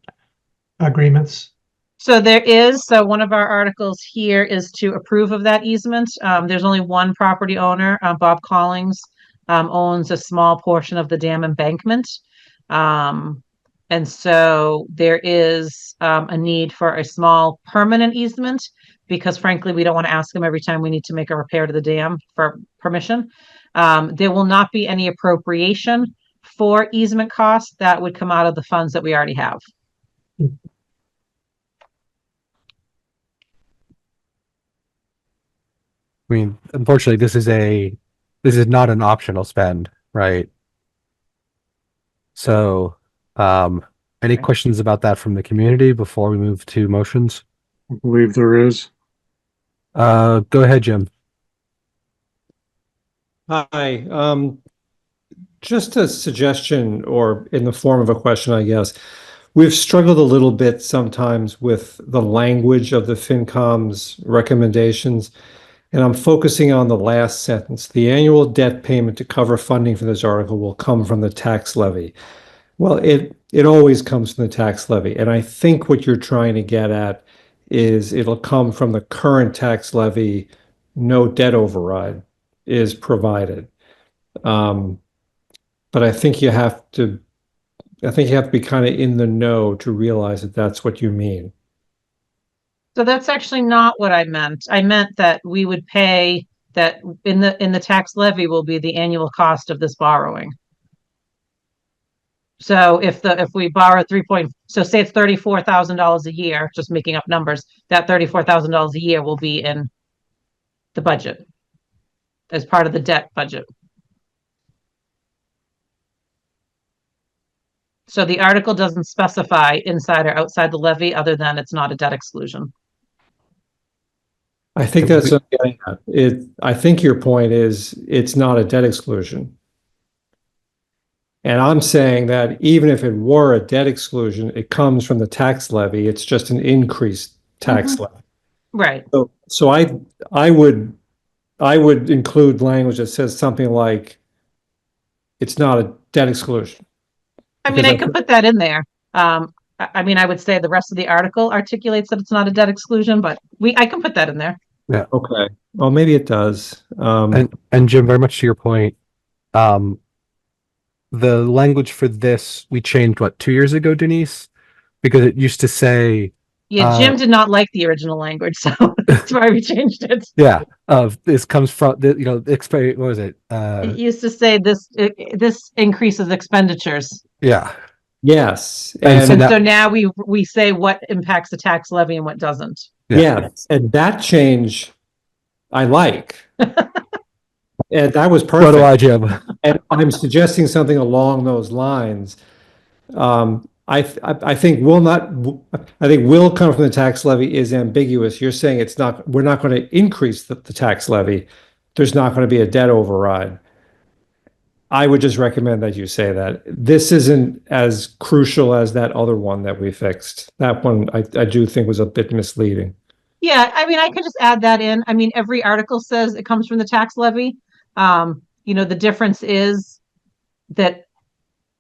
agreements? So there is. So one of our articles here is to approve of that easement. There's only one property owner, Bob Collings, owns a small portion of the dam embankment. And so there is a need for a small permanent easement, because frankly, we don't want to ask them every time we need to make a repair to the dam for permission. There will not be any appropriation for easement costs. That would come out of the funds that we already have. I mean, unfortunately, this is not an optional spend, right? So, any questions about that from the community before we move to motions? I believe there is. Go ahead, Jim. Hi. Just a suggestion, or in the form of a question, I guess. We've struggled a little bit sometimes with the language of the FinCom's recommendations, and I'm focusing on the last sentence. The annual debt payment to cover funding for this article will come from the tax levy. Well, it always comes from the tax levy, and I think what you're trying to get at is it'll come from the current tax levy, no debt override is provided. But I think you have to be kind of in the know to realize that that's what you mean. So that's actually not what I meant. I meant that we would pay that in the tax levy will be the annual cost of this borrowing. So if we borrow so say it's $34,000 a year, just making up numbers, that $34,000 a year will be in the budget as part of the debt budget. So the article doesn't specify inside or outside the levy other than it's not a debt exclusion. I think that's what I'm getting at. I think your point is it's not a debt exclusion. And I'm saying that even if it were a debt exclusion, it comes from the tax levy. It's just an increased tax levy. Right. So I would include language that says something like it's not a debt exclusion. I mean, I could put that in there. I mean, I would say the rest of the article articulates that it's not a debt exclusion, but I can put that in there. Yeah. Okay. Well, maybe it does. And Jim, very much to your point, the language for this we changed 2 years ago, Denise, because it used to say Yeah, Jim did not like the original language, so that's why we changed it. Yeah, this comes from the what was it? It used to say this increases expenditures. Yeah. Yes. And So now we say what impacts the tax levy and what doesn't. Yeah. And that change I like. And that was perfect. What do I, Jim? And I'm suggesting something along those lines. I think will come from the tax levy is ambiguous. You're saying we're not going to increase the tax levy. There's not going to be a debt override. I would just recommend that you say that. This isn't as crucial as that other one that we fixed. That one I do think was a bit misleading. Yeah, I mean, I could just add that in. I mean, every article says it comes from the tax levy. The difference is that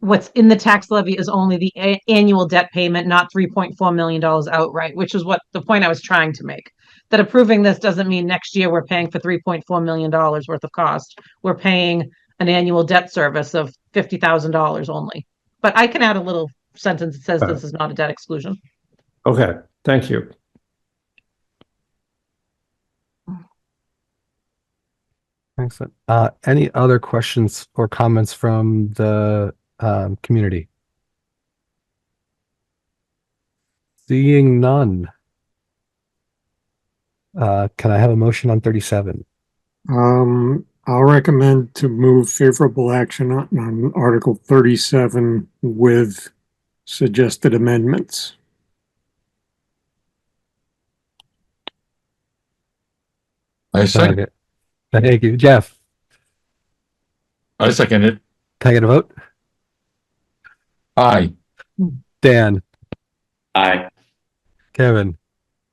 what's in the tax levy is only the annual debt payment, not $3.4 million outright, which is what the point I was trying to make. That approving this doesn't mean next year we're paying for $3.4 million worth of cost. We're paying an annual debt service of $50,000 only. But I can add a little sentence that says this is not a debt exclusion. Okay, thank you. Excellent. Any other questions or comments from the community? Seeing none. Can I have a motion on 37? I'll recommend to move favorable action on Article 37 with suggested amendments. I second. Thank you, Jeff. I second it. Can I get a vote? Aye. Dan, Aye. Kevin,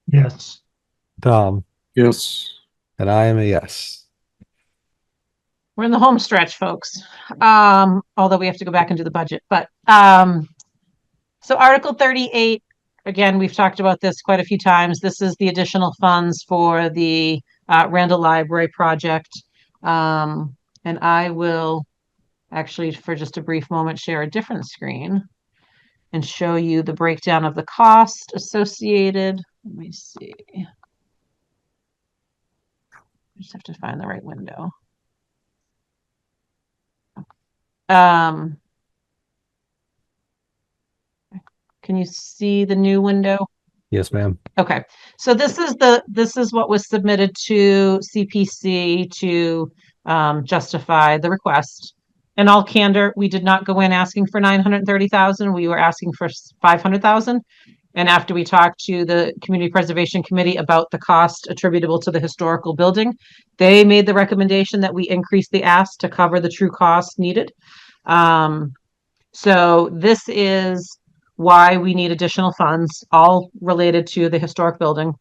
Yes. Tom, Yes. and I am a yes. We're in the home stretch, folks. Although we have to go back and do the budget, but so Article 38, again, we've talked about this quite a few times. This is the additional funds for the Randall Library project. And I will actually, for just a brief moment, share a different screen and show you the breakdown of the cost associated. Let me see. I just have to find the right window. Can you see the new window? Yes, ma'am. Okay, so this is what was submitted to CPC to justify the request. In all candor, we did not go in asking for 930,000. We were asking for 500,000. And after we talked to the Community Preservation Committee about the cost attributable to the historical building, they made the recommendation that we increase the ask to cover the true costs needed. So this is why we need additional funds, all related to the historic building.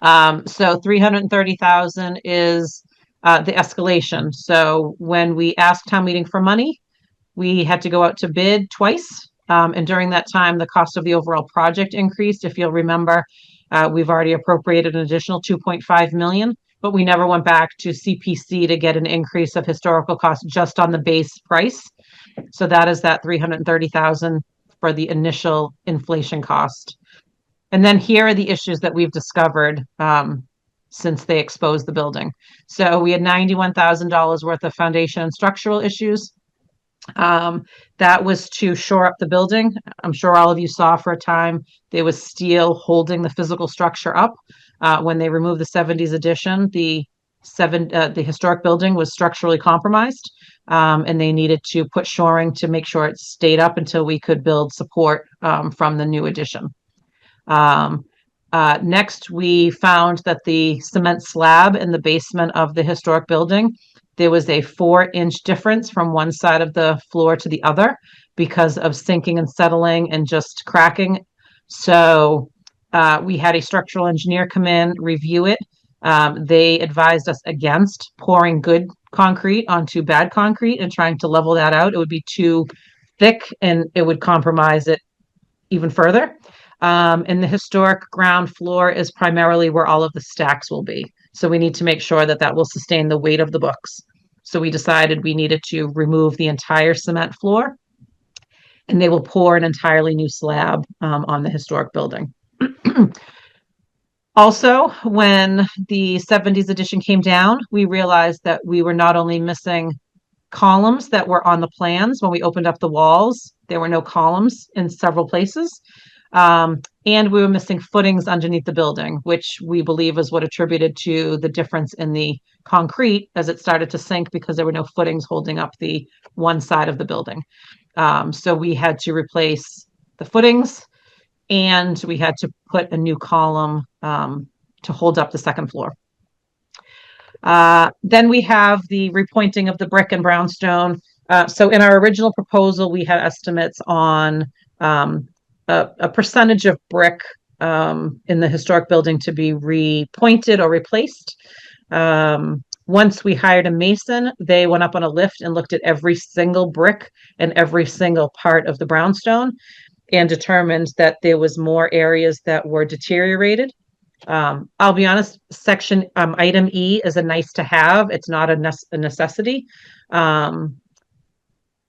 So 330,000 is the escalation. So when we asked town meeting for money, we had to go out to bid twice. And during that time, the cost of the overall project increased. If you'll remember, we've already appropriated an additional 2.5 million, but we never went back to CPC to get an increase of historical costs just on the base price. So that is that 330,000 for the initial inflation cost. And then here are the issues that we've discovered since they exposed the building. So we had $91,000 worth of foundation and structural issues. That was to shore up the building. I'm sure all of you saw for a time there was steel holding the physical structure up. When they removed the 70s addition, the the historic building was structurally compromised, and they needed to put shoring to make sure it stayed up until we could build support from the new addition. Next, we found that the cement slab in the basement of the historic building, there was a 4-inch difference from one side of the floor to the other because of sinking and settling and just cracking. So we had a structural engineer come in, review it. They advised us against pouring good concrete onto bad concrete and trying to level that out. It would be too thick and it would compromise it even further. And the historic ground floor is primarily where all of the stacks will be. So we need to make sure that that will sustain the weight of the books. So we decided we needed to remove the entire cement floor, and they will pour an entirely new slab on the historic building. Also, when the 70s edition came down, we realized that we were not only missing columns that were on the plans when we opened up the walls, there were no columns in several places. And we were missing footings underneath the building, which we believe is what attributed to the difference in the concrete as it started to sink because there were no footings holding up the one side of the building. So we had to replace the footings and we had to put a new column to hold up the second floor. Then we have the repointing of the brick and brownstone. So in our original proposal, we had estimates on a percentage of brick in the historic building to be repointed or replaced. Once we hired a mason, they went up on a lift and looked at every single brick and every single part of the brownstone and determined that there was more areas that were deteriorated. I'll be honest, section item E is a nice to have. It's not a necessity.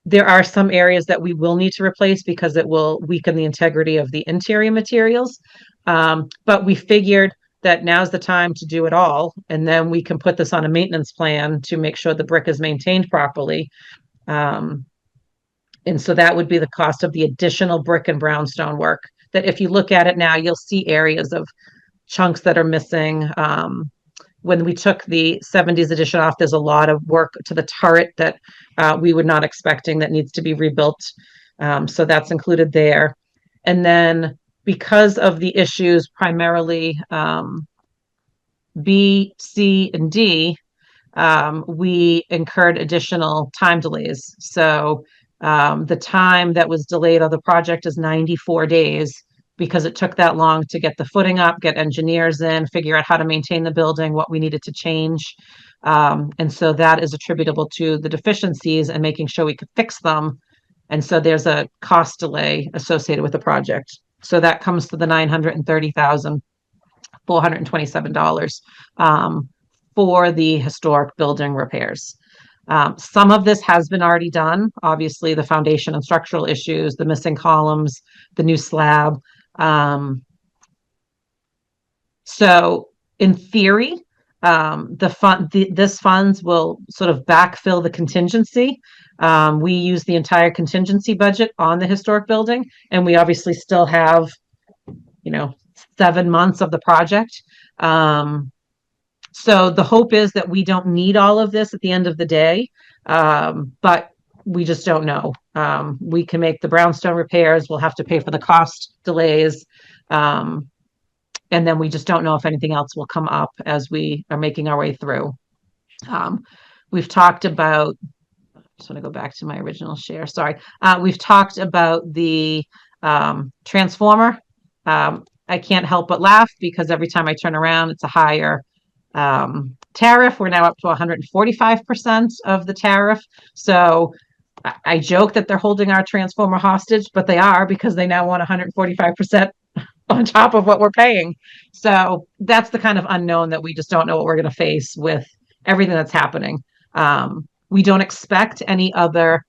There are some areas that we will need to replace because it will weaken the integrity of the interior materials. But we figured that now's the time to do it all. And then we can put this on a maintenance plan to make sure the brick is maintained properly. And so that would be the cost of the additional brick and brownstone work. That if you look at it now, you'll see areas of chunks that are missing. When we took the 70s edition off, there's a lot of work to the turret that we were not expecting that needs to be rebuilt. So that's included there. And then because of the issues primarily B, C, and D, we incurred additional time delays. So the time that was delayed on the project is 94 days because it took that long to get the footing up, get engineers in, figure out how to maintain the building, what we needed to change. And so that is attributable to the deficiencies and making sure we could fix them. And so there's a cost delay associated with the project. So that comes to the $930,427 for the historic building repairs. Some of this has been already done. Obviously, the foundation and structural issues, the missing columns, the new slab. So in theory, this funds will sort of backfill the contingency. We use the entire contingency budget on the historic building, and we obviously still have, 7 months of the project. So the hope is that we don't need all of this at the end of the day, but we just don't know. We can make the brownstone repairs. We'll have to pay for the cost delays. And then we just don't know if anything else will come up as we are making our way through. We've talked about, I just want to go back to my original share. Sorry. We've talked about the transformer. I can't help but laugh because every time I turn around, it's a higher tariff. We're now up to 145% of the tariff. So I joke that they're holding our transformer hostage, but they are because they now want 145% on top of what we're paying. So that's the kind of unknown that we just don't know what we're going to face with everything that's happening. We don't expect any other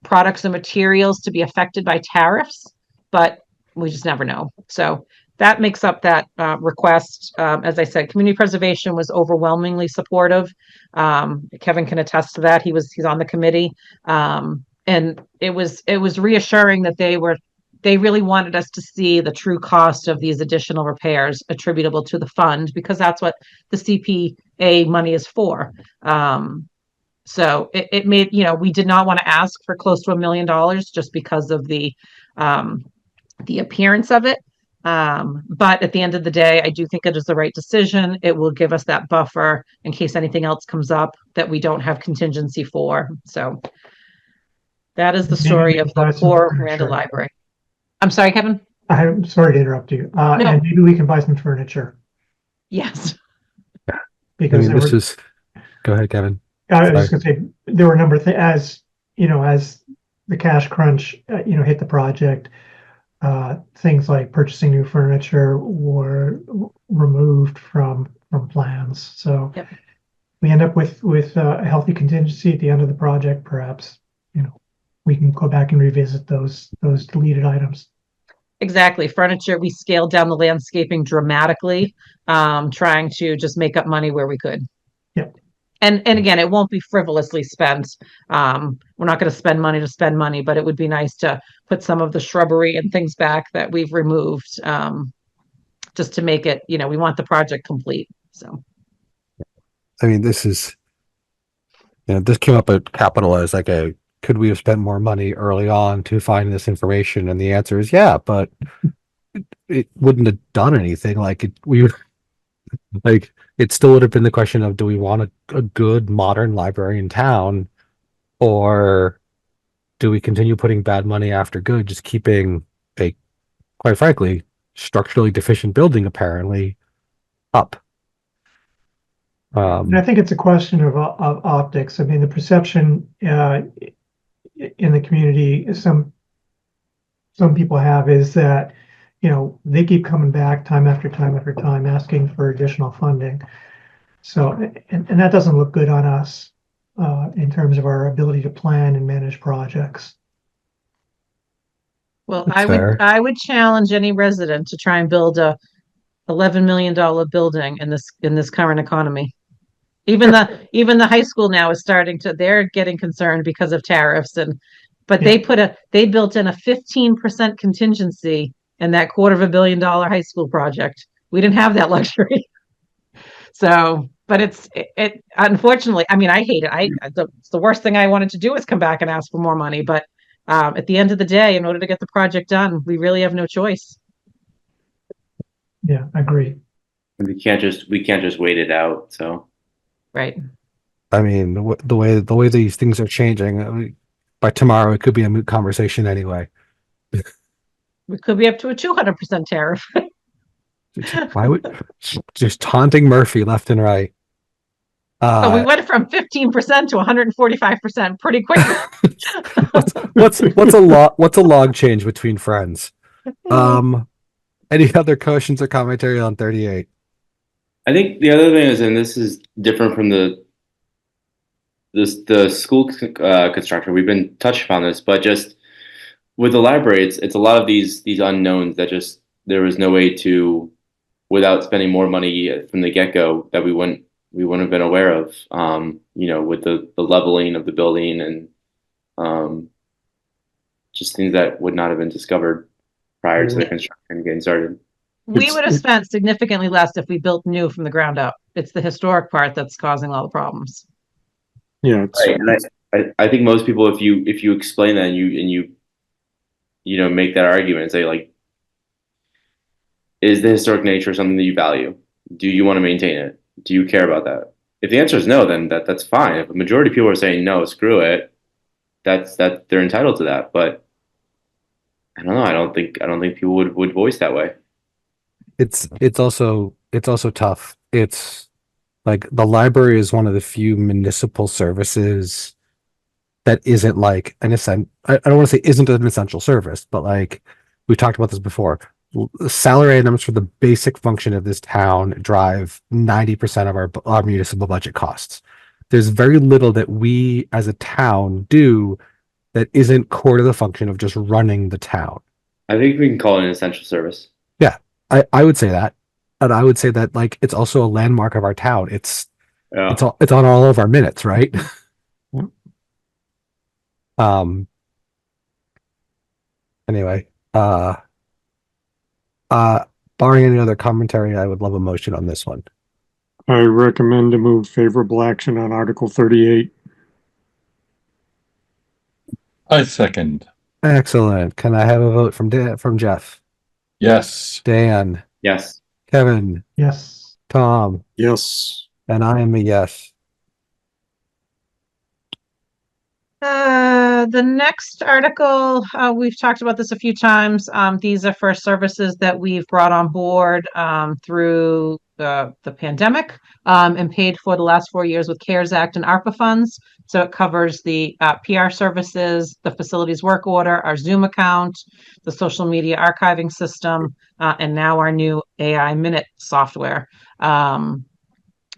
products and materials to be affected by tariffs, but we just never know. So that makes up that request. As I said, community preservation was overwhelmingly supportive. Kevin can attest to that. He's on the committee. And it was reassuring that they were they really wanted us to see the true cost of these additional repairs attributable to the fund, because that's what the CPA money is for. So it made, we did not want to ask for close to $1 million just because of the appearance of it. But at the end of the day, I do think it is the right decision. It will give us that buffer in case anything else comes up that we don't have contingency for. So that is the Maybe story we of can buy the some poor furniture. Miranda Library. I'm sorry, Kevin? I'm sorry to interrupt you. No. And maybe we can buy some furniture Yes. I because mean, there this were, is. Go ahead, Kevin. I was just gonna say, there were a number of things as the cash crunch, hit the project. Things like purchasing new furniture were removed from plans. So Yep. we end up with a healthy contingency at the end of the project. Perhaps, we can go back and revisit those deleted items. Exactly. Furniture, we scaled down the landscaping dramatically, trying to just make up money where we could. Yep. And again, it won't be frivolously spent. We're not going to spend money to spend money, but it would be nice to put some of the shrubbery and things back that we've removed, just to make it, we want the project complete. So, I mean, this is, this came up at Capital as like could we have spent more money early on to find this information? And the answer is yeah, but it wouldn't have done anything. It still would have been the question of, do we want a good modern library in town, or do we continue putting bad money after good, just keeping a, quite frankly, structurally deficient building apparently up? And I think it's a question of optics. I mean, the perception in the community, some people have, is that they keep coming back time after time after time asking for additional funding. So, and that doesn't look good on us in terms of our ability to plan and manage projects. well, That's fair. I would challenge any resident to try and build a $11 million building in this current economy. Even the high school now is they're getting concerned because of tariffs, but they built in a 15% contingency in that $250 million high school project. We didn't have that luxury. So, but it unfortunately, I mean, I hate it. It's the worst thing I wanted to do is come back and ask for more money. But at the end of the day, in order to get the project done, we really have no choice. Yeah, I agree. We can't just wait it out. So Right. I mean, the way these things are changing, by tomorrow it could be a moot conversation anyway. We could be up to a 200% tariff. Why would just taunting Murphy left and right? So we went from 15% to 145% pretty quickly. what's a log change between friends? Any other questions or commentary on 38? I think the other thing is, and this is different from the school construction. We've been touched upon this, but just with the library, it's a lot of these unknowns that just there was no way to, without spending more money from the get-go, that we wouldn't have been aware of. With the leveling of the building and just things that would not have been discovered prior to the construction getting started. We would have spent significantly less if we built new from the ground up. It's the historic part that's causing all the problems. Yeah, Right. And I think most people, if you explain that and you make that argument and say, like, is the historic nature something that you value? Do you want to maintain it? Do you care about that? If the answer is no, then that's fine. If a majority of people are saying no, screw it, that's they're entitled to that. But I don't know. I don't think people would voice that way. It's also tough. It's like the library is one of the few municipal services that isn't like an essential. I don't want to say isn't an essential service, but like we talked about this before. Salary items for the basic function of this town drive 90% of our municipal budget costs. There's very little that we as a town do that isn't core to the function of just running the town. I think we can call it an essential service. Yeah, I would say that. And I would say that like it's also a landmark of our town. It's on all of our minutes, right? Anyway, Uh, barring any other commentary, I would love a motion on this one. I recommend to move favorable action on Article 38. I second. Excellent. Can I have a vote from Jeff, Yes. Dan, Yes. Kevin, Yes. Tom, Yes. and I am a yes. The next article, we've talked about this a few times. These are for services that we've brought on board through the pandemic and paid for the last 4 years with CARES Act and ARPA funds. So it covers the PR services, the facilities work order, our Zoom account, the social media archiving system, and now our new AI Minute software.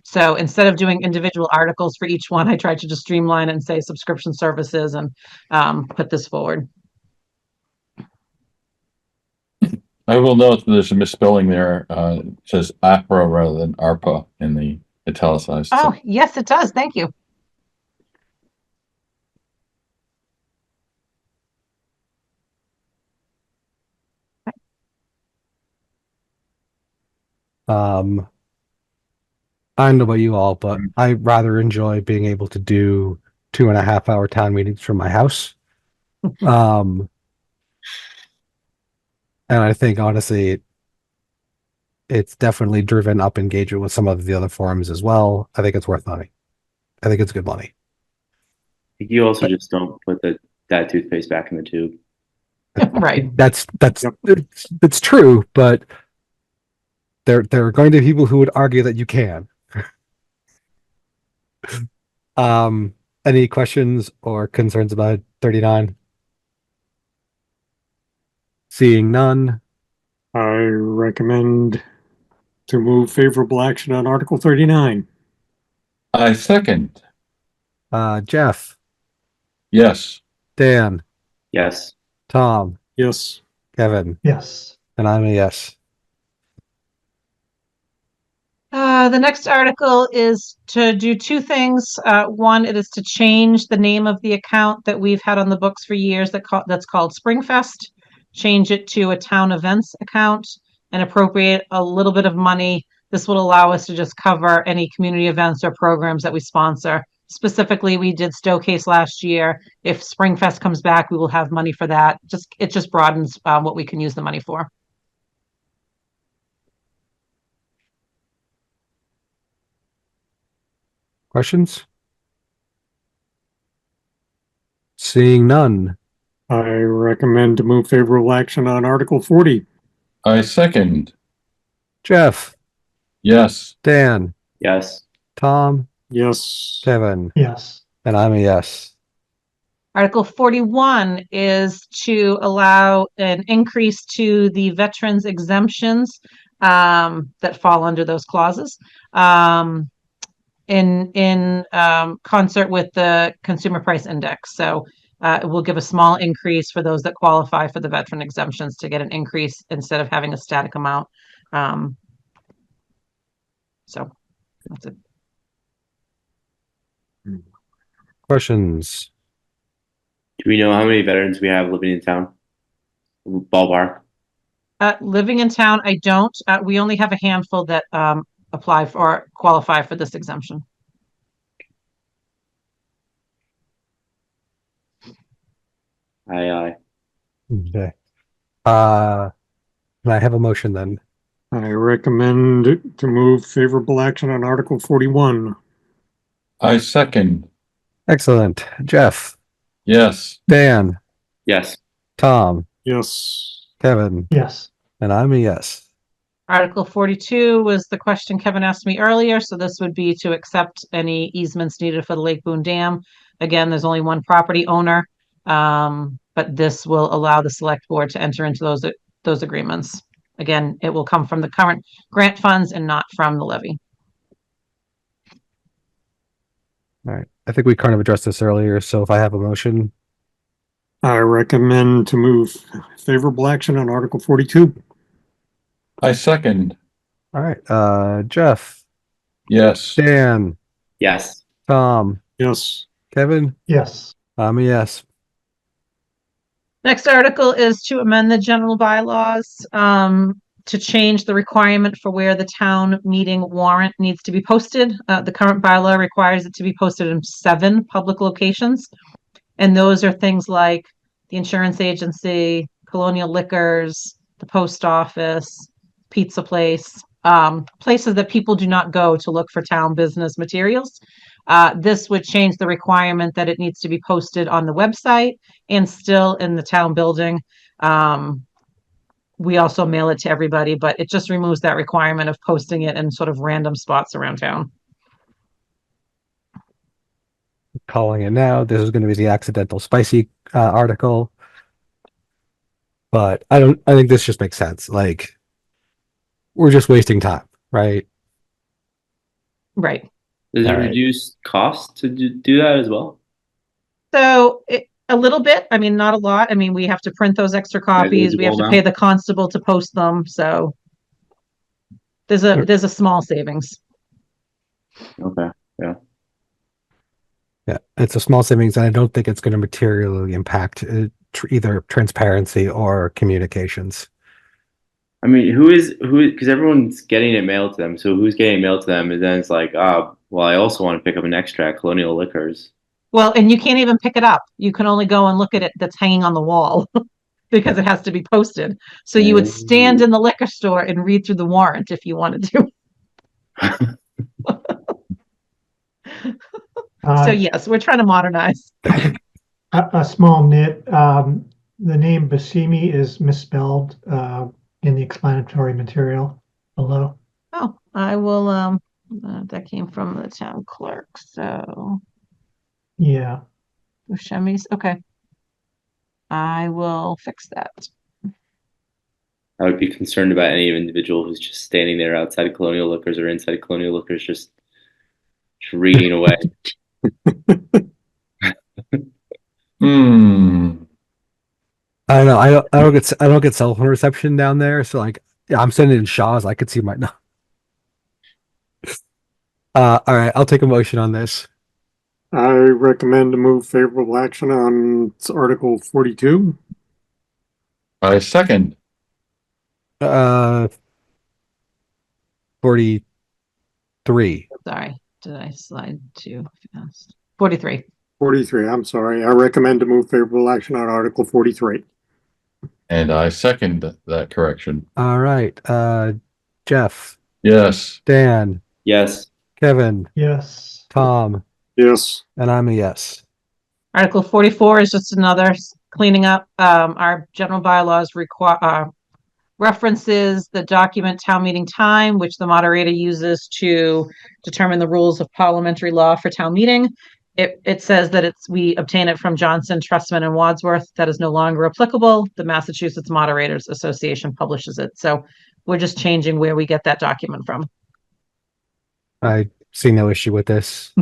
So instead of doing individual articles for each one, I tried to just streamline it and say subscription services and put this forward. I will note that there's a misspelling there. It says APRA rather than ARPA in the italicized. Oh, yes, it does. Thank you. I don't know about you all, but I rather enjoy being able to do 2.5 hour town meetings from my house. And I think honestly, it's definitely driven up engagement with some of the other forums as well. I think it's worth money. I think it's good money. You also just don't put that toothpaste back in the tube. Right. That's it's true, but there are going to be people who would argue that you can. Any questions or concerns about 39? Seeing none. I recommend to move favorable action on Article 39. I second. Jeff, Yes. Dan, Yes. Tom, Yes. Kevin, Yes. and I'm a yes. The next article is to do two things. One, it is to change the name of the account that we've had on the books for years that's called Springfest. Change it to a town events account and appropriate a little bit of money. This will allow us to just cover any community events or programs that we sponsor. Specifically, we did Stowcase last year. If Springfest comes back, we will have money for that. It just broadens what we can use the money for. Questions? Seeing none. I recommend to move favorable action on Article 40. I second. Jeff, Yes. Dan, Yes. Tom, Yes. Kevin, Yes. and I'm a yes. Article 41 is to allow an increase to the veterans exemptions that fall under those clauses in concert with the consumer price index. So it will give a small increase for those that qualify for the veteran exemptions to get an increase instead of having a static amount. So that's it. Questions? Do we know how many veterans we have living in town? Ballpark. Living in town, I don't. We only have a handful that apply for or qualify for this exemption. Aye. Okay. Can I have a motion then? I recommend to move favorable action on Article 41. I second. Excellent. Jeff, Yes. Dan, Yes. Tom, Yes. Kevin, Yes. and I'm a yes. Article 42 was the question Kevin asked me earlier, so this would be to accept any easements needed for the Lake Boone Dam. Again, there's only one property owner, but this will allow the select board to enter into those agreements. Again, it will come from the current grant funds and not from the levy. All right. I think we kind of addressed this earlier, so if I have a motion, I recommend to move favorable action on Article 42. I second. all right. Jeff, Yes. Dan, Yes. Tom, Yes. Kevin, Yes. I'm a yes. Next article is to amend the general bylaws, to change the requirement for where the town meeting warrant needs to be posted. The current bylaw requires it to be posted in 7 public locations. And those are things like the insurance agency, Colonial Liquors, the post office, pizza place, places that people do not go to look for town business materials. This would change the requirement that it needs to be posted on the website and still in the town building. We also mail it to everybody, but it just removes that requirement of posting it in sort of random spots around town. Calling it now. This is going to be the accidental spicy article. But I think this just makes sense. Like, we're just wasting time, right? Right. Does it All right. reduce cost to do that as well? So a little bit, I mean, not a lot. I mean, we have to print those extra copies. We have to pay the constable to post them. So there's a small savings. Okay. Yeah, it's a small savings, and I don't think it's going to materially impact either transparency or communications. I mean, who because everyone's getting it mailed to them. So who's getting it mailed to them? And then it's like, well, I also want to pick up an extra at Colonial Liquors. Well, and you can't even pick it up. You can only go and look at it that's hanging on the wall because it has to be posted. So you would stand in the liquor store and read through the warrant if you wanted to. So yes, we're trying to modernize. A small nit. The name Buscemi is misspelled in the explanatory material below. Oh, I will. That came from the town clerk. So Yeah. Buscemi's okay. I will fix that. I would be concerned about any individual who's just standing there outside Colonial Liquors or inside Colonial Liquors, just reading away. I don't know. I don't get cell phone reception down there. So like, yeah, I'm sitting in Shaw's. I could see my no. All right, I'll take a motion on this. I recommend to move favorable action on Article 42. I second. 43. Sorry, did I slide too fast? 43. 43, I'm sorry. I recommend to move favorable action on Article 43. And I second that correction. All right. Jeff, Yes. Dan, Yes. Kevin, Yes. Tom, Yes. and I'm a yes. Article 44 is just another cleaning up. Our general bylaws references the document town meeting time, which the moderator uses to determine the rules of parliamentary law for town meeting. It says that we obtain it from Johnson, Trustman, and Wadsworth. That is no longer applicable. The Massachusetts Moderators Association publishes it. So we're just changing where we get that document from. I see no issue with this.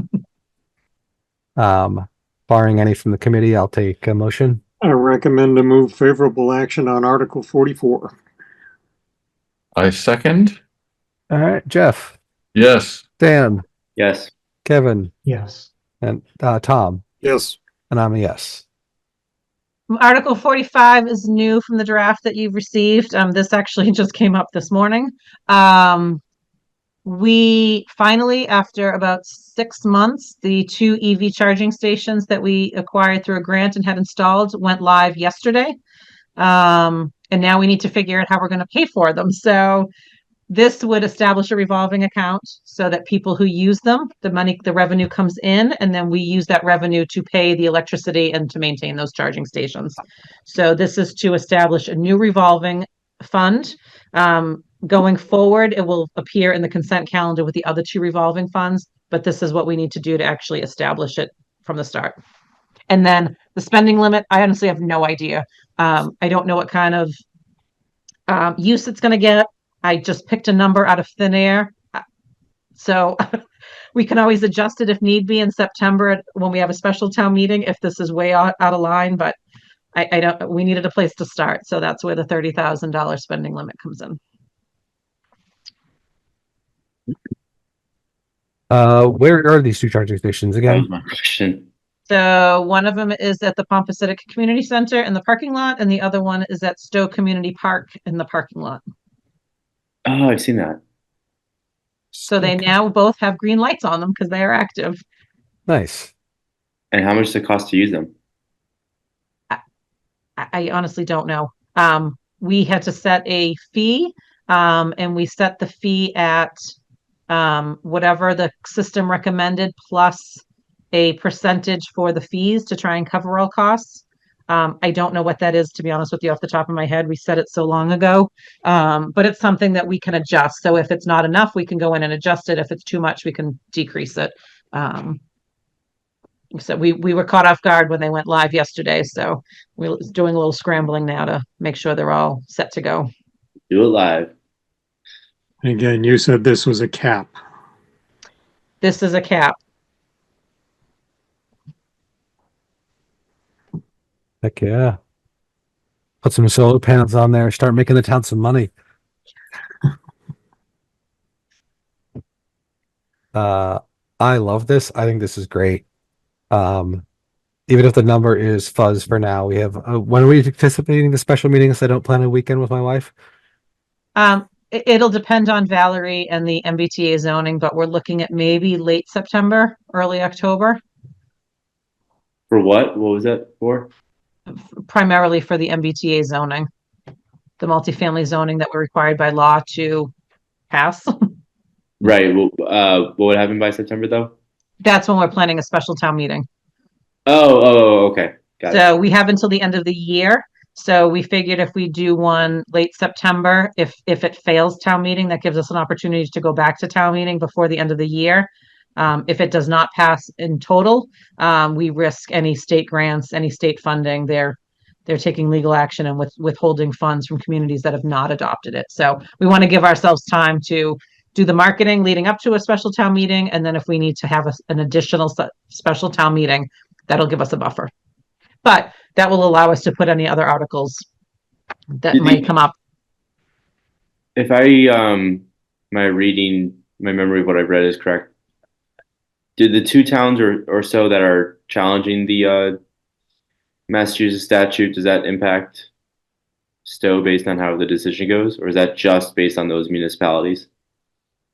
Barring any from the committee, I'll take a motion. I recommend to move favorable action on Article 44. I second. All right, Jeff, Yes. Dan, Yes. Kevin, Yes. and Tom, Yes. and I'm a yes. Article 45 is new from the draft that you've received. This actually just came up this morning. We finally, after about 6 months, the 2 EV charging stations that we acquired through a grant and had installed went live yesterday. And now we need to figure out how we're going to pay for them. So this would establish a revolving account so that people who use them, the revenue comes in, and then we use that revenue to pay the electricity and to maintain those charging stations. So this is to establish a new revolving fund. Going forward, it will appear in the consent calendar with the other 2 revolving funds, but this is what we need to do to actually establish it from the start. And then the spending limit, I honestly have no idea. I don't know what kind of use it's going to get. I just picked a number out of thin air. So we can always adjust it if need be in September when we have a special town meeting, if this is way out of line, but we needed a place to start. So that's where the $30,000 spending limit comes in. Where are these 2 charging stations That again? was my question. So one of them is at the Pompacitic Community Center in the parking lot, and the other one is at Stow Community Park in the parking lot. Oh, I've seen that. So they now both have green lights on them because they are active. Nice. And how much does it cost to use them? I honestly don't know. We had to set a fee, and we set the fee at whatever the system recommended plus a percentage for the fees to try and cover all costs. I don't know what that is, to be honest with you, off the top of my head. We set it so long ago, but it's something that we can adjust. So if it's not enough, we can go in and adjust it. If it's too much, we can decrease it. So we were caught off guard when they went live yesterday. So we're doing a little scrambling now to make sure they're all set to go. Do it live. And again, you said this was a cap. This is a cap. Heck yeah. Put some solar panels on there. Start making the town some money. I love this. I think this is great. Even if the number is fuzz for now, we have, when are we anticipating the special meetings? I don't plan a weekend with my wife. It'll depend on Valerie and the MBTA zoning, but we're looking at maybe late September, early October, For what? What was that for? primarily for the MBTA zoning, the multifamily zoning that we're required by law to pass. Right. Well, what would happen by September though? That's when we're planning a special town meeting. Oh, okay. Got it. So we have until the end of the year. So we figured if we do one late September, if it fails town meeting, that gives us an opportunity to go back to town meeting before the end of the year. If it does not pass in total, we risk any state grants, any state funding. They're taking legal action and withholding funds from communities that have not adopted it. So we want to give ourselves time to do the marketing leading up to a special town meeting. And then if we need to have an additional special town meeting, that'll give us a buffer. But that will allow us to put any other articles that might come up. If my memory of what I've read is correct, did the two towns or so that are challenging the Massachusetts statute, does that impact Stowe based on how the decision goes, or is that just based on those municipalities?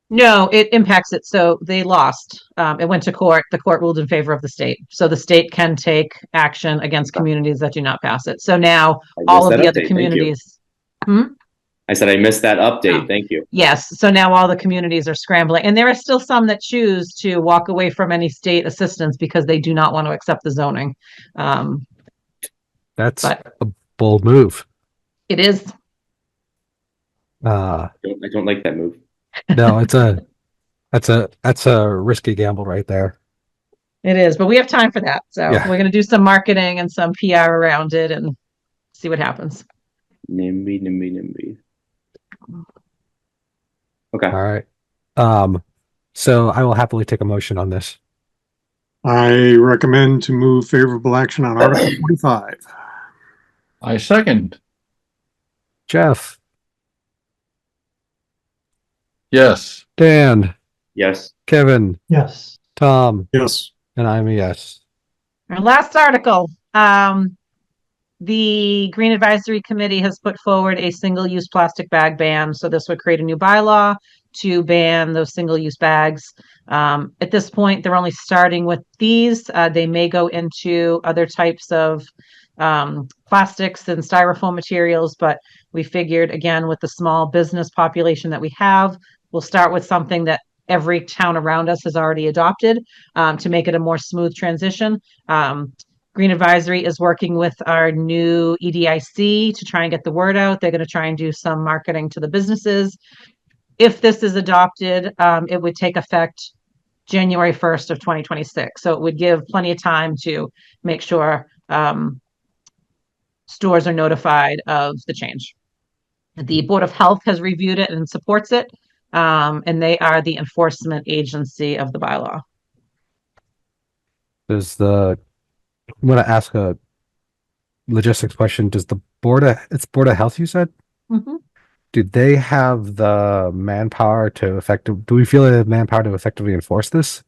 No, it impacts it. So they lost. It went to court. The court ruled in favor of the state. So the state can take action against communities that do not pass it. So now all of the other communities. I said I missed that update. Oh. Thank you. Yes. So now all the communities are scrambling. And there are still some that choose to walk away from any state assistance because they do not want to accept the zoning. That's a bold move. It is. I don't like that move. No, that's a risky gamble right there. It is, but we have time for that. So Yeah. we're going to do some marketing and some PR around it and see what happens. NIMBY. Okay. All right. So I will happily take a motion on this. I recommend to move favorable action on Article 25. I second. Jeff, Yes. Dan, Yes. Kevin, Yes. Tom, Yes. and I'm a yes. Our last article, the Green Advisory Committee has put forward a single-use plastic bag ban. So this would create a new bylaw to ban those single-use bags. At this point, they're only starting with these. They may go into other types of plastics and styrofoam materials, but we figured, again, with the small business population that we have, we'll start with something that every town around us has already adopted to make it a more smooth transition. Green Advisory is working with our new EDIC to try and get the word out. They're going to try and do some marketing to the businesses. If this is adopted, it would take effect January 1st of 2026. So it would give plenty of time to make sure stores are notified of the change. The Board of Health has reviewed it and supports it, and they are the enforcement agency of the bylaw. I'm going to ask a logistics question. Does the Board of Health, you said? Mm-hmm. Do they have the manpower to do we feel they have manpower to effectively enforce this?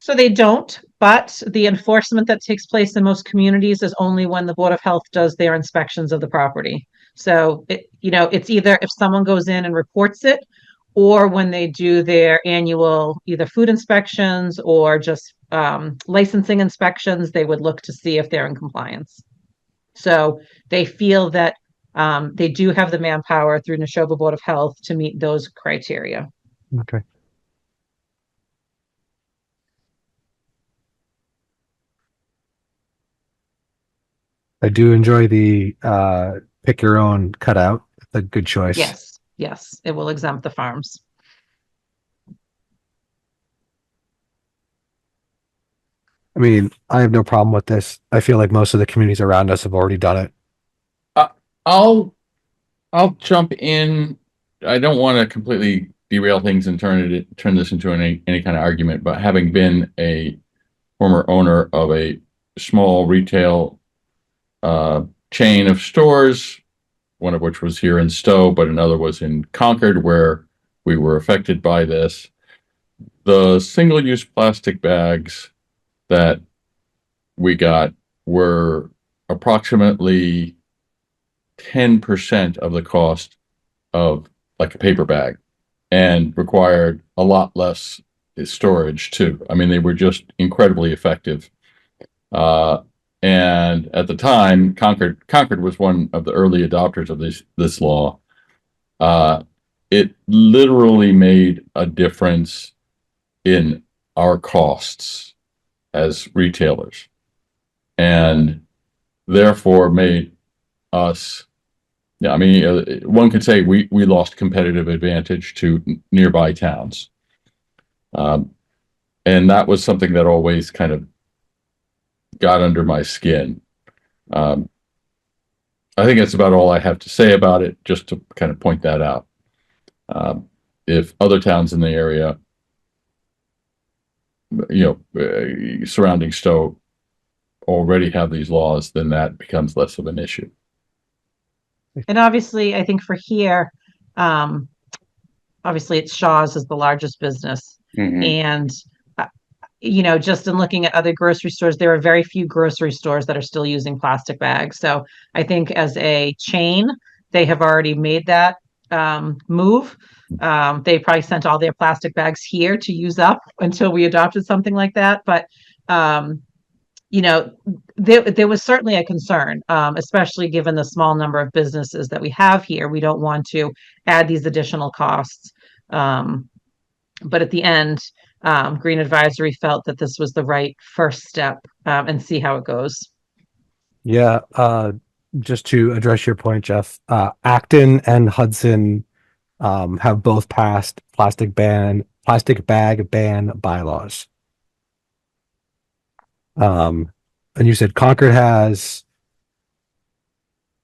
So they don't, but the enforcement that takes place in most communities is only when the Board of Health does their inspections of the property. So it's either if someone goes in and reports it, or when they do their annual either food inspections or just licensing inspections, they would look to see if they're in compliance. So they feel that they do have the manpower through Neshoba Board of Health to meet those criteria. Okay. I do enjoy the pick your own cutout. It's a good choice. Yes, it will exempt the farms. I mean, I have no problem with this. I feel like most of the communities around us have already done it. I'll jump in. I don't want to completely derail things and turn this into any kind of argument, but having been a former owner of a small retail chain of stores, one of which was here in Stow, but another was in Concord, where we were affected by this. The single-use plastic bags that we got were approximately 10% of the cost of like a paper bag and required a lot less storage too. I mean, they were just incredibly effective. And at the time, Concord was one of the early adopters of this law. It literally made a difference in our costs as retailers, and therefore made us. Yeah, I mean, one could say we lost competitive advantage to nearby towns, and that was something that always kind of got under my skin. I think that's about all I have to say about it, just to kind of point that out. If other towns in the area, surrounding Stow, already have these laws, then that becomes less of an issue. And obviously, I think for here, obviously it's Shaw's is the largest business. Mhm. And, just in looking at other grocery stores, there are very few grocery stores that are still using plastic bags. So I think as a chain, they have already made that move. They probably sent all their plastic bags here to use up until we adopted something like that. But, there was certainly a concern, especially given the small number of businesses that we have here. We don't want to add these additional costs. But at the end, Green Advisory felt that this was the right first step, and see how it goes. Yeah. Just to address your point, Jeff, Acton and Hudson have both passed plastic bag ban bylaws. And you said Concord has.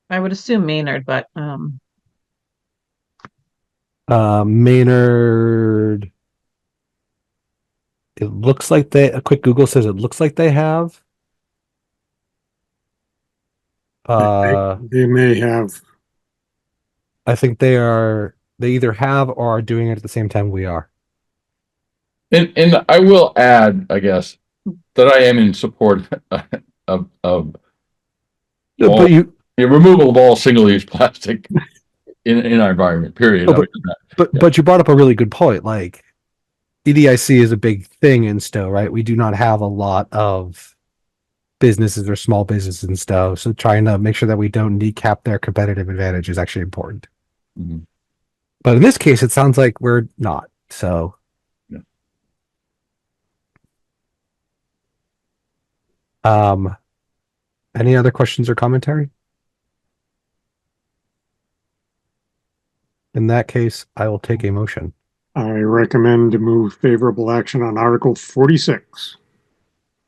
I would assume Maynard, but Maynard. It looks like a quick Google says it looks like they have. They may have. I think they either have or are doing it at the same time we are. And I will add, I guess, that I am in support of But you, the removal of all single-use plastic in our environment, period. Oh, but you brought up a really good point. Like, EDIC is a big thing in Stow, right? We do not have a lot of businesses or small businesses in Stow, so trying to make sure that we don't kneecap their competitive advantage is actually important. Mm-hmm. But in this case, it sounds like we're not. So, yeah. Any other questions or commentary? In that case, I will take a motion. I recommend to move favorable action on Article 46.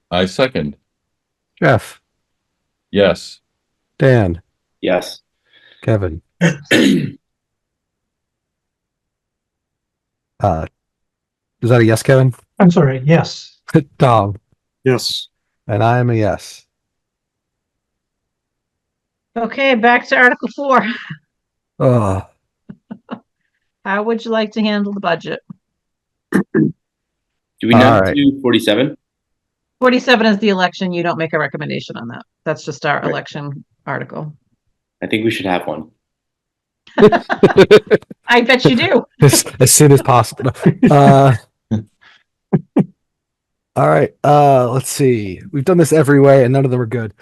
I second. Jeff, Yes. Dan, Yes. Kevin. Is that a yes, Kevin? I'm sorry, yes. Tom, Yes. and I am a yes. okay, back to Article 4. Oh, How would you like to handle the budget? Do we All not right. do 47? 47 is the election. You don't make a recommendation on that. That's just our Right. election article. I think we should have one. I bet you do. as soon as possible. All right. Let's see. We've done this every way, and none of them are good.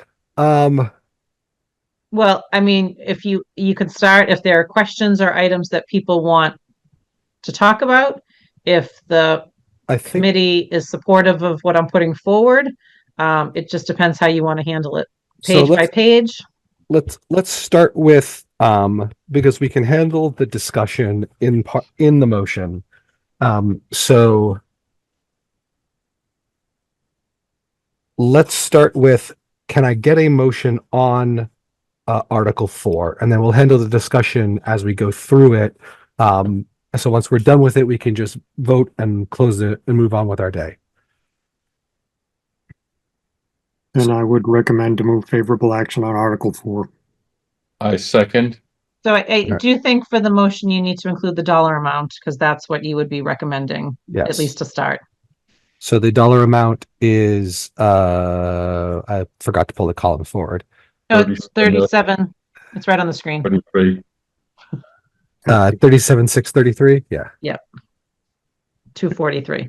Well, I mean, if you can start if there are questions or items that people want to talk about. If the I think committee is supportive of what I'm putting forward, it just depends how you want to handle it, so. page by page. Let's start with because we can handle the discussion in the motion. So let's start with, can I get a motion on Article 4, and then we'll handle the discussion as we go through it. So once we're done with it, we can just vote and close it and move on with our day. And I would recommend to move favorable action on Article 4. I second. So I do think for the motion, you need to include the dollar amount because that's what you would be recommending, Yes. at least to start. So the dollar amount is I forgot to pull the column forward. Oh, it's 37. It's right on the screen. 33. 37,633. Yeah. 243.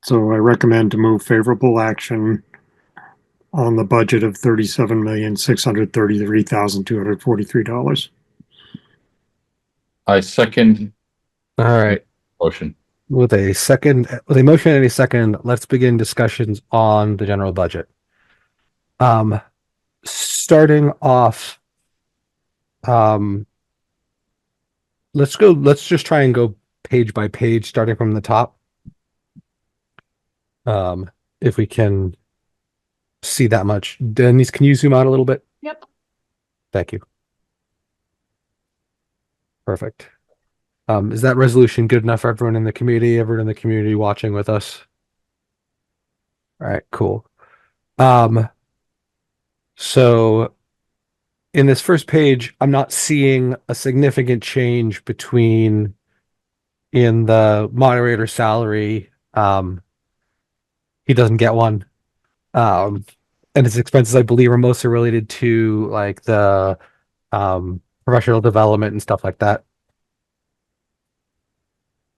So I recommend to move favorable action on the budget of $37,633,243. I second All right. motion. With a motion and a second, let's begin discussions on the general budget. Starting off, let's just try and go page by page, starting from the top. If we can see that much. Denise, can you zoom out a little bit? Yep. Thank you. Perfect. Is that resolution good enough for everyone in the community watching with us? All right, cool. So in this first page, I'm not seeing a significant change in the moderator salary. He doesn't get one. And his expenses, I believe, are mostly related to like the professional development and stuff like that.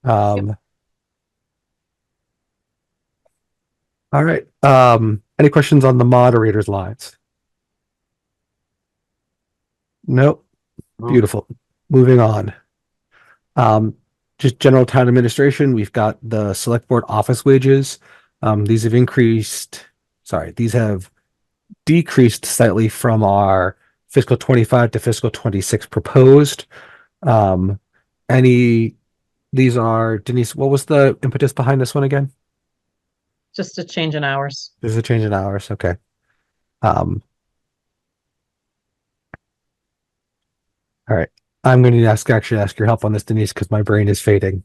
All right. Any questions on the moderator's lines? Nope. Beautiful. Moving on. Just general town administration. We've got the select board office wages. These have decreased slightly from our fiscal 25 to fiscal 26 proposed. These are, Denise, what was the impetus behind this one again? Just a change in hours. There's a change in hours. Okay. All right. I'm going to ask your help on this, Denise, because my brain is fading.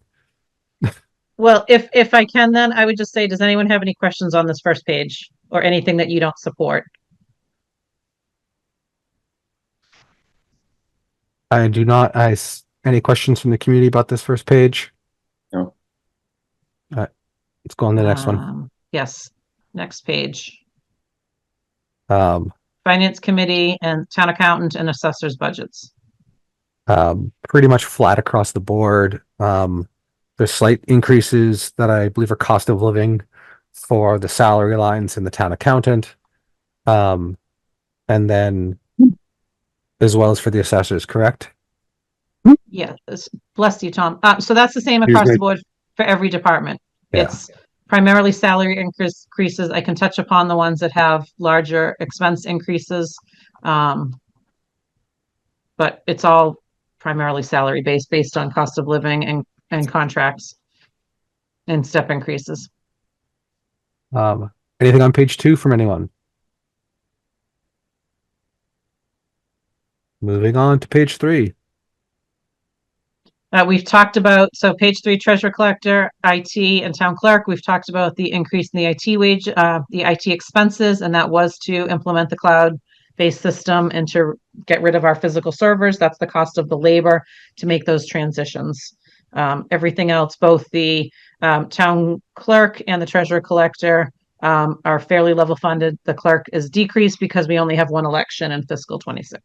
Well, if I can, then I would just say, does anyone have any questions on this first page or anything that you don't support? I do not. Any questions from the community about this first page? No. All right. Let's go on to the next one. Yes. Next page. Um, Finance committee and town accountant and assessor's budgets. Pretty much flat across the board. There's slight increases that I believe are cost of living for the salary lines in the town accountant. And then as well as for the assessors, correct? Yeah, bless you, Tom. So that's the same Excuse across me. the board for every department. Yeah. It's primarily salary increases. I can touch upon the ones that have larger expense increases. But it's all primarily salary based on cost of living and contracts and step increases. Anything on page 2 from anyone? Moving on to page 3. We've talked about, so page 3, treasurer collector, IT and town clerk. We've talked about the increase in the IT wage, the IT expenses, and that was to implement the cloud-based system and to get rid of our physical servers. That's the cost of the labor to make those transitions. Everything else, both the Town clerk and the treasurer collector are fairly level funded. The clerk is decreased because we only have one election in fiscal 26.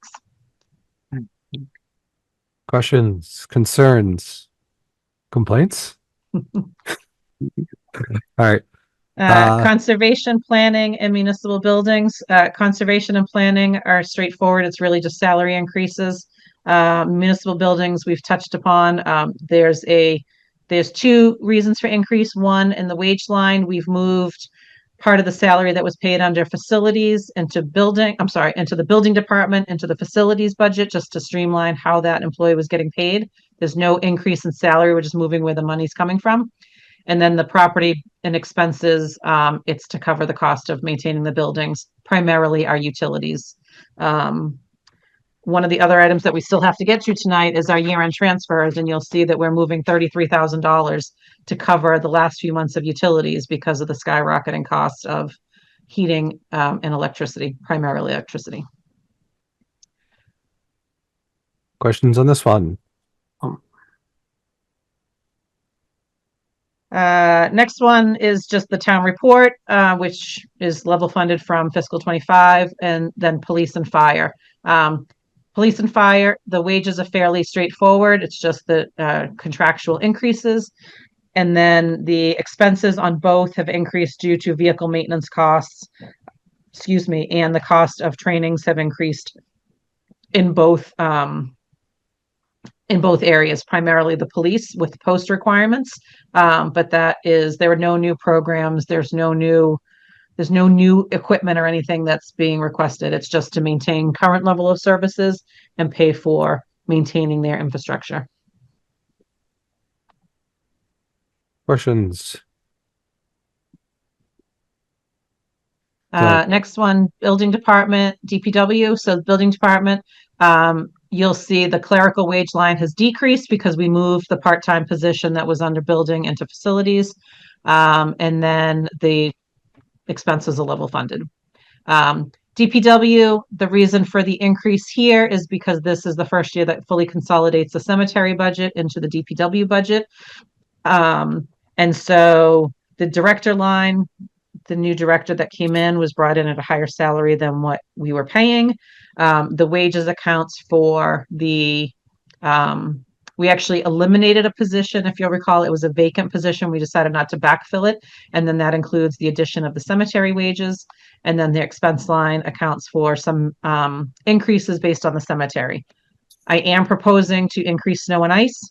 Questions, concerns, complaints? All right. Conservation, planning, and municipal buildings. Conservation and planning are straightforward. It's really just salary increases. Municipal buildings we've touched upon. There's two reasons for increase. One, in the wage line, we've moved part of the salary that was paid under facilities into the building department, into the facilities budget, just to streamline how that employee was getting paid. There's no increase in salary. We're just moving where the money's coming from. And then the property and expenses, it's to cover the cost of maintaining the buildings, primarily our utilities. One of the other items that we still have to get to tonight is our year-end transfers, and you'll see that we're moving $33,000 to cover the last few months of utilities because of the skyrocketing cost of heating and electricity, primarily electricity. Questions on this one? Next one is just the town report, which is level funded from fiscal 25, and then police and fire. Police and fire, the wages are fairly straightforward. It's just the contractual increases. And then the expenses on both have increased due to vehicle maintenance costs, and the cost of trainings have increased in both areas, primarily the police with post requirements. But there are no new programs. There's no new equipment or anything that's being requested. It's just to maintain current level of services and pay for maintaining their infrastructure. Questions? Next one, building department, DPW. So the building department, you'll see the clerical wage line has decreased because we moved the part-time position that was under building into facilities. And then the expenses are level funded. DPW, the reason for the increase here is because this is the first year that fully consolidates the cemetery budget into the DPW budget. And so the director line, the new director that came in was brought in at a higher salary than what we were paying. The wages accounts for we actually eliminated a position. If you'll recall, it was a vacant position. We decided not to backfill it. And then that includes the addition of the cemetery wages. And then the expense line accounts for some increases based on the cemetery. I am proposing to increase snow and ice.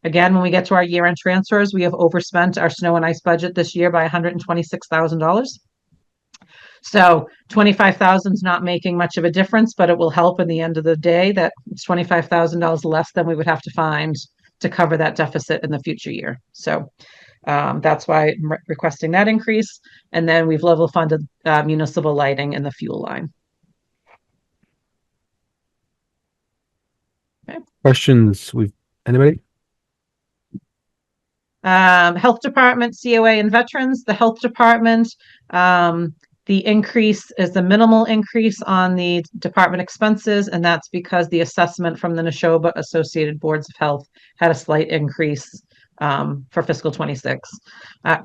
Again, when we get to our year-end transfers, we have overspent our snow and ice budget this year by $126,000. So $25,000 is not making much of a difference, but it will help in the end of the day. That it's $25,000 less than we would have to find to cover that deficit in the future year. So that's why I'm requesting that increase. And then we've level funded municipal lighting in the fuel line. Okay. Questions? Anybody? Health department, COA, and veterans. The health department, the increase is the minimal increase on the department expenses, and that's because the assessment from the Neshoba Associated Boards of Health had a slight increase for fiscal 26.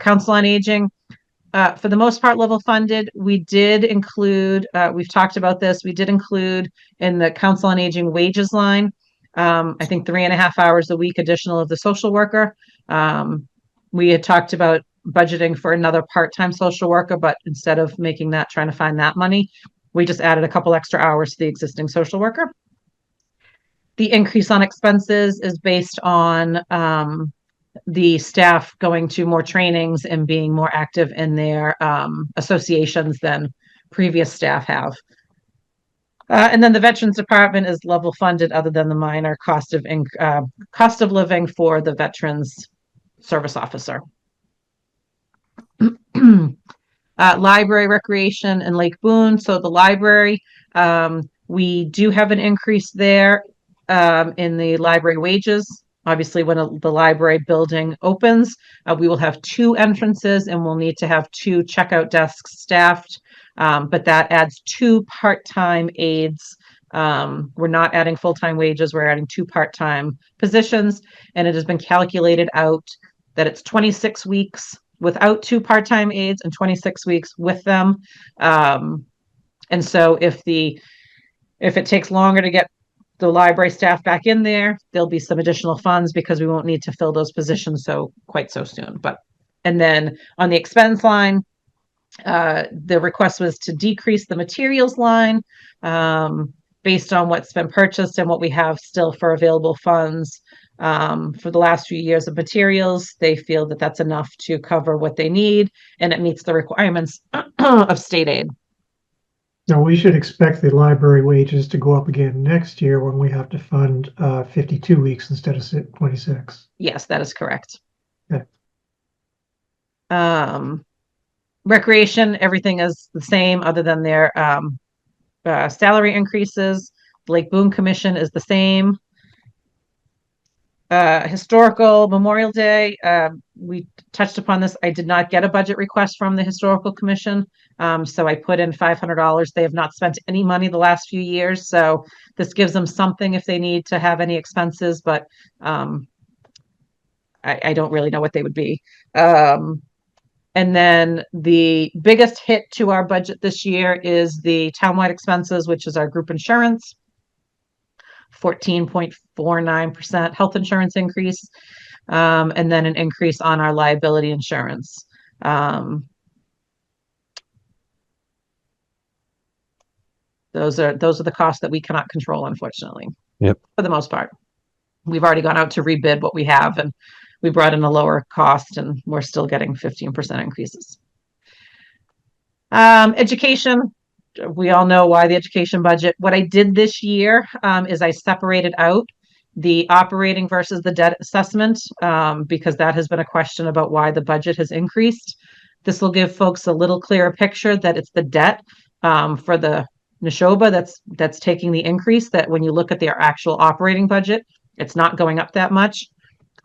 Council on Aging, for the most part, level funded. We did include, we've talked about this, we did include in the Council on Aging wages line, I think 3.5 hours a week additional of the social worker. We had talked about budgeting for another part-time social worker, but instead of making that, trying to find that money, we just added a couple extra hours to the existing social worker. The increase on expenses is based on the staff going to more trainings and being more active in their associations than previous staff have. And then the Veterans Department is level funded other than the minor cost of living for the Veterans Service Officer. Library, recreation, and Lake Boone. So the library, we do have an increase there in the library wages. Obviously, when the library building opens, we will have 2 entrances and we'll need to have 2 checkout desks staffed. But that adds 2 part-time aides. We're not adding full-time wages. We're adding 2 part-time positions, and it has been calculated out that it's 26 weeks without 2 part-time aides and 26 weeks with them. And so if it takes longer to get the library staff back in there, there'll be some additional funds because we won't need to fill those positions quite so soon. And then on the expense line, the request was to decrease the materials line based on what's been purchased and what we have still for available funds. For the last few years of materials, they feel that that's enough to cover what they need, and it meets the requirements of state aid. Now, we should expect the library wages to go up again next year when we have to fund 52 weeks instead of 26. Yes, that is correct. Okay. Recreation, everything is the same other than their salary increases. The Lake Boone Commission is the same. Historical Memorial Day, we touched upon this. I did not get a budget request from the Historical Commission. So I put in $500. They have not spent any money the last few years. So this gives them something if they need to have any expenses, but I don't really know what they would be. And then the biggest hit to our budget this year is the townwide expenses, which is our group insurance. 14.49% health insurance increase, and then an increase on our liability insurance. Those are the costs that we cannot control, unfortunately. Yep. For the most part. We've already gone out to rebid what we have, and we brought in a lower cost, and we're still getting 15% increases. Education. We all know why the education budget. What I did this year is I separated out the operating versus the debt assessment because that has been a question about why the budget has increased. This will give folks a little clearer picture that it's the debt for the Neshoba that's taking the increase, that when you look at their actual operating budget, it's not going up that much.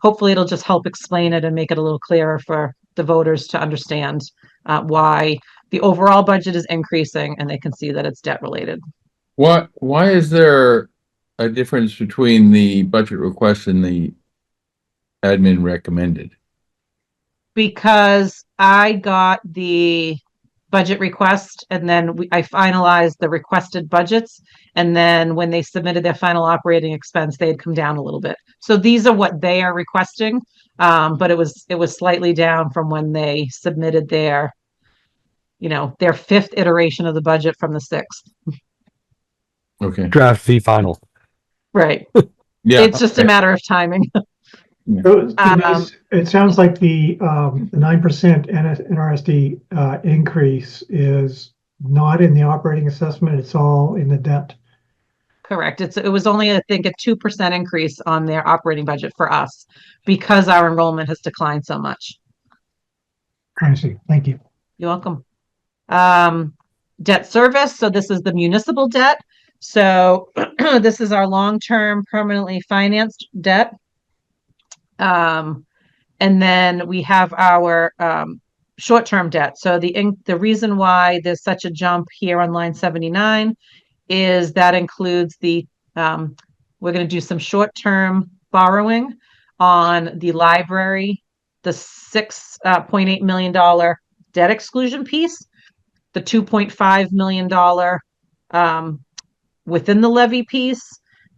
Hopefully it'll just help explain it and make it a little clearer for the voters to understand why the overall budget is increasing and they can see that it's debt related. Why is there a difference between the budget request and the admin recommended? Because I got the budget request and then I finalized the requested budgets. And then when they submitted their final operating expense, they had come down a little bit. So these are what they are requesting. But it was slightly down from when they submitted their 5th iteration of the budget from the 6th. Okay. Draft fee final. Right. Yeah. It's just a matter of timing. So, Denise, it sounds like the 9% NRSD increase is not in the operating assessment. It's all in the debt. Correct. It was only, I think, a 2% increase on their operating budget for us because our enrollment has declined so much. I see. Thank you. You're welcome. Debt service. So this is the municipal debt. So this is our long-term permanently financed debt. And then we have our short-term debt. So the reason why there's such a jump here on line 79 is that includes we're going to do some short-term borrowing on the library, the $6.8 million debt exclusion piece, the $2.5 million within the levy piece.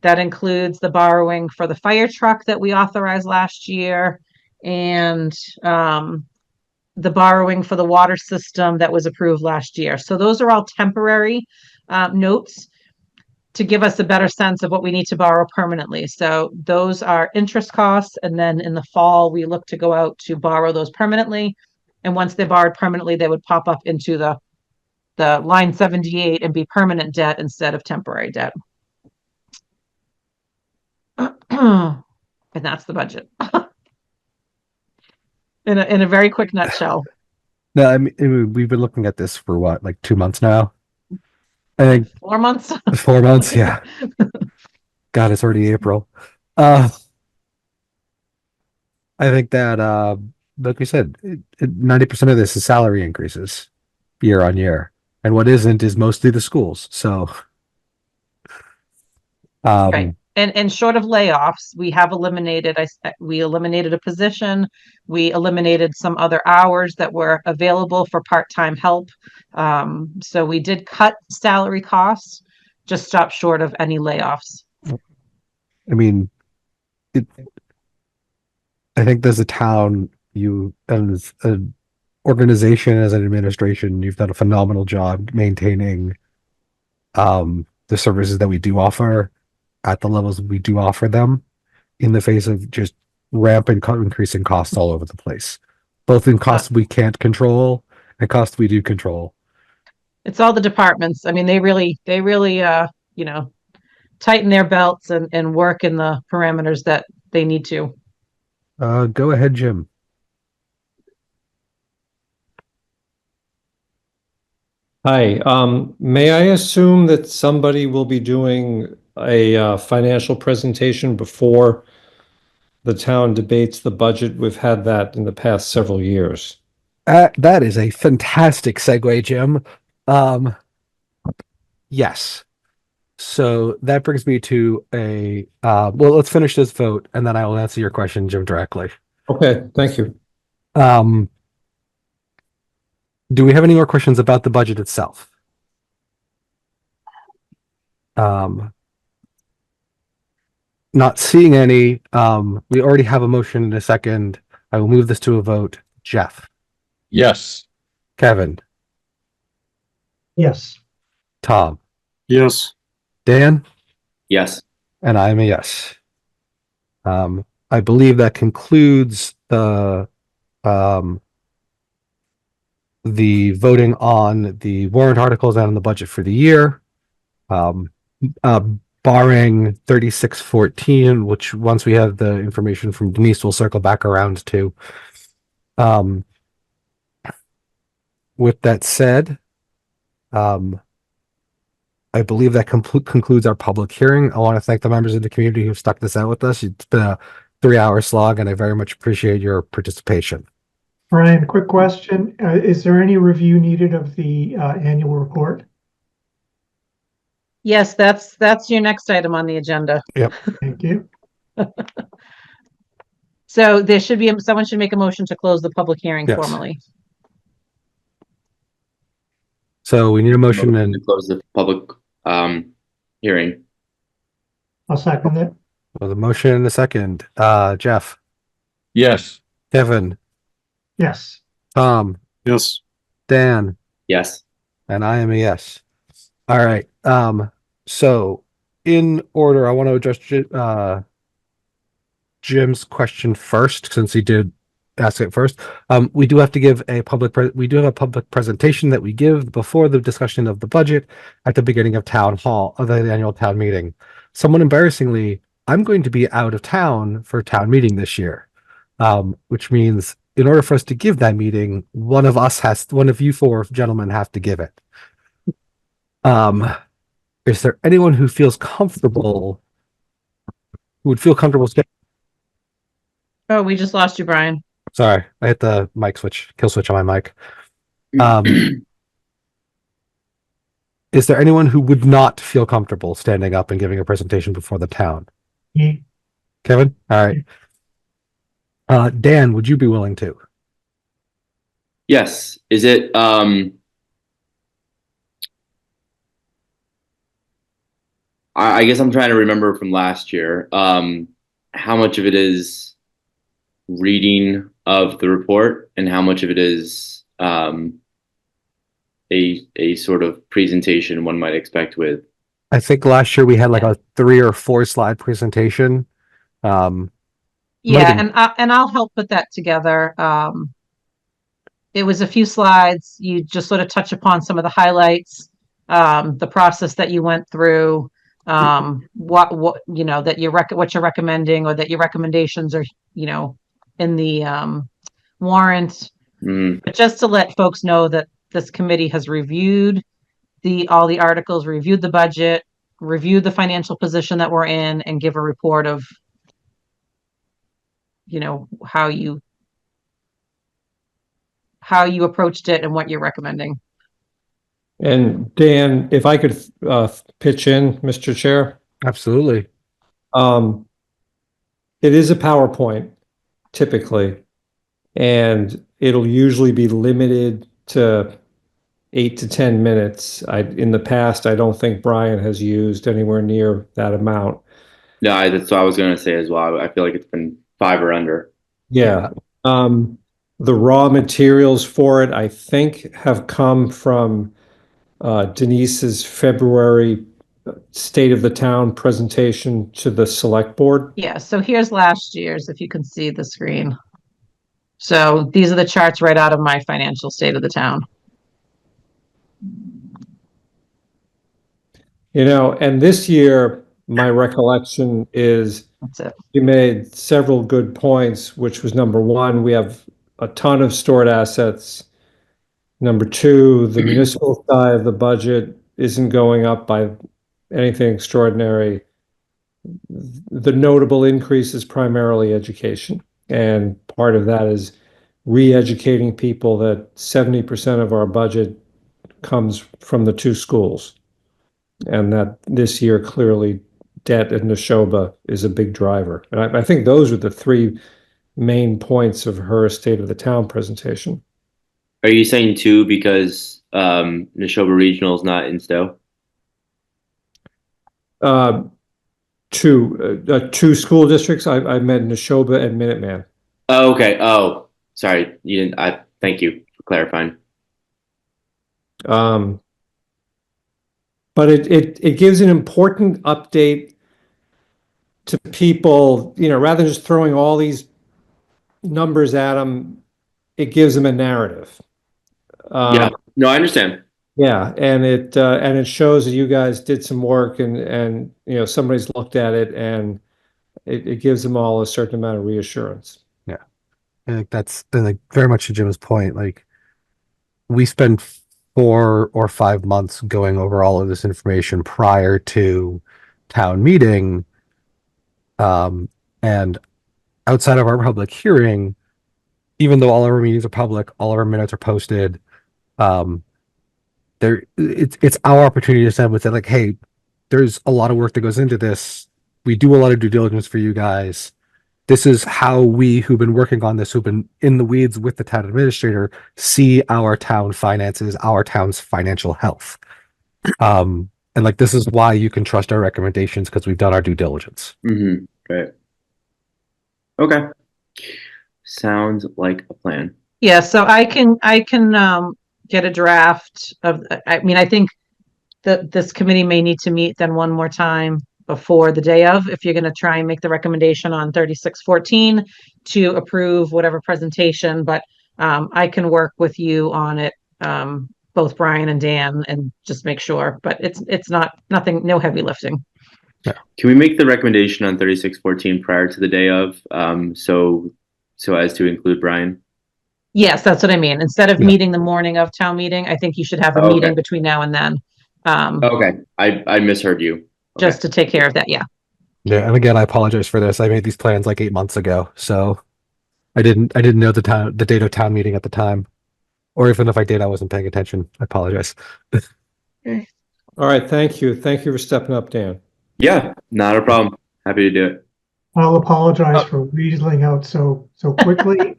That includes the borrowing for the fire truck that we authorized last year and the borrowing for the water system that was approved last year. So those are all temporary notes to give us a better sense of what we need to borrow permanently. So those are interest costs. And then in the fall, we look to go out to borrow those permanently. And once they're borrowed permanently, they would pop up into the line 78 and be permanent debt instead of temporary debt. And that's the budget in a very quick nutshell. No, I mean, we've been looking at this for what, like 2 months now? I think 4 months. 4 months. Yeah. God, it's already April. I think that, like we said, 90% of this is salary increases year on year. And what isn't is mostly the schools. So, Right. and short of layoffs, we have eliminated, we eliminated a position. We eliminated some other hours that were available for part-time help. So we did cut salary costs, just stopped short of any layoffs. I mean, I think as a town, as an organization, as an administration, you've done a phenomenal job maintaining the services that we do offer at the levels we do offer them in the face of just rampant increasing costs all over the place, both in costs we can't control and costs we do control. It's all the departments. I mean, they really, tighten their belts and work in the parameters that they need to. Go ahead, Jim. Hi, may I assume that somebody will be doing a financial presentation before the town debates the budget? We've had that in the past several years. That is a fantastic segue, Jim. Yes. So that brings me to well, let's finish this vote and then I will answer your question, Jim, directly. Okay, thank you. Do we have any more questions about the budget itself? Not seeing any. We already have a motion in a second. I will move this to a vote. Jeff. Yes. Kevin. Yes. Tom. Yes. Dan. Yes. And I am a yes. I believe that concludes the voting on the warrant articles and on the budget for the year. Barring 3614, which once we have the information from Denise, we'll circle back around to. With that said, I believe that concludes our public hearing. I want to thank the members of the community who've stuck this out with us. It's been a 3-hour slog, and I very much appreciate your participation. Brian, quick question. Is there any review needed of the annual report? Yes, that's your next item on the agenda. Thank you. So there should be, someone should make a motion to close the public hearing Yes. formally. So we need a motion To and close the public hearing. I'll second it. well, the motion in a second. Jeff, Yes. Kevin, Yes. Tom, Yes. Dan, Yes. and I am a yes. All right. So in order, I want to address Jim's question first, since he did ask it first. We do have to give a public presentation that we give before the discussion of the budget at the beginning of town hall of the annual town meeting. Somewhat embarrassingly, I'm going to be out of town for town meeting this year, which means in order for us to give that meeting, one of you four gentlemen have to give it. Is there anyone who feels comfortable, who would feel comfortable? Oh, we just lost you, Brian. Sorry, I hit the kill switch on my mic. Is there anyone who would not feel comfortable standing up and giving a presentation before the town? Me. Kevin? All right. Dan, would you be willing to? Yes. Is it I guess I'm trying to remember from last year, how much of it is reading of the report and how much of it is a sort of presentation one might expect with. I think last year we had like a 3 or 4 slide presentation. Yeah, been- and I'll help put that together. It was a few slides. You just sort of touch upon some of the highlights, the process that you went through, what that what you're recommending, or that your recommendations are, in the warrant. But just to let folks know that this committee has reviewed all the articles, reviewed the budget, reviewed the financial position that we're in, and give a report of how you approached it and what you're recommending. And Dan, if I could pitch in, Mr. Chair. Absolutely. It is a PowerPoint typically, and it'll usually be limited to 8 to 10 minutes. In the past, I don't think Brian has used anywhere near that amount. No, that's what I was going to say as well. I feel like it's been 5 or under. Yeah. The raw materials for it, I think, have come from Denise's February State of the Town presentation to the select board. Yeah, so here's last year's, if you can see the screen. So these are the charts right out of my financial state of the town. You know, and this year, my recollection is That's it. you made several good points, which was number one, we have a ton of stored assets. Number two, the municipal side of the budget isn't going up by anything extraordinary. The notable increase is primarily education. And part of that is re-educating people that 70% of our budget comes from the 2 schools. And that this year, clearly, debt and Neshoba is a big driver. And I think those are the 3 main points of her State of the Town presentation. Are you saying 2 because Neshoba Regional is not in Stow? 2 school districts. I meant Neshoba and Minuteman. Oh, okay. Oh, sorry. You didn't. Thank you for clarifying. But it gives an important update to people, you know, rather than just throwing all these numbers at them, it gives them a narrative. Yeah, no, I understand. Yeah, and it shows that you guys did some work and you know somebody's looked at it and it gives them all a certain amount of reassurance. Yeah, I think that's like very much to Jim's point. Like we spent 4 or 5 months going over all of this information prior to town meeting, and outside of our public hearing, even though all of our meetings are public, all of our minutes are posted. It's our opportunity to stand with it, like, hey, there's a lot of work that goes into this. We do a lot of due diligence for you guys. This is how we, who've been working on this, who've been in the weeds with the town administrator, see our town finances, our town's financial health. And like, this is why you can trust our recommendations because we've done our due diligence. Mm-hmm. Right. Okay. Sounds like a plan. Yeah, so I can get a draft of, I mean, I think that this committee may need to meet then one more time before the day of, if you're going to try and make the recommendation on 3614 to approve whatever presentation, but I can work with you on it, both Brian and Dan, and just make sure, but it's nothing, no heavy lifting. Yeah. Can we make the recommendation on 3614 prior to the day of, so as to include Brian? Yes, that's what I mean. Instead of Yeah. meeting the morning of town meeting, I think you should have a Okay. meeting between now and then. Okay, I misheard you. Okay. Just to take care of that. Yeah. Yeah, and again, I apologize for this. I made these plans like 8 months ago, so I didn't know the date of town meeting at the time, or even if I did, I wasn't paying attention. I apologize. All right, thank you for stepping up, Dan. Yeah, not a problem. Happy to do it. I'll apologize for weaseling out so quickly,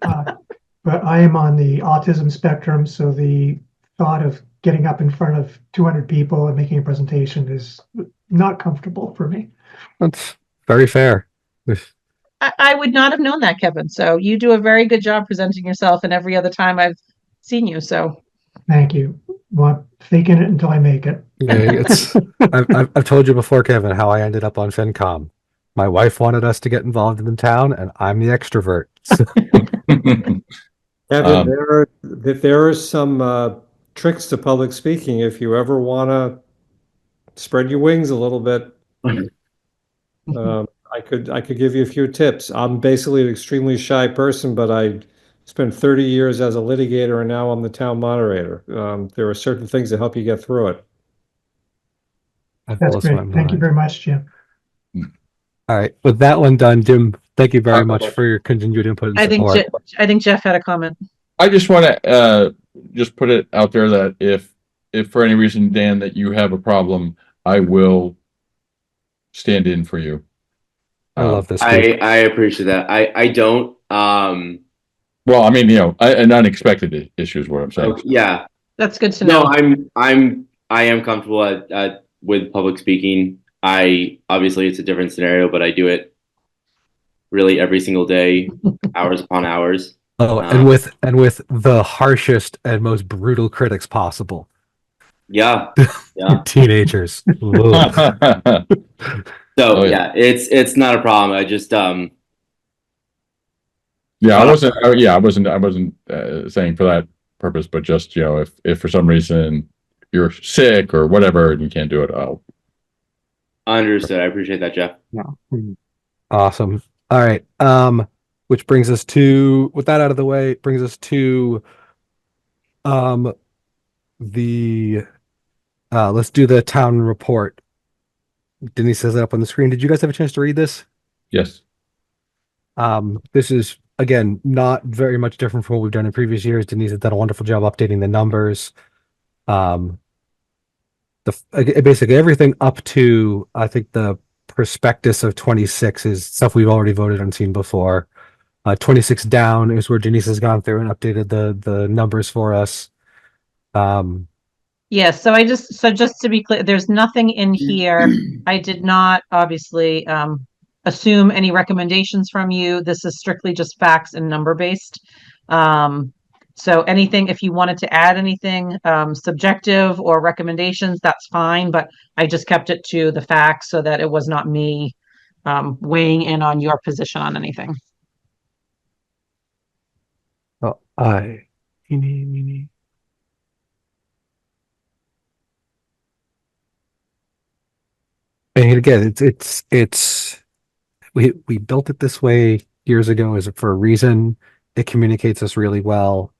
but I am on the autism spectrum, so the thought of getting up in front of 200 people and making a presentation is not comfortable for me. That's very fair. I would not have known that, Kevin. So you do a very good job presenting yourself, and every other time I've seen you. So Thank you. Well, faking it until I make it. Yeah, I've told you before, Kevin, how I ended up on FinCom. My wife wanted us to get involved in the town, and I'm the extrovert. Kevin, there are some tricks to public speaking if you ever want to spread your wings a little bit. I could give you a few tips. I'm basically an extremely shy person, but I spent 30 years as a litigator, and now I'm the town moderator. There are certain things that help you get through it. That's great. Thank you very much, Jim. All right, with that one done, Jim, thank you very much for your continued input and I think support. I think Jeff had a comment. I just want to just put it out there that if for any reason, Dan, that you have a problem, I will stand in for you. I love this group. I appreciate that. I don't. Well, I mean, an unexpected issue is what I'm saying. Yeah. That's good to No, know. I am comfortable with public speaking. Obviously it's a different scenario, but I do it really every single day, hours upon hours. Oh, and with the harshest and most brutal critics possible. Yeah. Teenagers. Ugh. So Oh, yeah. it's not a problem. I just I wasn't saying for that purpose, but just if for some reason you're sick or whatever and you can't do it, understood. I appreciate that, Jeff. Awesome. All right. Which brings us to, with that out of the way, it brings us to let's do the town report. Denise has it up on the screen. Did you guys have a chance to read this? yes. This is, again, not very much different from what we've done in previous years. Denise has done a wonderful job updating the numbers. Basically everything up to, I think, the prospectus of 26 is stuff we've already voted on, seen before. 26 down is where Denise has gone through and updated the numbers for us. Yes, so just to be clear, there's nothing in here. I did not obviously assume any recommendations from you. This is strictly just facts and number based. So anything, if you wanted to add anything subjective or recommendations, that's fine, but I just kept it to the facts so that it was not me weighing in on your position on anything. Oh, meeny. And again, it's we built it this way years ago is for a reason. It communicates us really well.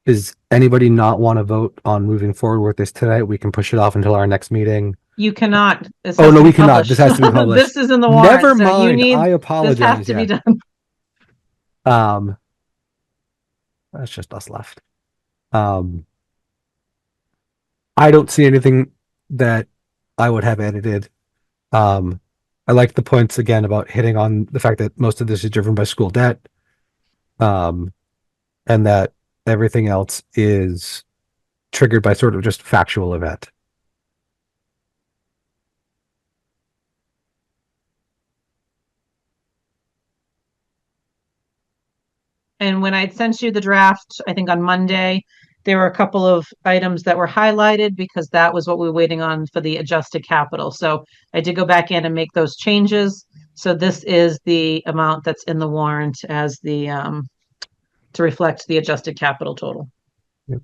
Does anybody not want to vote on moving forward with this tonight? We can push it off until our next meeting. You cannot. This Oh has no, to we be cannot. This has to be published. published. This is in the warrant. Never so you mind. need, I this apologize. has to be done. That's just us left. I don't see anything that I would have edited. I like the points again about hitting on the fact that most of this is driven by school debt. And that everything else is triggered by sort of just factual event. And when I sent you the draft, I think on Monday, there were a couple of items that were highlighted because that was what we were waiting on for the adjusted capital. So I did go back in and make those changes. So this is the amount that's in the warrant as the to reflect the adjusted capital total. Yep.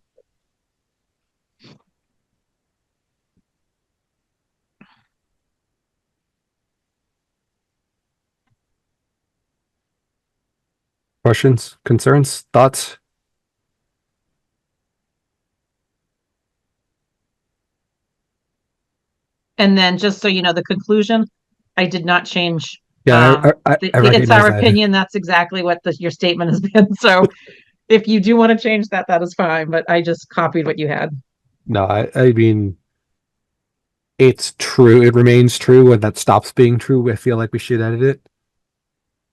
Questions, concerns, thoughts? And then just so you know, the conclusion, I did not change. Yeah, I It's recognize our that. opinion. That's exactly what your statement has been. So if you do want to change that, that is fine. But I just copied what you had. No, I mean, it's true. It remains true. When that stops being true, I feel like we should edit it.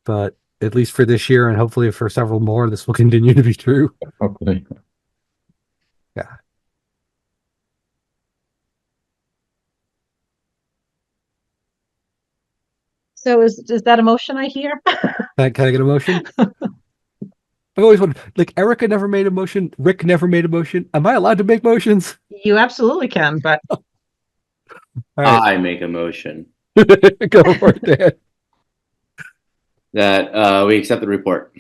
But at least for this year and hopefully for several more, this will continue to be true. Hopefully. Yeah. So is that a motion I hear? Can I get a motion? I've always wondered, like, Erica never made a motion. Rick never made a motion. Am I allowed to make motions? You absolutely can, but All right. I make a motion Go for it, Dan. that we accept the report.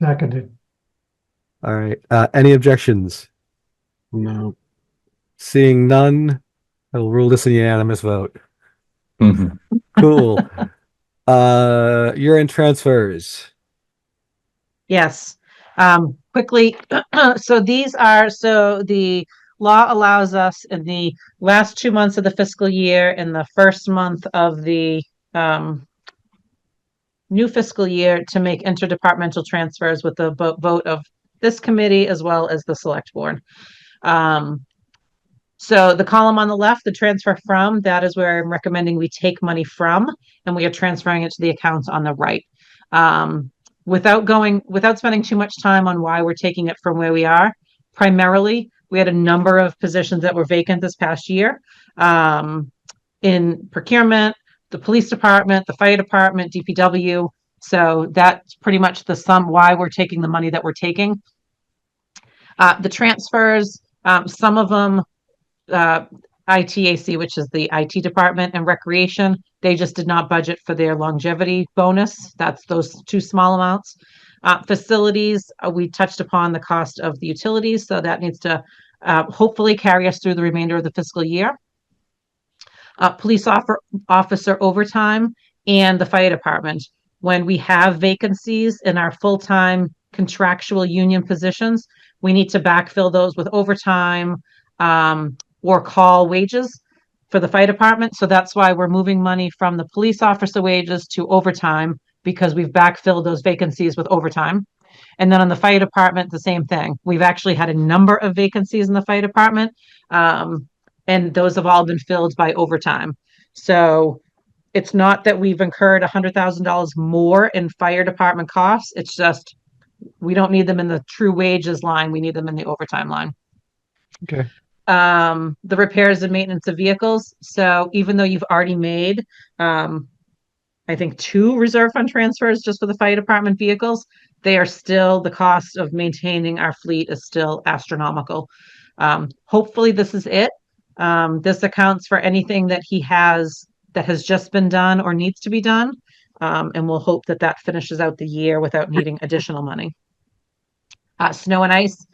Seconded. All right. Any objections? No. Seeing none, I will rule this a unanimous vote. Mhm. Cool. Year-end transfers. yes. Quickly, so the law allows us in the last 2 months of the fiscal year and the first month of the new fiscal year to make interdepartmental transfers with the vote of this committee as well as the select board. So the column on the left, the transfer from, that is where I'm recommending we take money from, and we are transferring it to the accounts on the right. Without spending too much time on why we're taking it from where we are, primarily, we had a number of positions that were vacant this past year. In procurement, the police department, the fire department, DPW. So that's pretty much the sum why we're taking the money that we're taking. The transfers, some of them, ITAC, which is the IT department, and recreation, they just did not budget for their longevity bonus. That's those two small amounts. Facilities, we touched upon the cost of the utilities, so that needs to hopefully carry us through the remainder of the fiscal year. Police officer overtime and the fire department. When we have vacancies in our full-time contractual union positions, we need to backfill those with overtime or call wages for the fire department. So that's why we're moving money from the police officer wages to overtime, because we've backfilled those vacancies with overtime. And then on the fire department, the same thing. We've actually had a number of vacancies in the fire department, and those have all been filled by overtime. So it's not that we've incurred $100,000 more in fire department costs. It's just we don't need them in the true wages line. We need them in the overtime line. Okay. The repairs and maintenance of vehicles. So even though you've already made, I think 2 reserve fund transfers just for the fire department vehicles, they are still, the cost of maintaining our fleet is still astronomical. Hopefully this is it. This accounts for anything that he has that has just been done or needs to be done. And we'll hope that that finishes out the year without needing additional money. Snow and ice.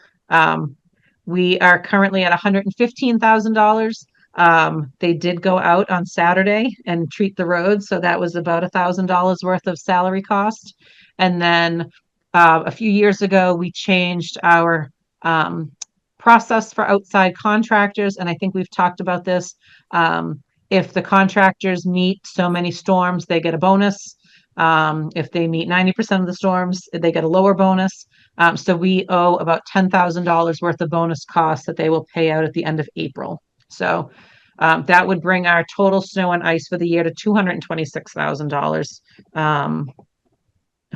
We are currently at $115,000. They did go out on Saturday and treat the roads. So that was about $1,000 worth of salary cost. And then a few years ago, we changed our process for outside contractors. And I think we've talked about this. If the contractors meet so many storms, they get a bonus. If they meet 90% of the storms, they get a lower bonus. So we owe about $10,000 worth of bonus costs that they will pay out at the end of April. So that would bring our total snow and ice for the year to $226,000.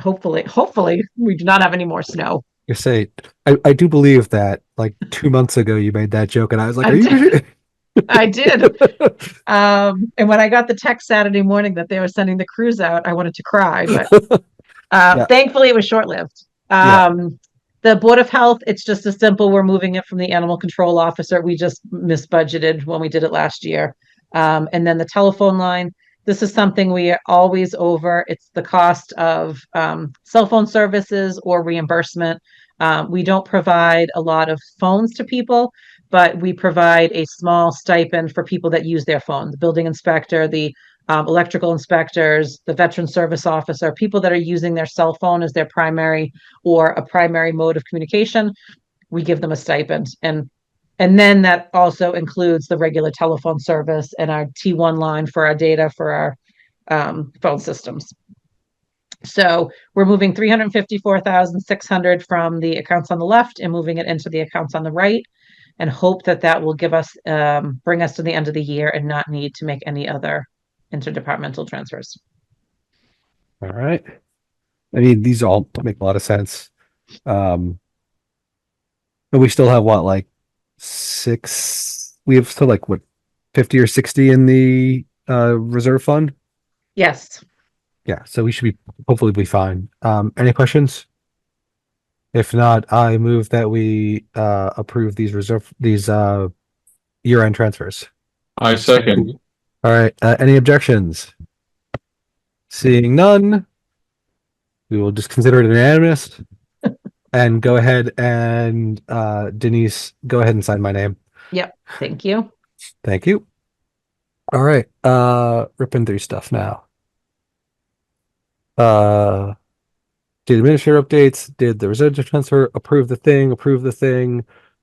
Hopefully we do not have any more snow. You say, I do believe that like 2 months ago you made that joke, and I was like, I are you? did. I did. And when I got the text Saturday morning that they were sending the crews out, I wanted to cry, but Yeah. thankfully it was short-lived. The Board of Health, it's just as simple. We're moving it from the animal control officer. We just misbudgeted when we did it last year. And then the telephone line, this is something we are always over. It's the cost of cell phone services or reimbursement. We don't provide a lot of phones to people, but we provide a small stipend for people that use their phone. The building inspector, the electrical inspectors, the veteran service officer, people that are using their cell phone as their primary or a primary mode of communication, we give them a stipend. And then that also includes the regular telephone service and our T1 line for our data for our phone systems. So we're moving $354,600 from the accounts on the left and moving it into the accounts on the right, and hope that that will give us, bring us to the end of the year and not need to make any other interdepartmental transfers. All right. I mean, these all make a lot of sense. But we still have what, like we have still like what, 50 or 60 in the reserve fund? Yes. Yeah, so we should hopefully be fine. Any questions? If not, I move that we approve these year-end transfers. I second. All right. Any objections? Seeing none, we will just consider it unanimous. And go ahead and Denise, go ahead and sign my name. Yep. Thank you. Thank you. All right. Ripping through stuff now. Did administrator updates, did the reserve transfer, approve the thing.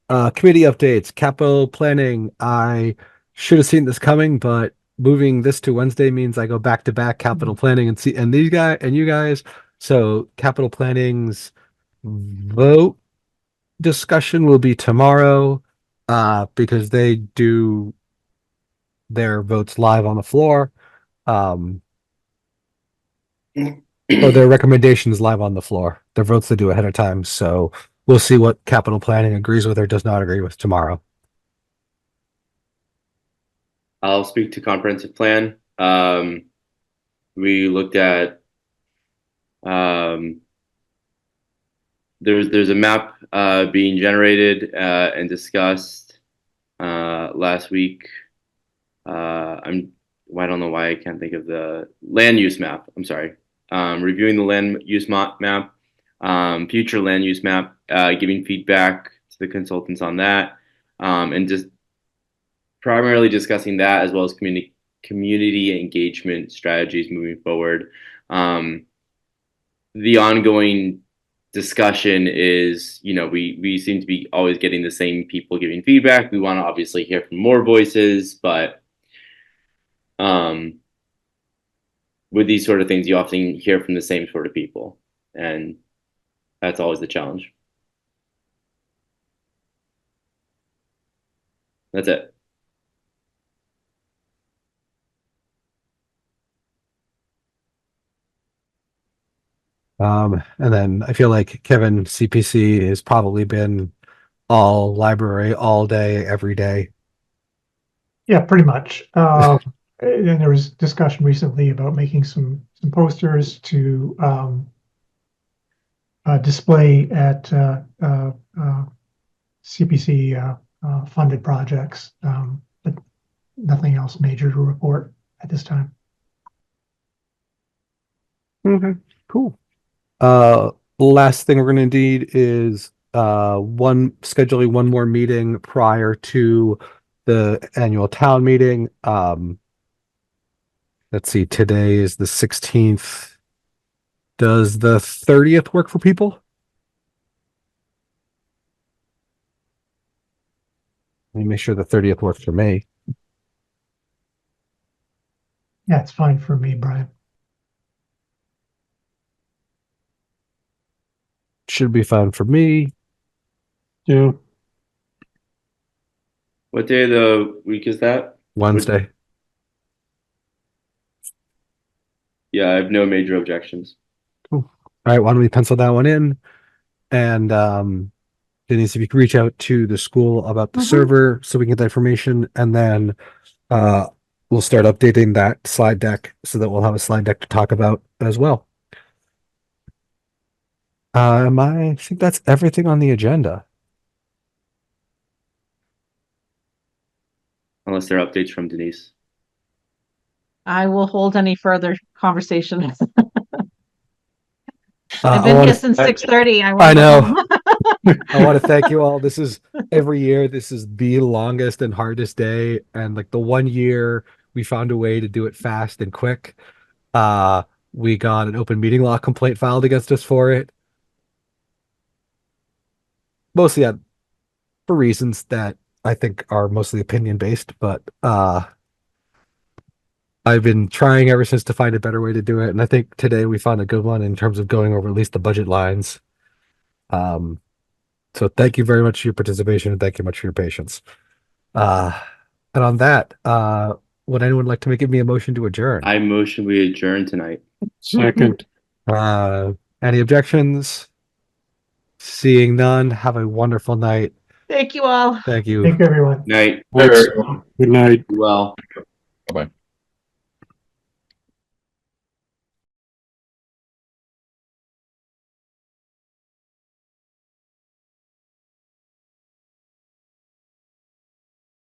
Committee updates, capital planning. I should have seen this coming, but moving this to Wednesday means I go back to back capital planning and you guys. So capital planning's vote discussion will be tomorrow. because they do their votes live on the floor. Or their recommendations live on the floor. Their votes they do ahead of time. So we'll see what capital planning agrees with or does not agree with tomorrow. I'll speak to comprehensive plan. We looked at there's a map being generated and discussed last week. I don't know why I can't think of the land use map. I'm sorry. Reviewing the land use map, future land use map, giving feedback to the consultants on that, and just primarily discussing that as well as community engagement strategies moving forward. The ongoing discussion is, we seem to be always getting the same people giving feedback. We want to obviously hear from more voices, but with these sort of things, you often hear from the same sort of people, and that's always the challenge. That's it. And then I feel like Kevin CPC has probably been all library all day, every day. Yeah, pretty much. And there was discussion recently about making some posters to display at CPC funded projects, but nothing else major to report at this time. Okay, cool. Last thing we're going to need is scheduling one more meeting prior to the annual town meeting. Let's see, today is the 16th. Does the 30th work for people? Let me make sure the 30th works for me. Yeah, it's fine for me, Brian. Should be fine for me. Yeah. What day of the week is that? Wednesday. Yeah, I have no major objections. Cool. All right, why don't we pencil that one in? And Denise, if you can reach out to the school about the server so we can get the information, and then we'll start updating that slide deck so that we'll have a slide deck to talk about as well. I think that's everything on the agenda. Unless there are updates from Denise. I will hold any further conversation. I've I been wanna- here since 6:30. I know. I want to thank you all. This is every year. This is the longest and hardest day. And like the one year we found a way to do it fast and quick. We got an open meeting law complaint filed against us for it. Mostly for reasons that I think are mostly opinion based, but I've been trying ever since to find a better way to do it. And I think today we found a good one in terms of going over at least the budget lines. So thank you very much for your participation and thank you much for your patience. And on that, would anyone like to give me a motion to adjourn? I motion we adjourn tonight. Second. Any objections? Seeing none, have a wonderful night. Thank you all. Thank you. Thank you, everyone. Night. Good night. Well. Bye-bye.